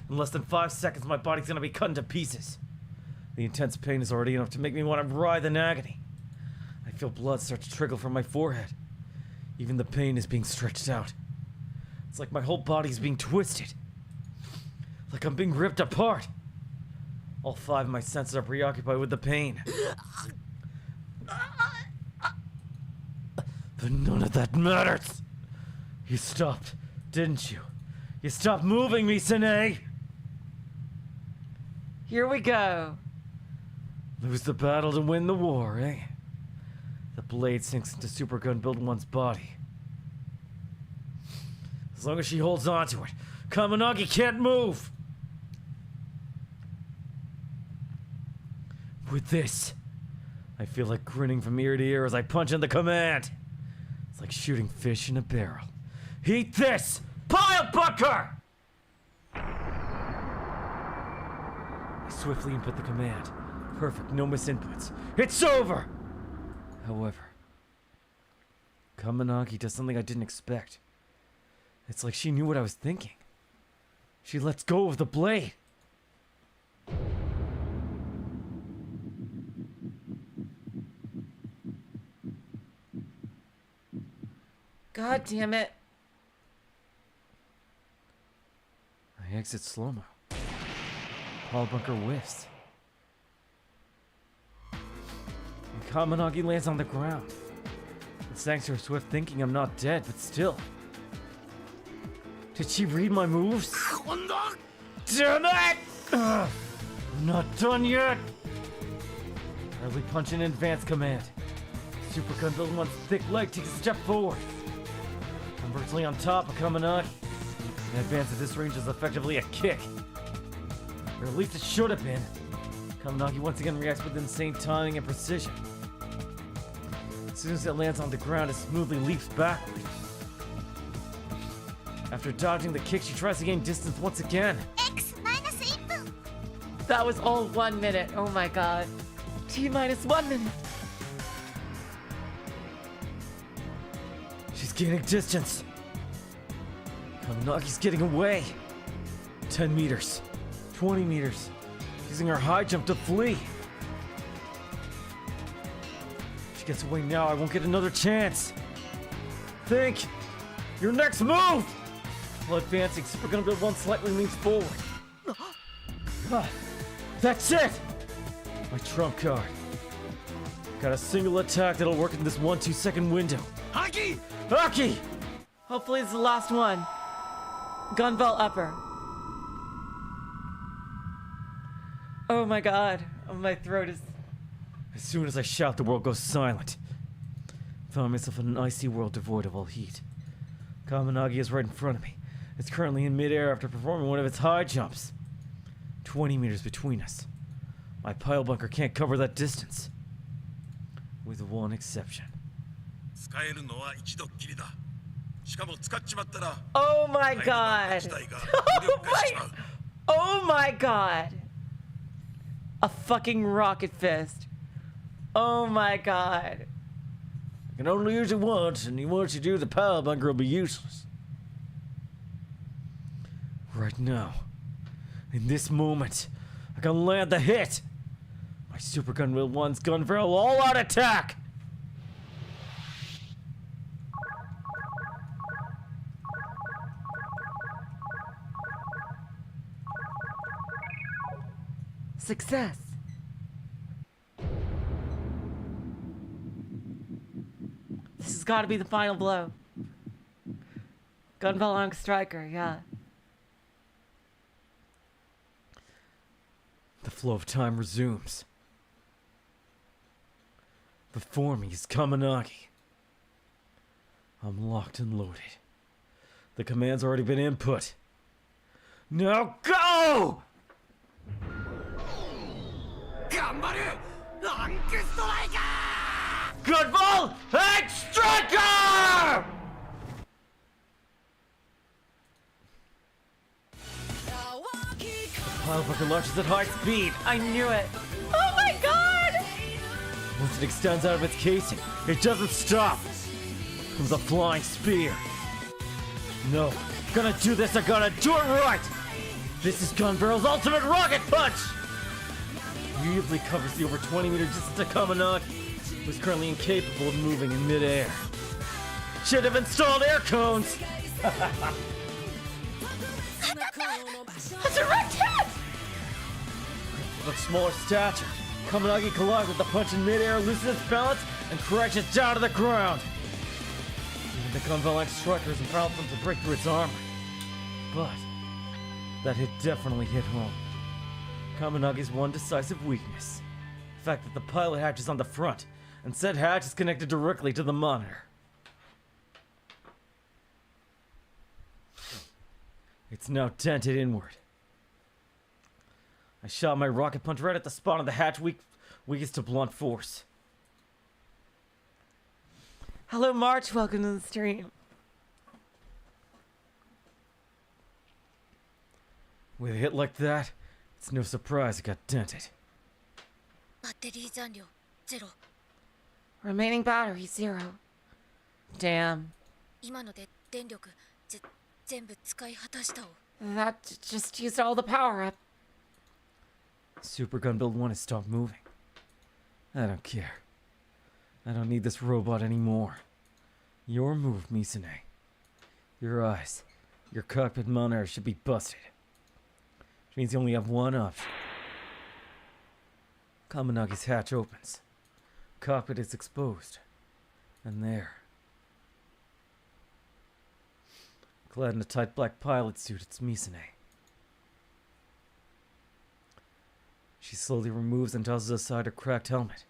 In less than 5 seconds, my body's gonna be cut into pieces. The intense pain is already enough to make me want to writhe in agony. I feel blood start to trickle from my forehead. Even the pain is being stretched out. It's like my whole body is being twisted. Like I'm being ripped apart. All 5 of my senses are preoccupied with the pain. But none of that matters. You stopped, didn't you? You stopped moving, Misa-nee! Here we go. Lose the battle to win the war, eh? The blade sinks into Super Gunbuild 1's body. As long as she holds on to it, Kamanagi can't move! With this, I feel like grinning from ear to ear as I punch in the command. It's like shooting fish in a barrel. Eat this! Pile bunker! I swiftly input the command. Perfect, no misinputs. It's over! However, Kamanagi does something I didn't expect. It's like she knew what I was thinking. She lets go of the blade. God damn it. I exit slow-mo. Paul Bunker whiffs. And Kamanagi lands on the ground. It's thanks to her swift thinking I'm not dead, but still. Did she read my moves? Damn it! Ugh, I'm not done yet! Early punch in advance command. Super Gunbuild one's thick leg takes a step forward. I'm virtually on top of Kamanagi. An advance at this range is effectively a kick. Or at least it should have been. Kamanagi once again reacts with insane timing and precision. As soon as it lands on the ground, it smoothly leaps backward. After dodging the kick, she tries to gain distance once again. That was all 1 minute. Oh my god. T minus 1 minute. She's gaining distance. Kamanagi's getting away. 10 meters. 20 meters. Using her high jump to flee. If she gets away now, I won't get another chance. Think! Your next move! While advancing, Super Gunbuild 1 slightly leans forward. That's it! My trump card. Got a single attack that'll work in this 1-2 second window. Aki! Aki! Hopefully it's the last one. Gunbell upper. Oh my god. Oh, my throat is... As soon as I shout, the world goes silent. Found myself in an icy world devoid of all heat. Kamanagi is right in front of me. It's currently in midair after performing one of its high jumps. 20 meters between us. My pile bunker can't cover that distance. With one exception. Oh my god. Oh my god. A fucking rocket fist. Oh my god. I can only use it once, and once you do, the pile bunker will be useless. Right now, in this moment, I can land the hit. My Super Gunbuild 1's gun barrel all-out attack. Success. This has got to be the final blow. Gunbell on striker, yeah. The flow of time resumes. Before me is Kamanagi. I'm locked and loaded. The command's already been input. Now go! Good ball and striker! Pile bunker launches at high speed. I knew it. Oh my god! Once it extends out of its casing, it doesn't stop. Comes a flying spear. No, gonna do this, I gotta do it right! This is Gunbarrel's ultimate rocket punch! Immediately covers the over 20-meter distance to Kamanagi, who's currently incapable of moving in midair. Should have installed air cones! That's a red cat! Of smaller stature, Kamanagi collides with the punch in midair, loses its balance, and crashes down to the ground. Even the Gunbuild striker isn't powerful enough to break through its armor. But that hit definitely hit home. Kamanagi's one decisive weakness. The fact that the pilot hatch is on the front, and said hatch is connected directly to the monitor. It's now dented inward. I shot my rocket punch right at the spot on the hatch weakest to blunt force. Hello, March. Welcome to the stream. With a hit like that, it's no surprise it got dented. バッテリー残量0。 Remaining battery 0. Damn. 今ので電力全部使い果たしたを。 That just used all the power up. Super Gunbuild 1 has stopped moving. I don't care. I don't need this robot anymore. Your move, Misa-nee. Your eyes, your cockpit monitor should be busted. Which means you only have one option. Kamanagi's hatch opens. Cockpit is exposed. And there. Clad in a tight black pilot suit, it's Misa-nee. She slowly removes and tosses aside her cracked helmet.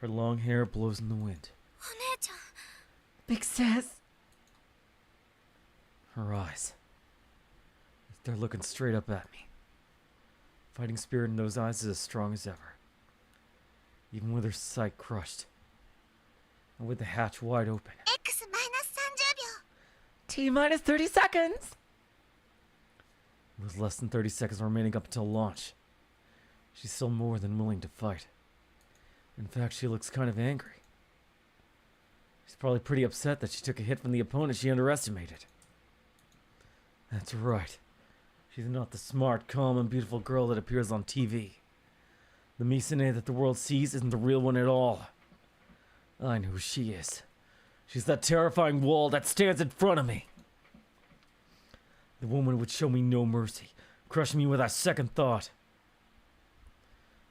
Her long hair blows in the wind. お姉ちゃん。 Big sis. Her eyes. They're looking straight up at me. Fighting spirit in those eyes is as strong as ever. Even with her sight crushed. And with the hatch wide open. X マイナス30秒。 T minus 30 seconds. With less than 30 seconds remaining up until launch. She's still more than willing to fight. In fact, she looks kind of angry. She's probably pretty upset that she took a hit from the opponent she underestimated. That's right. She's not the smart, calm, and beautiful girl that appears on TV. The Misa-nee that the world sees isn't the real one at all. I know who she is. She's that terrifying wall that stands in front of me. The woman would show me no mercy, crushing me without second thought.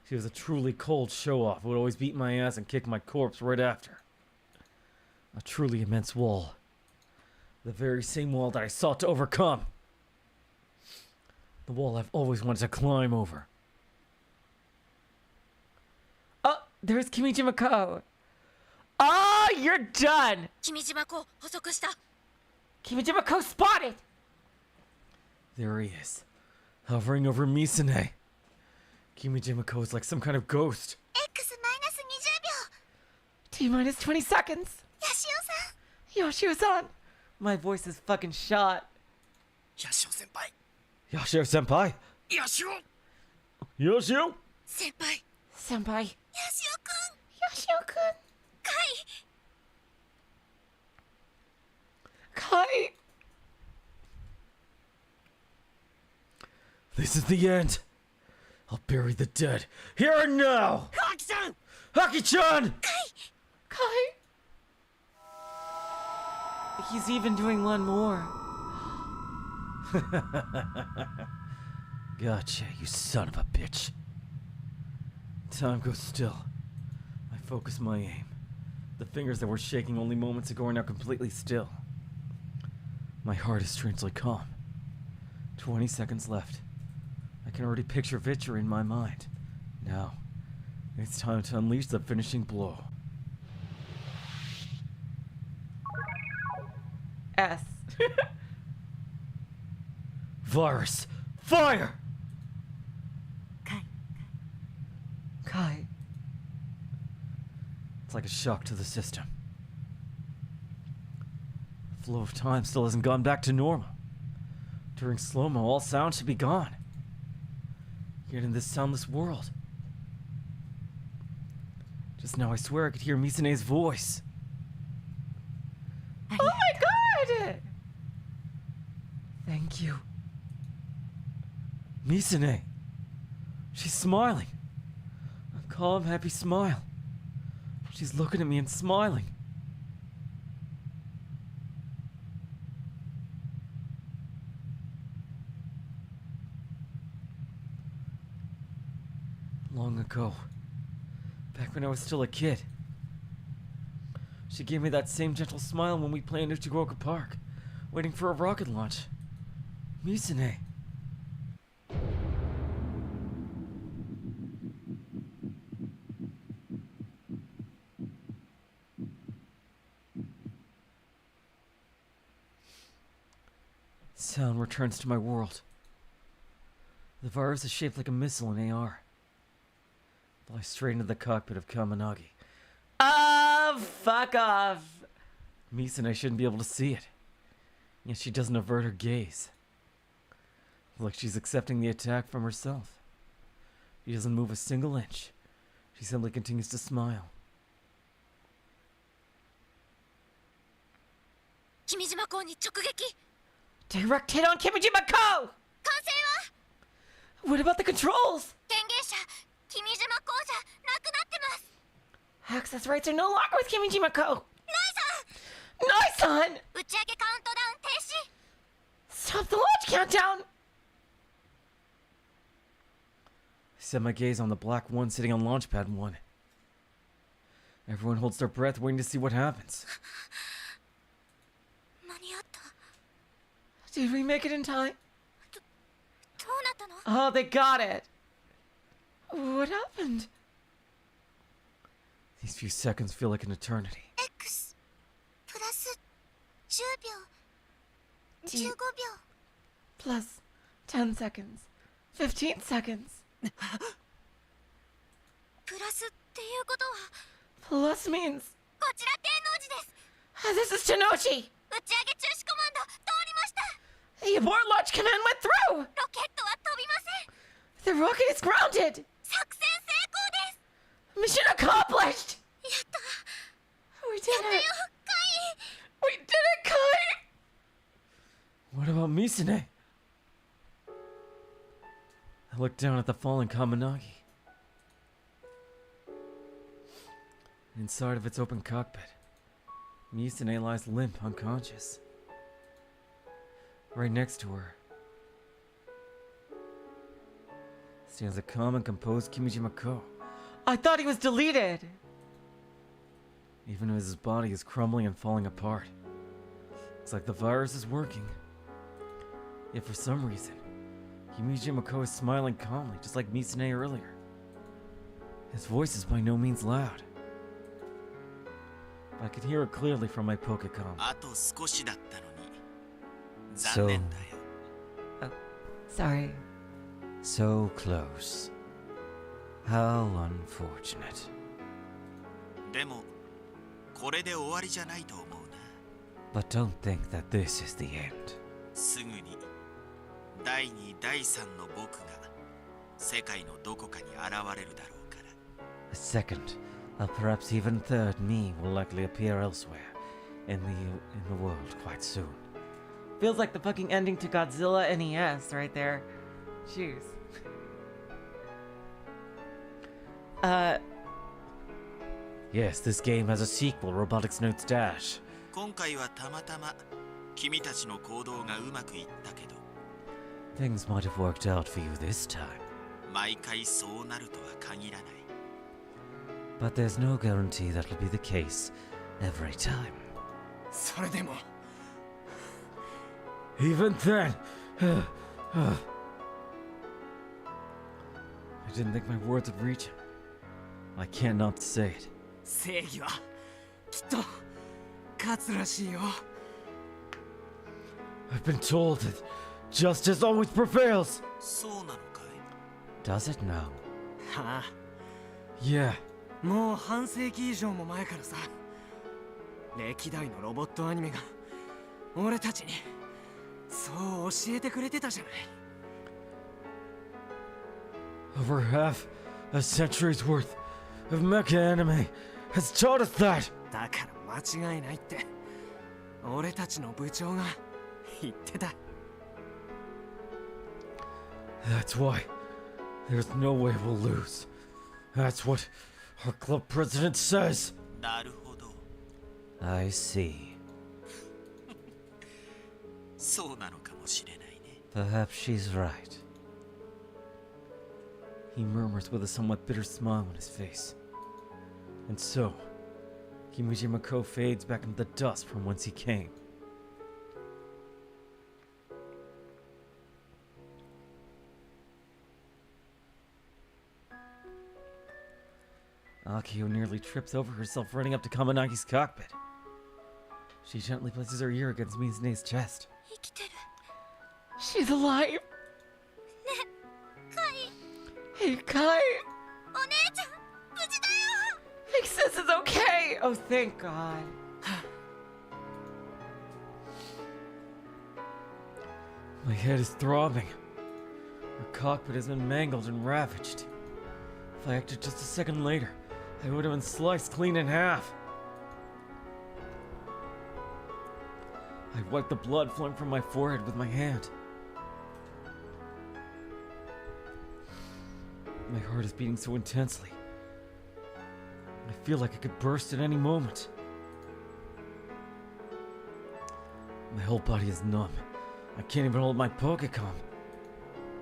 She was a truly cold show-off who would always beat my ass and kick my corpse right after. A truly immense wall. The very same wall that I sought to overcome. The wall I've always wanted to climb over. Oh, there's Kimijima-ko. Oh, you're done. 君島子捕捉した。 Kimijima-ko spotted. There he is, hovering over Misa-nee. Kimijima-ko is like some kind of ghost. X マイナス20秒。 T minus 20 seconds. ヤシオさん。 Yoshio-san. My voice is fucking shot. ヤシオ先輩。 Yoshio senpai? ヤシオ。 Yoshio? 先輩。 Senpai. ヤシオくん。 Yoshio-kun. カイ。 Kai. This is the end. I'll bury the dead. Here and now! カキちゃん。 Aki-chan! Kai. He's even doing one more. Gotcha, you son of a bitch. Time goes still. I focus my aim. The fingers that were shaking only moments ago are now completely still. My heart is strangely calm. 20 seconds left. I can already picture victory in my mind. Now, it's time to unleash the finishing blow. S. Virus! Fire! カイ Kai. It's like a shock to the system. The flow of time still hasn't gone back to normal. During slow-mo, all sound should be gone. Yet in this soundless world. Just now I swear I could hear Misa-nee's voice.あり Oh が my god. Thank you. Misa-nee! She's smiling. A calm, happy smile. She's looking at me and smiling. Long ago, back when I was still a kid, she gave me that same gentle smile when we played in Uchigoroka Park, waiting for a rocket launch. Misa-nee. Sound returns to my world. The virus is shaped like a missile in AR. Fly straight into the cockpit of Kamanagi. Fuck off. Misa-nee shouldn't be able to see it. Yet she doesn't avert her gaze. Like she's accepting the attack from herself. She doesn't move a single inch, She simply continues to smile. 君島港に直撃。 Direct hit on Kimijima Ko! 完成は What about the controls? 権限者君島港じゃなくなってます。 Access rights are no longer with Kimijima Ko. ナイさん Nice-san! 打ち上げカウントダウン停止。 Stop the launch countdown! I set my gaze on the black one sitting on launchpad 1. Everyone holds their breath waiting to see what happens. 間に合った。 Did we make it in time? どうなったの？ Oh, they got it! What happened? These few seconds feel like an eternity. X プラス10秒 D 15秒 plus 10 seconds, 15 seconds. プラスっていうことは Plus means こちら天王寺です。 this is Shinoshi. 打ち上げ中止コマンド通りました。 The abort launch command went through. ロケットは飛びません。 The rocket is grounded. 作戦成功です。 Mission accomplished. やった We did やったよ it. カイ。 We did it, Kai. What about Misa-nee? I look down at the fallen Kamanagi. Inside of its open cockpit, Misa-nee lies limp, unconscious. Right next to her stands a calm and composed Kimijima Ko, I thought he was deleted. even as his body is crumbling and falling apart. Looks like the virus is working. Yet for some reason, Kimijima Ko is smiling calmly, just like Misa-nee earlier. His voice is by no means loud, but I could hear it clearly from my Pokecom. あと少しだったのに So- 残念だよ。 Sorry. So close. How unfortunate. でもこれで終わりじゃないと思うな。 But don't think that this is the end. すぐに第2第3の僕が世界のどこかに現れるだろうから。 A second, or perhaps even third me will likely appear elsewhere in the world quite soon. Feels like the fucking ending to Godzilla NES right there. Jeez. Yes, this game has a sequel, Robotics Notes Dash. 今回はたまたま君たちの行動がうまくいったけど、 Things might have worked out for you this time, 毎回そうなるとは限らない。 but there's no guarantee that'll be the case every time. それでも Even then, I didn't think my words would reach him. I can't not say it. 正義はきっと勝つらしいよ。 I've been told that justice always prevails. そうなのかい？ Does it now? はあ、 Yeah. もう半世紀以上も前からさ、歴代のロボットアニメが俺たちにそう教えてくれてたじゃない。 Over half a century's worth of mecha anime has taught us that. だから間違いないって俺たちの部長が言ってた。 That's why there's no way we'll lose. That's what our club president says. なるほど。 I see. そうなのかもしれないね。 Perhaps she's right. He murmurs with a somewhat bitter smile on his face. And so, Kimijima Ko fades back into the dust from whence he came. Akio nearly trips over herself running up to Kamanagi's cockpit. She gently places her ear against Misane's chest. 生きてる。 She's alive. ね、カイ。 Hey, Kai. お姉ちゃん無事だよ。 Hey, sis is okay. Oh, thank God. My head is throbbing. Her cockpit has been mangled and ravaged. If I acted just a second later, I would have been sliced clean in half. I wiped the blood flowing from my forehead with my hand. My heart is beating so intensely. I feel like it could burst at any moment. My whole body is numb. I can't even hold my Pokecom.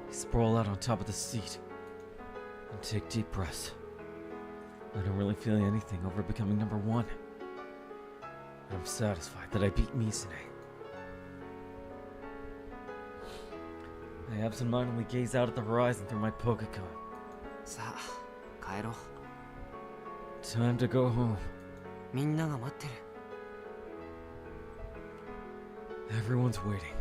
I sprawl out on top of the seat and take deep breaths. I don't really feel anything over becoming number 1. But I'm satisfied that I beat Misa-nee. I absentmindedly gaze out at the horizon through my Pokecom. さあ帰ろう Time to go home. みんなが待ってる Everyone's waiting.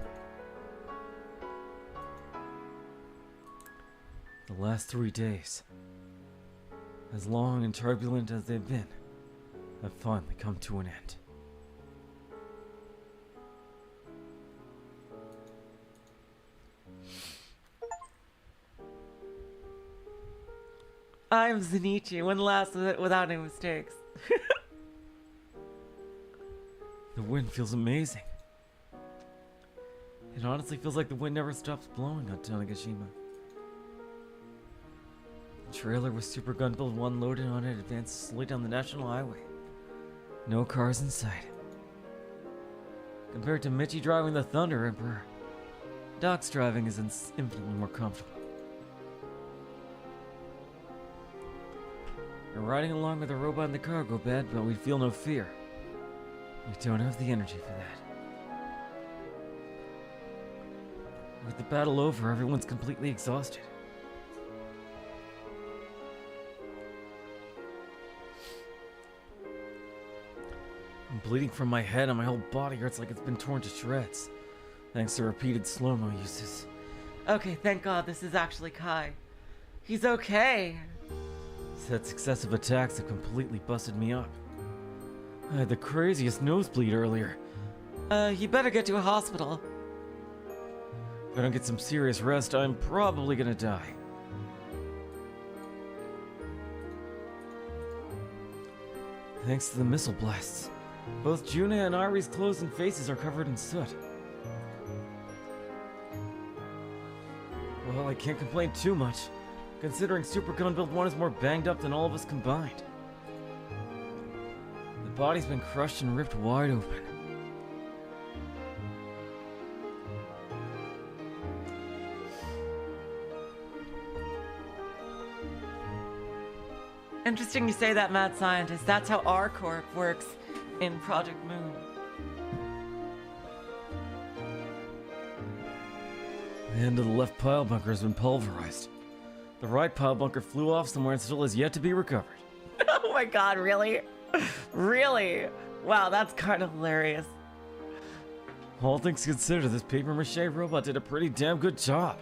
The last 3 days, as long and turbulent as they've been, have finally come to an end. I'm Zenichi, one last without any mistakes. The wind feels amazing. It honestly feels like the wind never stops blowing on Tanegashima. The trailer with Super Gunbuild 1 loaded on it advances slowly down the national highway. No cars in sight. Compared to Michi driving the Thunder Emperor, Doc's driving is infinitely more comfortable. We're riding along with a robot in the cargo bed, but we feel no fear. We don't have the energy for that. With the battle over, everyone's completely exhausted. I'm bleeding from my head and my whole body hurts like it's been torn to shreds, thanks to repeated slow-mo uses. Okay, thank God this is actually Kai. He's okay. Said successive attacks have completely busted me up. I had the craziest nosebleed earlier. You better get to a hospital. If I don't get some serious rest, I'm probably gonna die. Thanks to the missile blasts, both Juna and Ari's clothes and faces are covered in soot. Well, I can't complain too much, considering Super Gunbuild 1 is more banged up than all of us combined. The body's been crushed and ripped wide open. Interesting you say that, mad scientist. That's how our corp works in Project Moon. The end of the left pile bunker has been pulverized. The right pile bunker flew off somewhere and still has yet to be recovered. Oh my God, really? Really? Wow, that's kind of hilarious. All things considered, this papier-mâché robot did a pretty damn good job.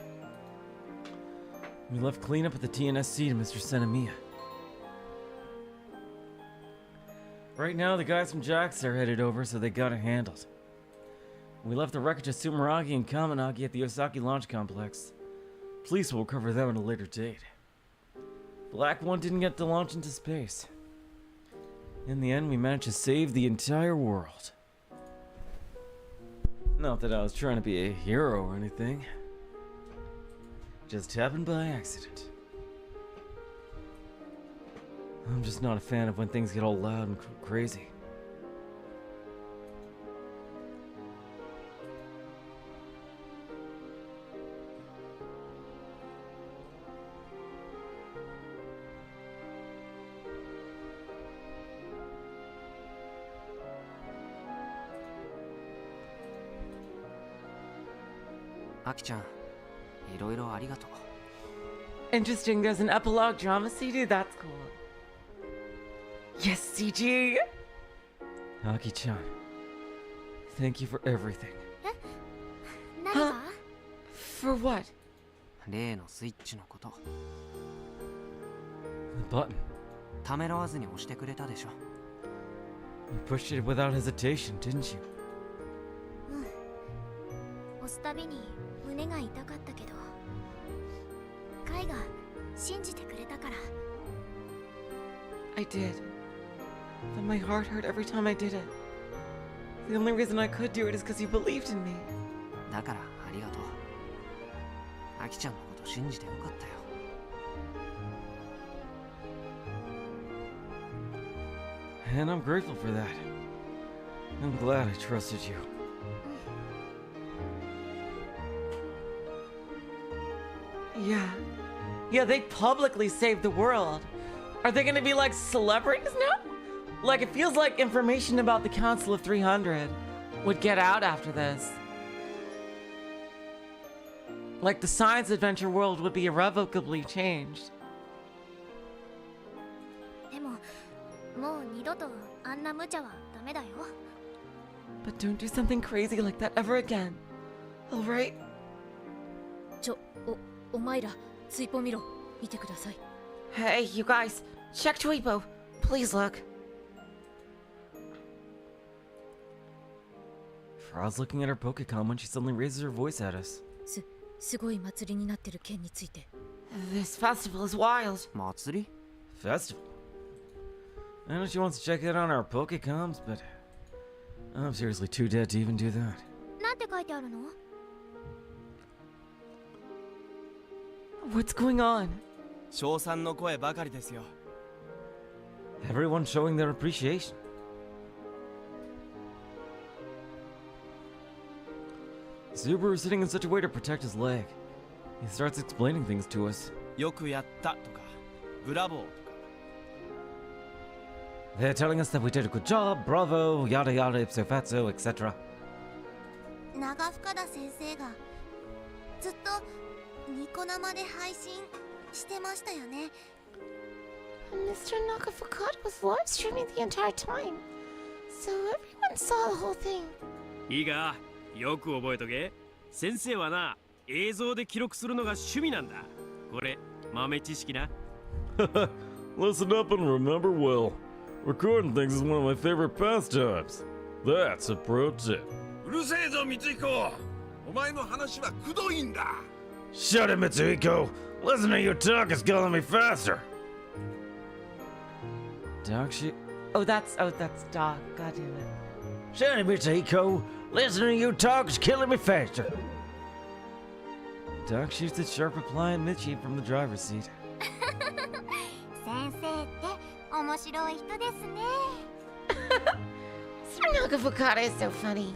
We left cleanup at the TNSC to Mr. Senemiya. Right now, the guys from Jax are headed over, so they got it handled. We left the wreckage of Sumeragi and Kamanagi at the Osaki launch complex. Police will cover them at a later date. Black One didn't get to launch into space. In the end, we managed to save the entire world. Not that I was trying to be a hero or anything. Just happened by accident. I'm just not a fan of when things get all loud and crazy. Aki-chan, いろいろありがとう Interesting, there's an epilogue drama CD? That's cool. Yes, CG! Aki-chan, thank you for everything. 何が For what? 例のスイッチのこと The button. ためらわずに押してくれたでしょ You pushed it without hesitation, didn't you? 押すたびに胸が痛かったけどカイが信じてくれたから I did. But my heart hurt every time I did it. The only reason I could do it is because you believed in me. だからありがとう。アキちゃんのこと信じてよかったよ。And I'm grateful for that. I'm glad I trusted you. Yeah, they publicly saved the world. Are they gonna be like celebrities now? Like, it feels like information about the Council of 300 would get out after this. Like, the science adventure world would be irrevocably changed. でももう二度とあんな無茶はダメだよ。 But don't do something crazy like that ever again. Alright? お前らツイポ見ろ。見てください。 Hey, you guys, check Twipo. Please look. Frog's looking at her Pokecom when she suddenly raises her voice at us. すごい祭りになってる件について。 This festival is wild. 祭り Festival? I know she wants to check it on our Pokecoms, but I'm seriously too dead to even do that. なんて書いてあるの？ What's going on? 称賛の声ばかりですよ。 Everyone showing their appreciation. Subaru is sitting in such a way to protect his leg. He starts explaining things to us. よくやったとか、ブラボーとか。 They're telling us that we did a good job, bravo, yada yada ipso fatso, etc. 長深田先生がずっとニコ生で配信してましたよね。 Mr. Nakafukata was live streaming the entire time, so everyone saw the whole thing. いいか、よく覚えとけ。先生はな、映像で記録するのが趣味なんだ。これ豆知識な。Listen up and remember well. Recording things is one of my favorite pastimes. That's a pro tip. うるせえぞ、光彦。お前の話はくどいんだ。Shut it, Mitsuhiko! Listen to you talk is killing me faster! Doc, Oh, that's Doc. God damn it. Shut it, Mitsuhiko! Listen to you talk is killing me faster! Doc shoots a sharp reply at Mitchie from the driver's seat. 先生って面白い人ですね。 Mr. Nakafukata is so funny.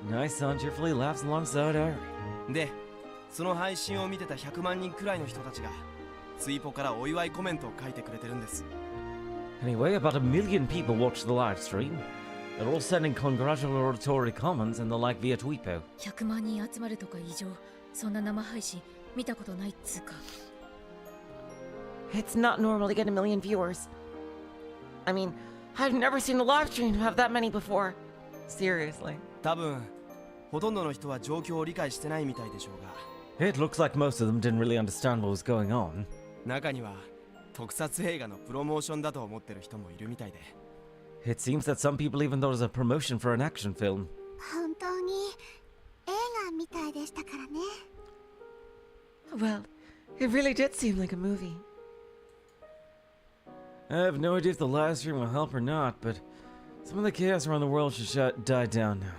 Nice-san cheerfully laughs alongside Ari. で、その配信を見てた100万人くらいの人たちがツイポからお祝いコメントを書いてくれてるんです。 Anyway, about 1 million people watched the live stream. They're all sending congratulatory comments and the like via Twipo. 100万人集まるとか異常。そんな生配信見たことないっつうか。 It's not normal to get 1 million viewers. I mean, I've never seen a live stream have that many before. Seriously. 多分ほとんどの人は状況を理解してないみたいでしょうが。 It looks like most of them didn't really understand what was going on. 中には特撮映画のプロモーションだと思ってる人もいるみたいで。 It seems that some people even thought it was a promotion for an action film. 本当に映画みたいでしたからね。 Well, it really did seem like a movie. I have no idea if the live stream will help or not, but some of the chaos around the world should die down now.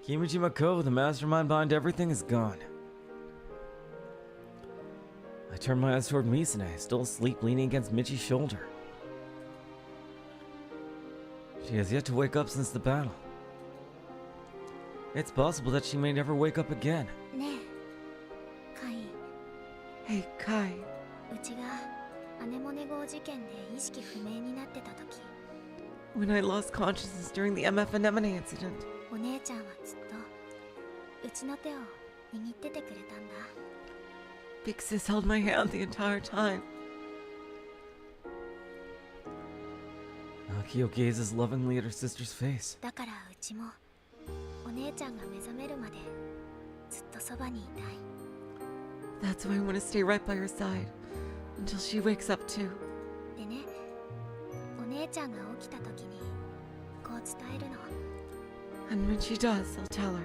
Kimichi Mako, the mastermind behind everything, is gone. I turn my eyes toward Misa-nee, still asleep, leaning against Michi's shoulder. She has yet to wake up since the battle. It's possible that she may never wake up again. ねえ、カイ。 Hey, Kai. うちがアネモネ号事件で意識不明になってた時、 When I lost consciousness during the MF Anemone incident, お姉ちゃんはずっとうちの手を握っててくれたんだ。 Big Sis held my hand the entire time. Akio gazes lovingly at her sister's face. だからうちもお姉ちゃんが目覚めるまでずっとそばにいたい。 That's why I want to stay right by her side until she wakes up too. でね、お姉ちゃんが起きた時にこう伝えるの。 And when she does, I'll tell her.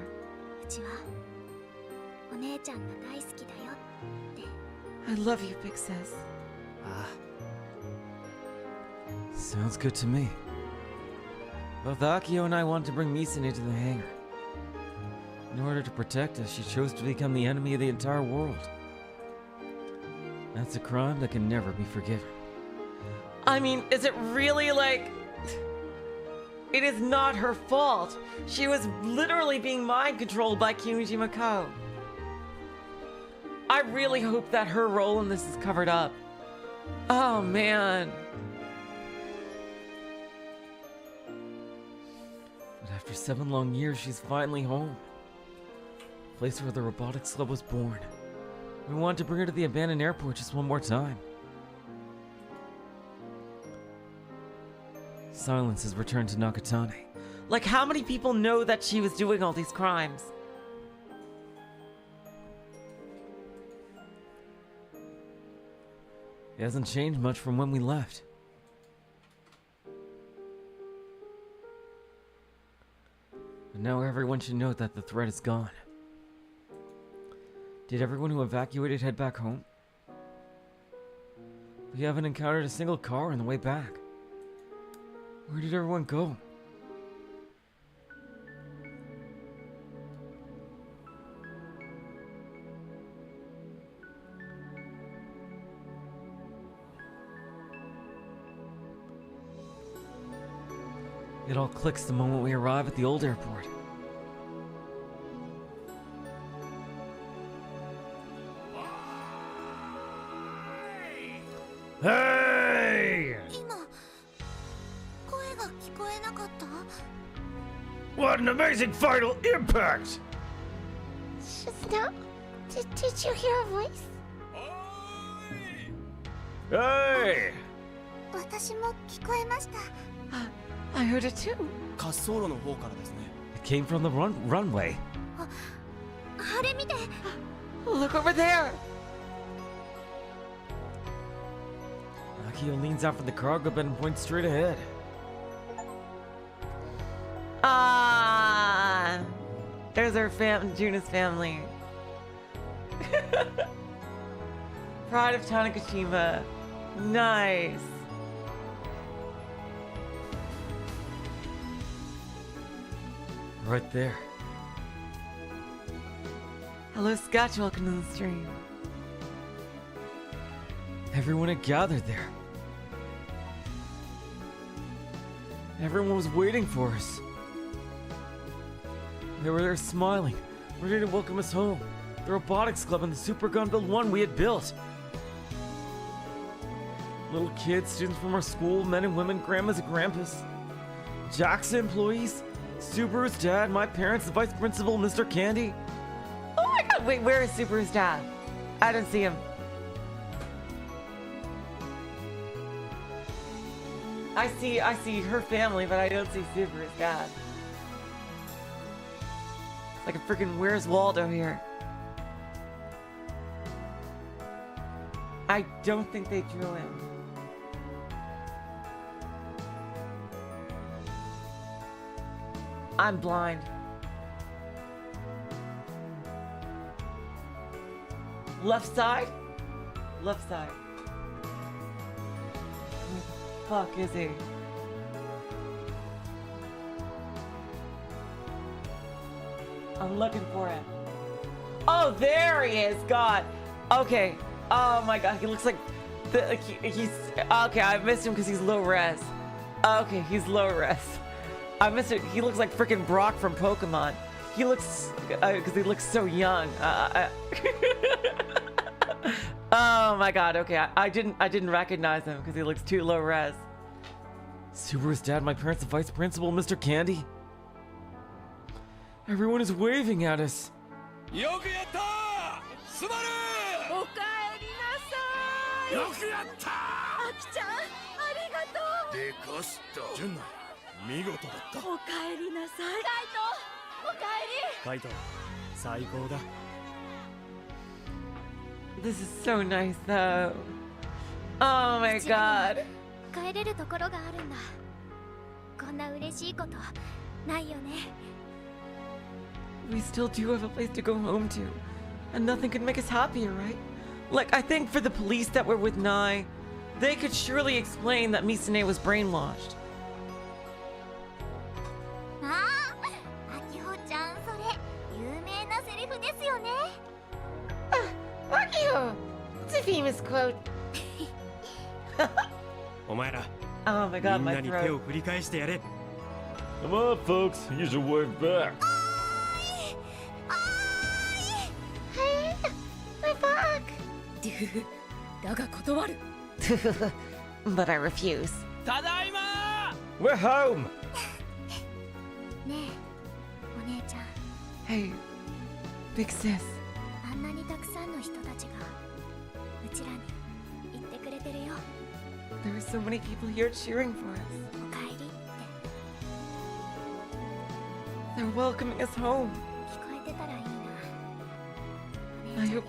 うちはお姉ちゃんが大好きだよって。I love you, big sis. Sounds good to me. Both Akio and I want to bring Misa-nee to the hangar. In order to protect us, she chose to become the enemy of the entire world. That's a crime that can never be forgiven. I mean, is it really like... It is not her fault. She was literally being mind controlled by Kyuji Mako. I really hope that her role in this is covered up. Oh, man. But after 7 long years, she's finally home. The place where the Robotics Club was born. We want to bring her to the abandoned airport just one more time. Silence has returned to Nakatane. Like, how many people know that she was doing all these crimes? It hasn't changed much from when we left. But now everyone should know that the threat is gone. Did everyone who evacuated head back home? We haven't encountered a single car on the way back. Where did everyone go? It all clicks the moment we arrive at the old airport. Hey! What an amazing final impact! Just now? Did you hear a voice? Hey! 私も聞こえました。 I heard it too. 滑走路の方からですね。 It came from the runway. あれ見て。 Look over there. Akio leans out from the cargo bed and points straight ahead. Ah, there's our Juna's family. Pride of Tanegashima. Nice. Right there. Hello, Scotch. Welcome to the stream. Everyone had gathered there. Everyone was waiting for us. They were there smiling, ready to welcome us home. The Robotics Club and the Super Gunbuild 1 we had built. Little kids, students from our school, men and women, grandmas and grandpas. JAXA employees, Subaru's dad, my parents, the vice principal, Mr. Candy. Oh my god, wait, where is Subaru's dad? I didn't see him. I see her family, but I don't see Subaru's dad. Like a freaking Where's Waldo here. I don't think they drew him. I'm blind. Left side? Left side. Where the fuck is he? I'm looking for him. Oh, there he is. God. Okay. Oh my god. He looks like he's okay. I missed him because he's low res. Okay, he's low res. I missed it. He looks like freaking Brock from Pokemon. He looks because he looks so young. Oh my god. Okay, I didn't recognize him because he looks too low res. Subaru's dad, my parents, the vice principal, Mr. Candy. Everyone is waving at us. よくやったスバルおかえりなさい。よくやったあきちゃん、ありがとう。でかしたジュンナ見事だったおかえりなさい。カイト、おかえり。カイト、最高だ。This is so nice though. Oh my god. 帰れるところがあるんだ。こんな嬉しいことないよね。 We still do have a place to go home to, and nothing could make us happier, right? Like, I think for the police that were with Nai, they could surely explain that Misa-nee was brainwashed. ああ、あきほちゃん、それ有名なセリフですよね。Akio! It's a famous quote. お前ら Oh my み god, ん my なに手 throat. を振り返してやれ。 Come on, folks. Use your wave back. Hey, my back. だが断る。 But I refuse. ただいま We're home. ねえ、お姉ちゃん、 Hey, big sis. あんなにたくさんの人たちがうちらに言ってくれてるよ。 There are so many people here cheering for us. おかえりって They're welcoming us home. 聞こえてたらいいな。お I 姉ちゃん hope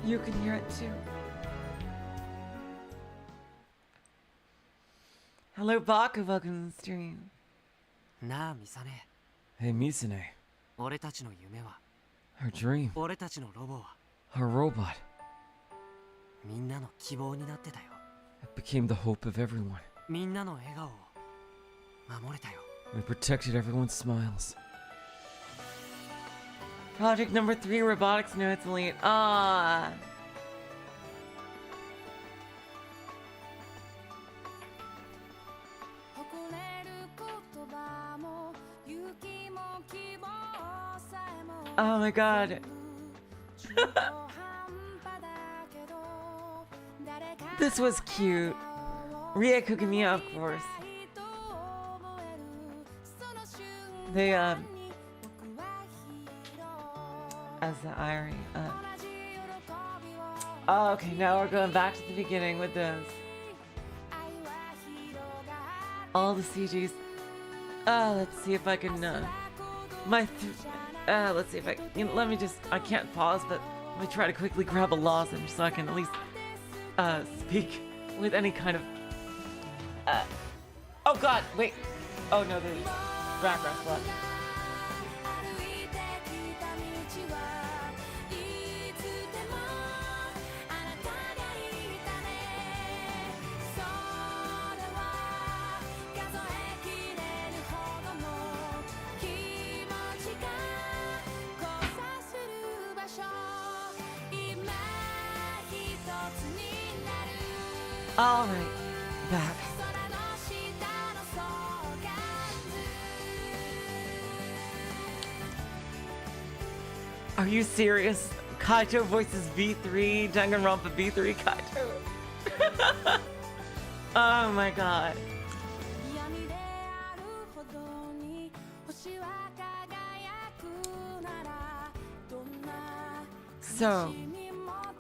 you can hear it too. Hello, Baku. Welcome to the stream. なあミサネ、 Hey, Misa-nee. 俺たちの夢は、 Our dream. 俺たちのロボは Our robot. みんなの希望になってたよ。 It became the hope of everyone. みんなの笑顔を守れたよ。 We protected everyone's smiles. Project number 3, Robotics Notes Elite. Ah. 誇れる言葉も雪も希望さえも Oh my god. This was cute. Rie Kugamiya, of course. They, as the Irie, Oh, okay, now we're going back to the beginning with this. All the CGs. Let's see if I can, let's see if I, let me just, I can't pause, but let me try to quickly grab a lozenge so I can at least, speak with any kind of, oh god, wait. Oh no, there's background left. All right, back. Are you serious? Kaito voices V3, Danganronpa V3 Kaito. Oh my god. So,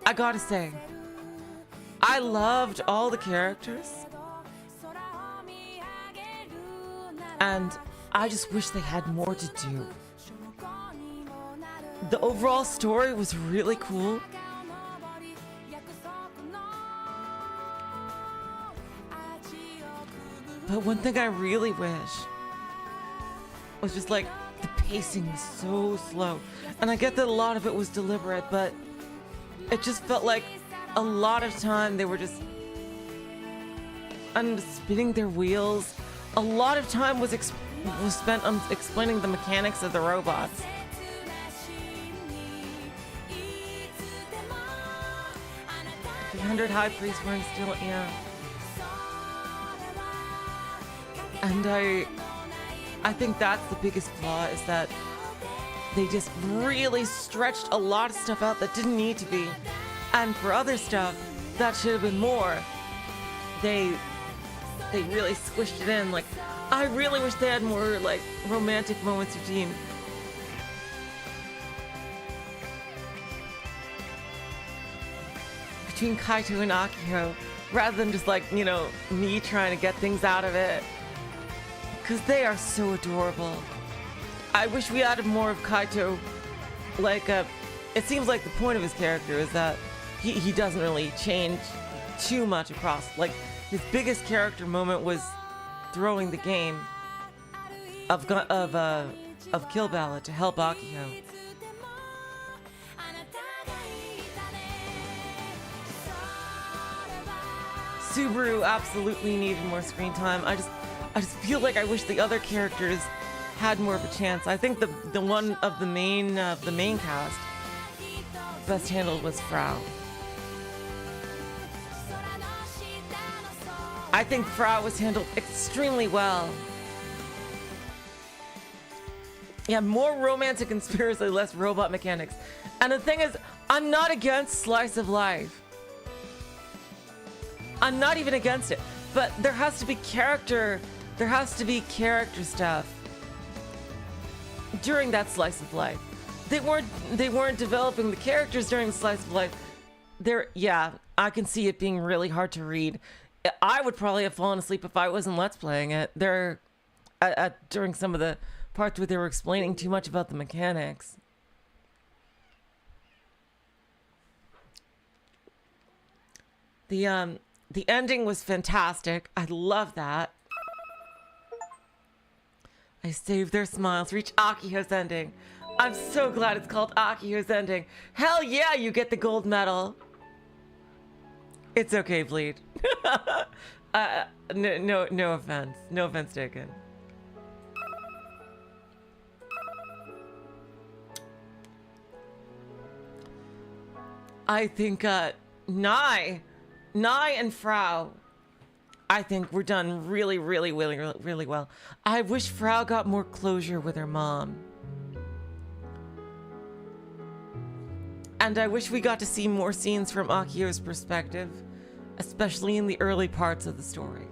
I gotta say, I loved all the characters, and I just wish they had more to do. The overall story was really cool. But one thing I really wish was just like the pacing was so slow. And I get that a lot of it was deliberate, but it just felt like a lot of time they were just spinning their wheels. A lot of time was spent on explaining the mechanics of the robots. The 100 High Priests weren't still, yeah. And I think that's the biggest flaw, is that they just really stretched a lot of stuff out that didn't need to be. And for other stuff that should have been more, they really squished it in. Like, I really wish they had more like romantic moments between Kaito and Akio, rather than just like, you know, me trying to get things out of it. Because they are so adorable. I wish we added more of Kaito. Like, it seems like the point of his character is that he doesn't really change too much across. Like, his biggest character moment was throwing the game of Kill Ballad to help Akio. Subaru absolutely needed more screen time. I just feel like I wish the other characters had more of a chance. I think the one of the main cast best handled was Frau. I think Frau was handled extremely well. Yeah, more romantic and spiritually less robot mechanics. And the thing is, I'm not against slice of life. I'm not even against it. But there has to be character stuff during that slice of life. They weren't developing the characters during the slice of life. Yeah, I can see it being really hard to read. I would probably have fallen asleep if I wasn't Let's Playing it. During some of the parts where they were explaining too much about the mechanics. The ending was fantastic. I love that. I saved their smiles. Reach Akiho's ending. I'm so glad it's called Akiho's ending. Hell yeah, you get the gold medal. It's okay, Bleed. No offense. No offense taken. I think Nai and Frau, I think we're done really well. I wish Frau got more closure with her mom. And I wish we got to see more scenes from Akiho's perspective, especially in the early parts of the story.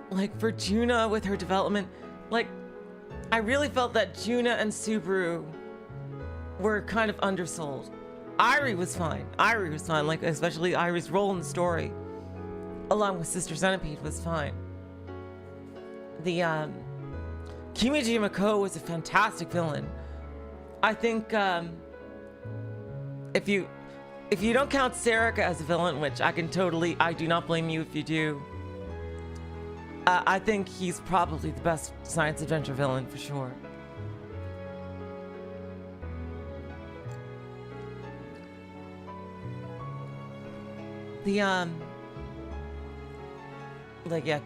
Like for Juna with her development, like I really felt that Juna and Subaru were kind of undersold. Irie was fine, like especially Irie's role in the story, along with Sister Centipede, was fine. The Kimiji Mako was a fantastic villain. I think if you don't count Serica as a villain, which I do not blame you if you do, I think he's probably the best science adventure villain for sure.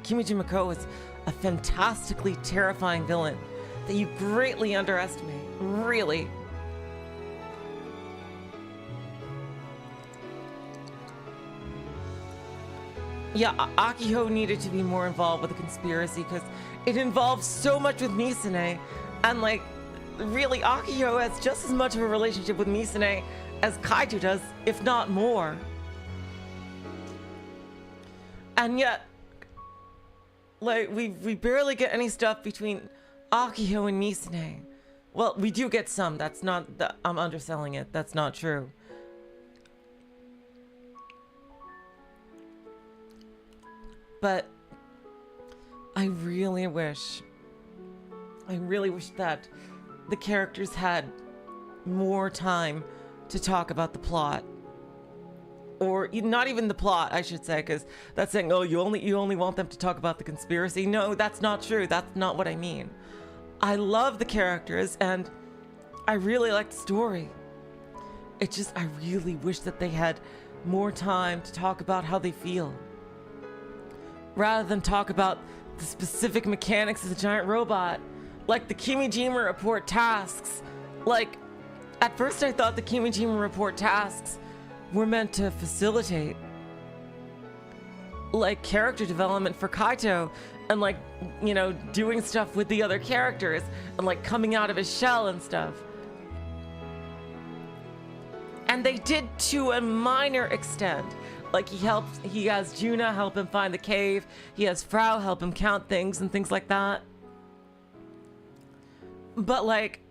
Kimiji Mako is a fantastically terrifying villain that you greatly underestimate. Really. Yeah, Akiho needed to be more involved with the conspiracy because it involves so much with Misa-nee, and like, really, Akiho has just as much of a relationship with Misa-nee as Kaito does, if not more. And yet, like, we barely get any stuff between Akiho and Misa-nee. Well, we do get some. That's not, I'm underselling it. That's not true. But I really wish that the characters had more time to talk about the plot. Or not even the plot, I should say, because that's saying, oh, you only want them to talk about the conspiracy. No, that's not true. That's not what I mean. I love the characters, and I really like the story. It's just, I really wish that they had more time to talk about how they feel, rather than talk about the specific mechanics of the giant robot, like the Kimijima report tasks. Like, at first I thought the Kimijima report tasks were meant to facilitate, like, character development for Kaito, and like, you know, doing stuff with the other characters, and like coming out of his shell and stuff. And they did to a minor extent. Like, he has Juna help him find the cave, he has Frau help him count things and things like that. But like,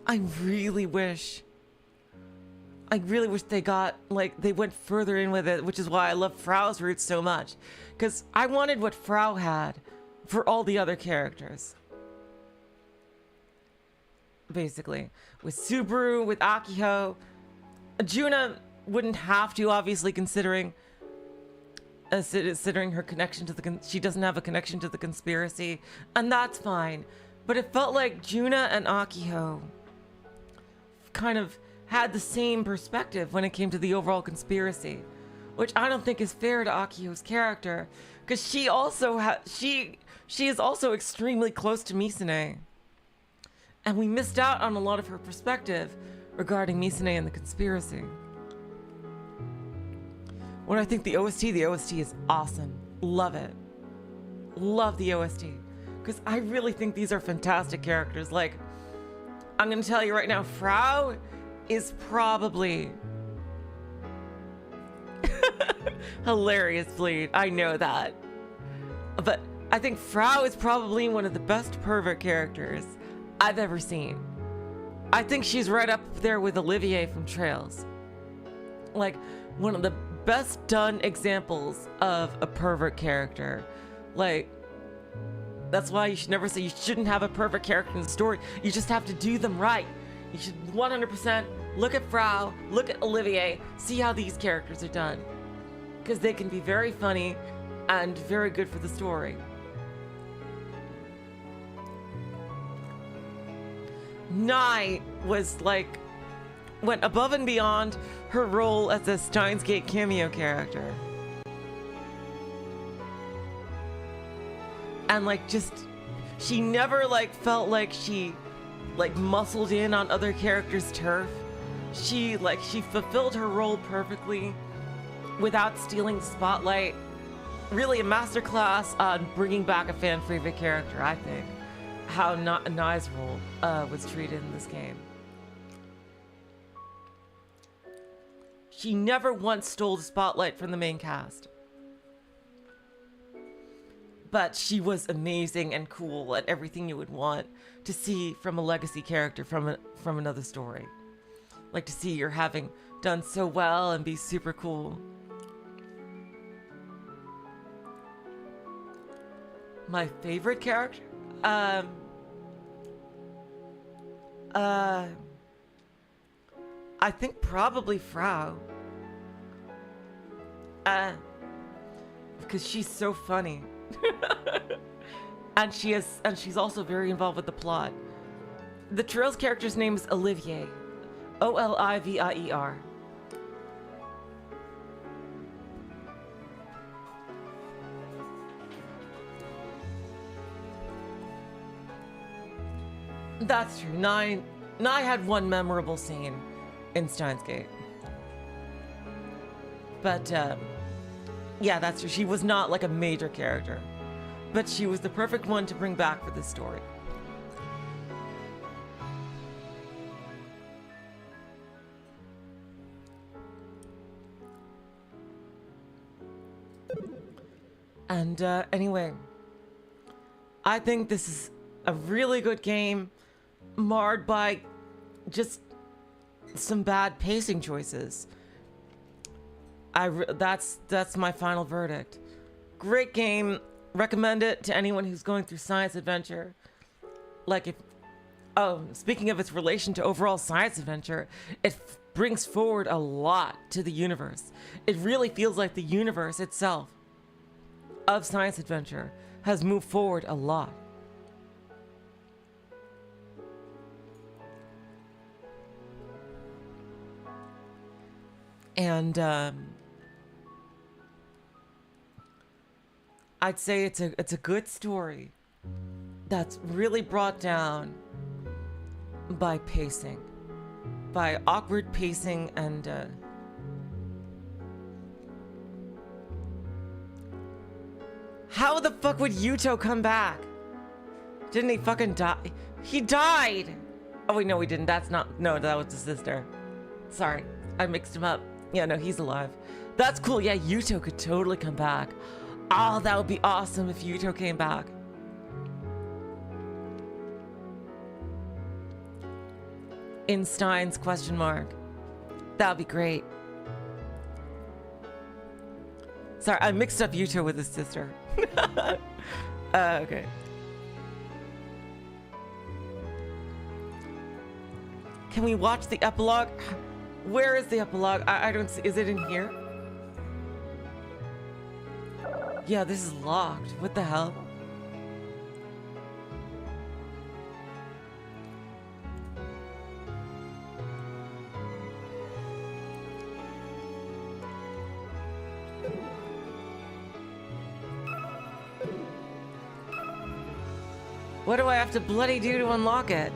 I really wish they got, like, they went further in with it, which is why I love Frau's roots so much. Because I wanted what Frau had for all the other characters. Basically. With Subaru, with Akiho. Juna wouldn't have to, obviously, considering her connection to she doesn't have a connection to the conspiracy. And that's fine. but it felt like Juna and Akiho kind of had the same perspective when it came to the overall conspiracy, which I don't think is fair to Akiho's character, because she also she is also extremely close to Misa-nee, and we missed out on a lot of her perspective regarding Misa-nee and the conspiracy. When I think the OST is awesome. Love it. Love the OST. Because I really think these are fantastic characters. Like, I'm going to tell you right now, Frau is probably... Hilarious bleed. I know that. But I think Frau is probably one of the best pervert characters I've ever seen. I think she's right up there with Olivier from Trails. Like, one of the best done examples of a pervert character. Like, that's why you should never say you shouldn't have a pervert character in the story. You just have to do them right. You should 100% look at Frau, look at Olivier, see how these characters are done. Because they can be very funny and very good for the story. Nai was like, went above and beyond her role as a Steins Gate cameo character. And like, just, she never like felt like she like muscled in on other characters' turf. She fulfilled her role perfectly without stealing the spotlight. Really a masterclass on bringing back a fan favorite character, I think. How Nai's role was treated in this game. She never once stole the spotlight from the main cast. But she was amazing and cool at everything you would want to see from a legacy character from another story. Like to see her having done so well and be super cool. My favorite character? I think probably Frau. Because she's so funny. and she's also very involved with the plot. The Trails character's name is Olivier. Olivier. That's true. Nai had one memorable scene in Steins Gate. But, yeah, that's true. She was not like a major character. But she was the perfect one to bring back for this story. And, anyway, I think this is a really good game, marred by just some bad pacing choices. That's my final verdict. Great game. Recommend it to anyone who's going through science adventure. Like speaking of its relation to overall science adventure, it brings forward a lot to the universe. It really feels like the universe itself of science adventure has moved forward a lot. And I'd say it's a good story that's really brought down by pacing, by awkward pacing, and how the fuck would Yuto come back? Didn't he fucking die? He died! Oh wait, no he didn't. That was his sister. Sorry, I mixed him up. Yeah, no, he's alive. That's cool. Yeah, Yuto could totally come back. Oh, that would be awesome if Yuto came back. In Steins, ? That would be great. Sorry, I mixed up Yuto with his sister. Okay. Can we watch the epilogue? Where is the epilogue? I don't see. Is it in here? Yeah, this is locked. What the hell? What do I have to bloody do to unlock it?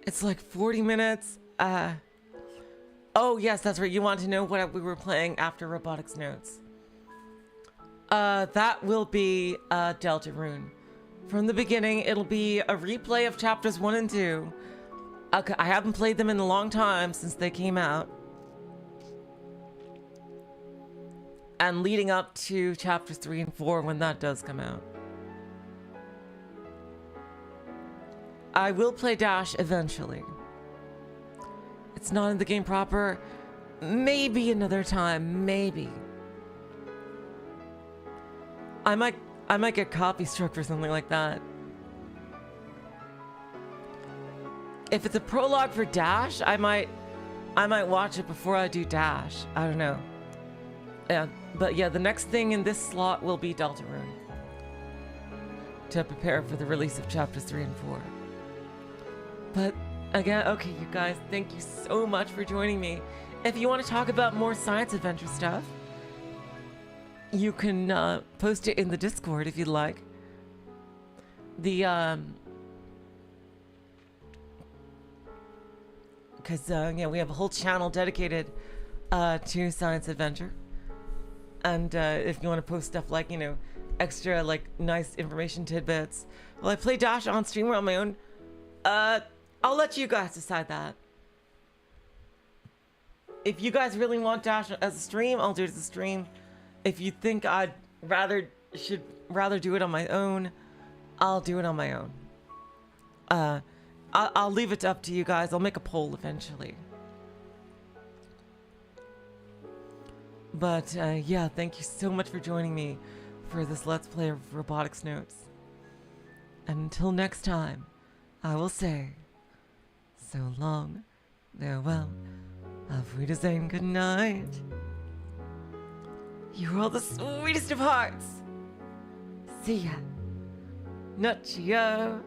It's like 40 minutes. Oh yes, that's right. You want to know what we were playing after Robotics Notes. That will be Deltarune. From the beginning, it'll be a replay of chapters 1 and 2. Okay, I haven't played them in a long time since they came out. And leading up to chapters 3 and 4 when that does come out. I will play Dash eventually. It's not in the game proper. Maybe another time, maybe. I might get copy struck or something like that. If it's a prologue for Dash, I might watch it before I do Dash. I don't know. Yeah, but yeah, the next thing in this slot will be Deltarune. To prepare for the release of chapters 3 and 4. But again, okay, you guys, thank you so much for joining me. If you want to talk about more science adventure stuff, you can post it in the Discord if you'd like. Because yeah, we have a whole channel dedicated to science adventure. And if you want to post stuff like, you know, extra like nice information tidbits. Well, I play Dash on stream or on my own. I'll let you guys decide that. If you guys really want Dash as a stream, I'll do it as a stream. If you think should rather do it on my own, I'll do it on my own. I'll leave it up to you guys. I'll make a poll eventually. But yeah, thank you so much for joining me for this Let's Play of Robotics Notes. And until next time, I will say, so long, farewell, auf Wiedersehen, good night. You're all the sweetest of hearts. See ya. Nuccio.